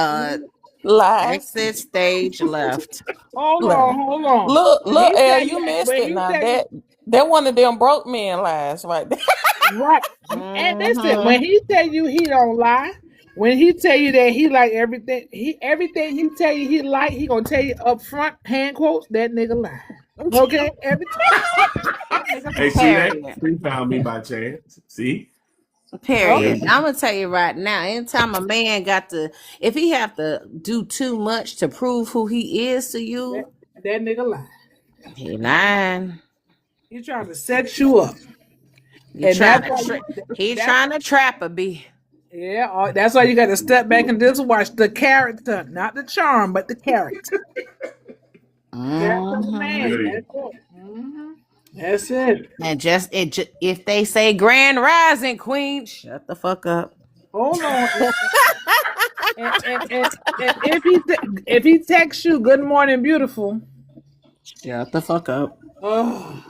lies. exit stage left. hold Look, on. look, When he El, tell you missed when it he now. tell you, That one of them broke men lies right there. right. And listen, Mhm. when he tell you he don't lie, when he tell you that he like everything he tell you he like, he gonna tell you up front, hand quotes, that nigga lie. Okay? Everything. That nigga hey, lie. see that? Period. Free found me by chance. See? Period. Okay. I'm gonna tell you right now. Anytime a man if he have to do too much to prove who he is to you, That nigga lie. he lying. He trying to set you up. You And trying that's to why he that trying to trap a bee. yeah, that's why you got to step back and just watch the character, not the charm, but the character. Character of the Mhm. man. Hey, That's it. Mhm. That's it. And if they say grand rising queen, shut the fuck up. Hold on. And if he texts you good morning beautiful, Shut the fuck up. oh,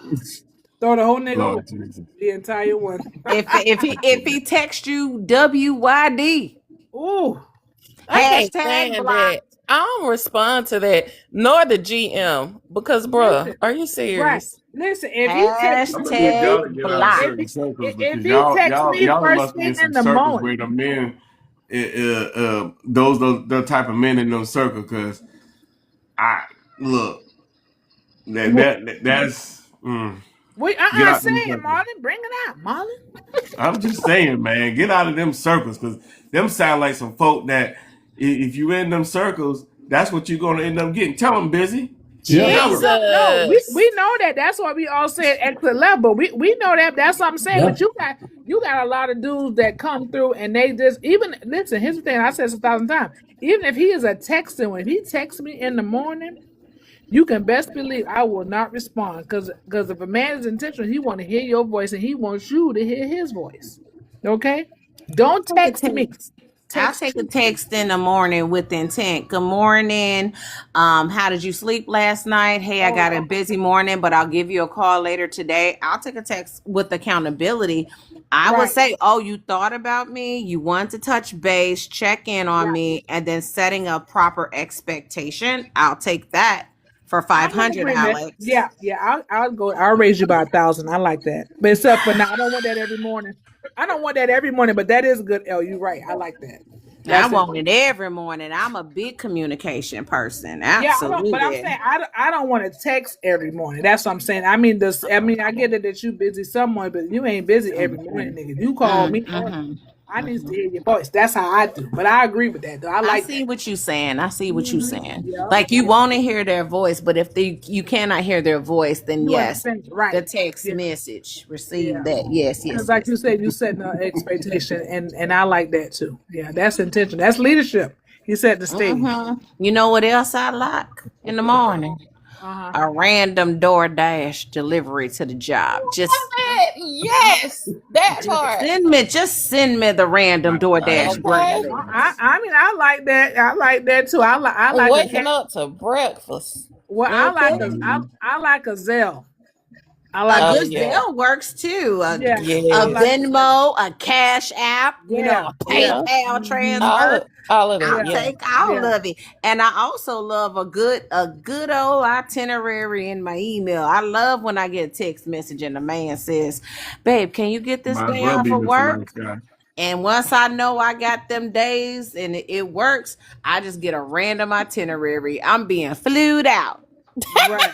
throw the whole nigga away. Lord Jesus. The entire one. If he texts you WYD, Ooh. I can't hashtag stand block. that. I don't respond to that, nor the GM, because, bruh, Listen. are you Right. serious? Listen, if he texts I'm gonna need y'all to Hashtag get out of block. certain circles if because he texts me y'all first must be thing in some in the circles morning, where the men, those the type of men in those circles. Because I look that's we get out say them it, circles. Marlon. Bring it out, Marlon. I'm just saying, man, get out of them circles because them sound like some folk that if you in them circles, that's what you're gonna end up getting. Tell them, busy. Tell them. No, Jesus. we know that. That's why we all say it extra level. We know that. That's what I'm saying. Yeah. But you got a lot of dudes that come through and they just even listen. Here's the thing. I said this 1,000 times. Even if he is a texter, when he texts me in the morning, you can best believe I will not respond because if a man is intentional, he want to hear your voice and he wants you to hear his voice. Okay, don't text me. I'll Text take a you. text in the morning with intent. Good morning. How did you sleep last night? Hey, I got a busy morning, but I'll give you a call later today. I'll take a text with accountability. I would Right. say, oh, you thought about me, you want to touch base, check in on me, and then setting a proper expectation. I'll take that for I'm in 500, agreement. Alex. Yeah, yeah. I'll raise you by 1,000. I like that. But except for now, I don't want that every morning. I don't want that every morning, but that is good. L, you're right. I like that. I That's it. want it every morning. I'm a big communication person. Yeah, I don't, but I'm Absolutely. saying I don't want to text every morning. That's what I'm saying. I mean, I get it that you busy someone, but you ain't busy every morning, nigga. You call me, I need to hear your voice. That's how I do. But I agree with that, though. I I like see that. what you're saying. I see what you're saying. Yeah, Like you want to hear their voice, but if you cannot hear their voice, then you yes, understand, the right? text Yeah, message, receive yeah. that. Yes, Because yes, like yes. you said, you setting an expectation, and I like that too. Yeah, that's intention. That's leadership. You set the stage. You know what else I like in the morning? Uh-huh. A random DoorDash delivery to the job. Yes, that part. Send me the random DoorDash Okay. breakfast. I mean, I like that. I like that too. I like Waking up to breakfast. well, Okay. I like a Zelle. I A like good yeah. Zelle works too. A yeah. I Yes. like Venmo, a Cash App, yeah, a yeah. PayPal transfer. All of it. I'll Yeah. take all Yeah. of it. And I also love a good old itinerary in my email. I love when I get a text message and the man says, "Babe, can you get this Might as day well off be of Mr. work?" Nice Guy. And once I know I got them days and it works, I just get a random itinerary. I'm being flued out. Right.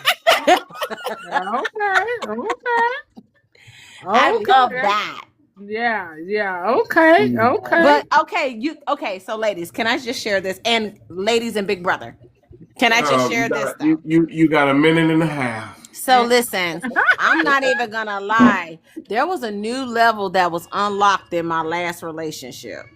Okay. I love Okay. that. Yeah. Okay. But okay, so ladies, can I just share this? And ladies and Big Brother, can I just share this though? You got a minute and a half. So listen, I'm not even gonna lie. There was a new level that was unlocked in my last relationship.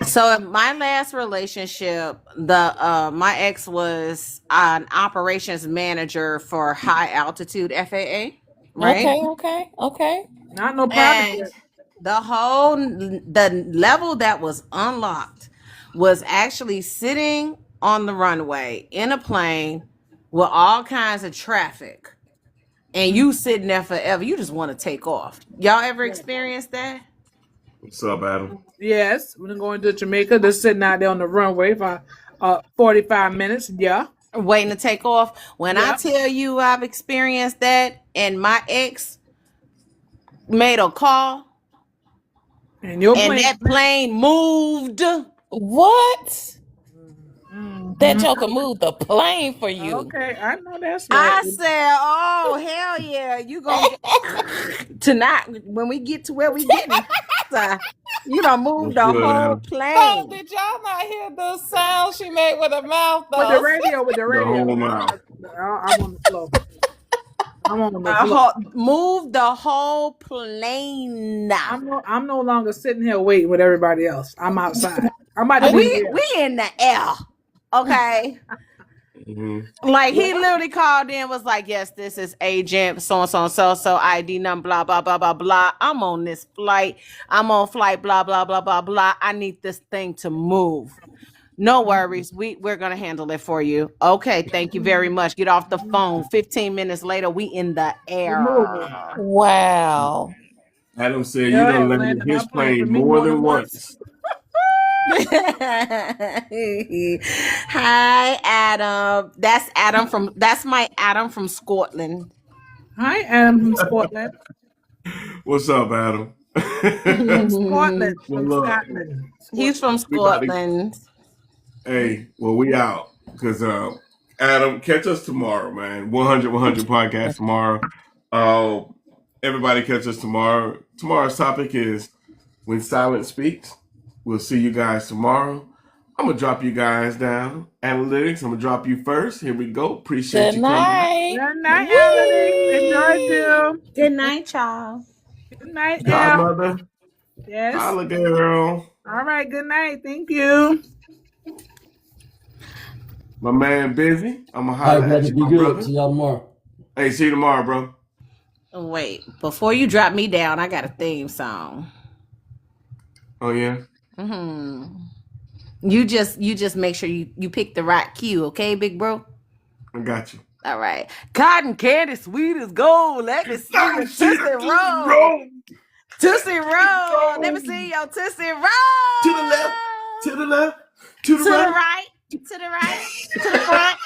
So in my last relationship, my ex was an operations manager for high altitude FAA, right? Okay. Not no private And jet. the level that was unlocked was actually sitting on the runway in a plane with all kinds of traffic, and you sitting there forever. You just want to take off. Y'all ever experienced that? What's up, Adam? Yes, we're going to Jamaica. They're sitting out there on the runway for 45 minutes. Yeah. Waiting to take off. When I Yeah. tell you I've experienced that, and my ex made a call, And your and plane. that plane moved. What? That joker moved the plane for you. Okay, I know that's I right. said, "Oh hell yeah, you gonna get tonight when we get to where we getting? You done moved the What's good, whole Adam? So plane." did y'all not hear the sound she made with her mouth With the though? radio. The whole mouth. I'm on the floor. I'm on the floor. Moved the whole plane. I'm no longer sitting here waiting with everybody else. I'm outside. I'm about to be We here. in the air, okay? Like he literally called in, was like, "Yes, this is agent so and so ID number blah blah blah blah blah. I'm on this flight. I'm on flight blah blah blah blah blah. I need this thing to move. No worries, we're gonna handle it for you. Okay, thank you very much. Get off the phone. 15 minutes later, we in the air. Wow. Adam said Yeah, you done Atlanta, landed his my plane for plane me more than once. Hi, Adam. That's my Adam from Scotland. Hi, Adam from Scotland. What's up, Adam? Scotland from Well, look, Scotland. He's from we about to- Scotland. Hey, well, we out because Adam, catch us tomorrow, man. 100 podcast tomorrow. Everybody catch us tomorrow. Tomorrow's topic is when silence speaks. We'll see you guys tomorrow. I'm gonna drop you guys down. Analytics, I'm gonna drop you first. Here we go. Appreciate Good you coming. night. Good night, Analytics. Enjoy you. Good night, y'all. Good night, Al. Godmother, Yes. holla, girl. All right. Good night. Thank you. My man, Busy. I'm gonna All holla right, at brother. you, Be my good. brother. See y'all tomorrow. Hey, see you tomorrow, bro. Wait, before you drop me down, I got a theme song. Oh yeah. You just make sure you pick the right cue, okay, big bro? I got you. All right. Cotton candy, sweet as gold. Let me see your Tootsie Roll. Tootsie Roll. Let me see your Tootsie Roll. To the left. To the left. To the To the right. right. To the right. To the front.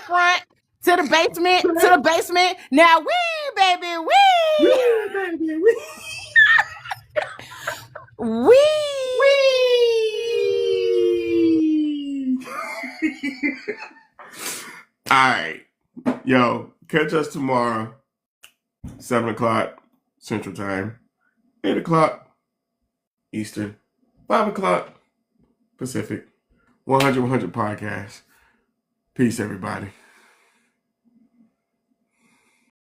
front, to the basement, to the basement. Now wee, baby, wee. All right. Yo, catch us tomorrow, 7 o'clock Central Time, 8 o'clock Eastern, 5 o'clock Pacific. 100 podcast. Peace, everybody.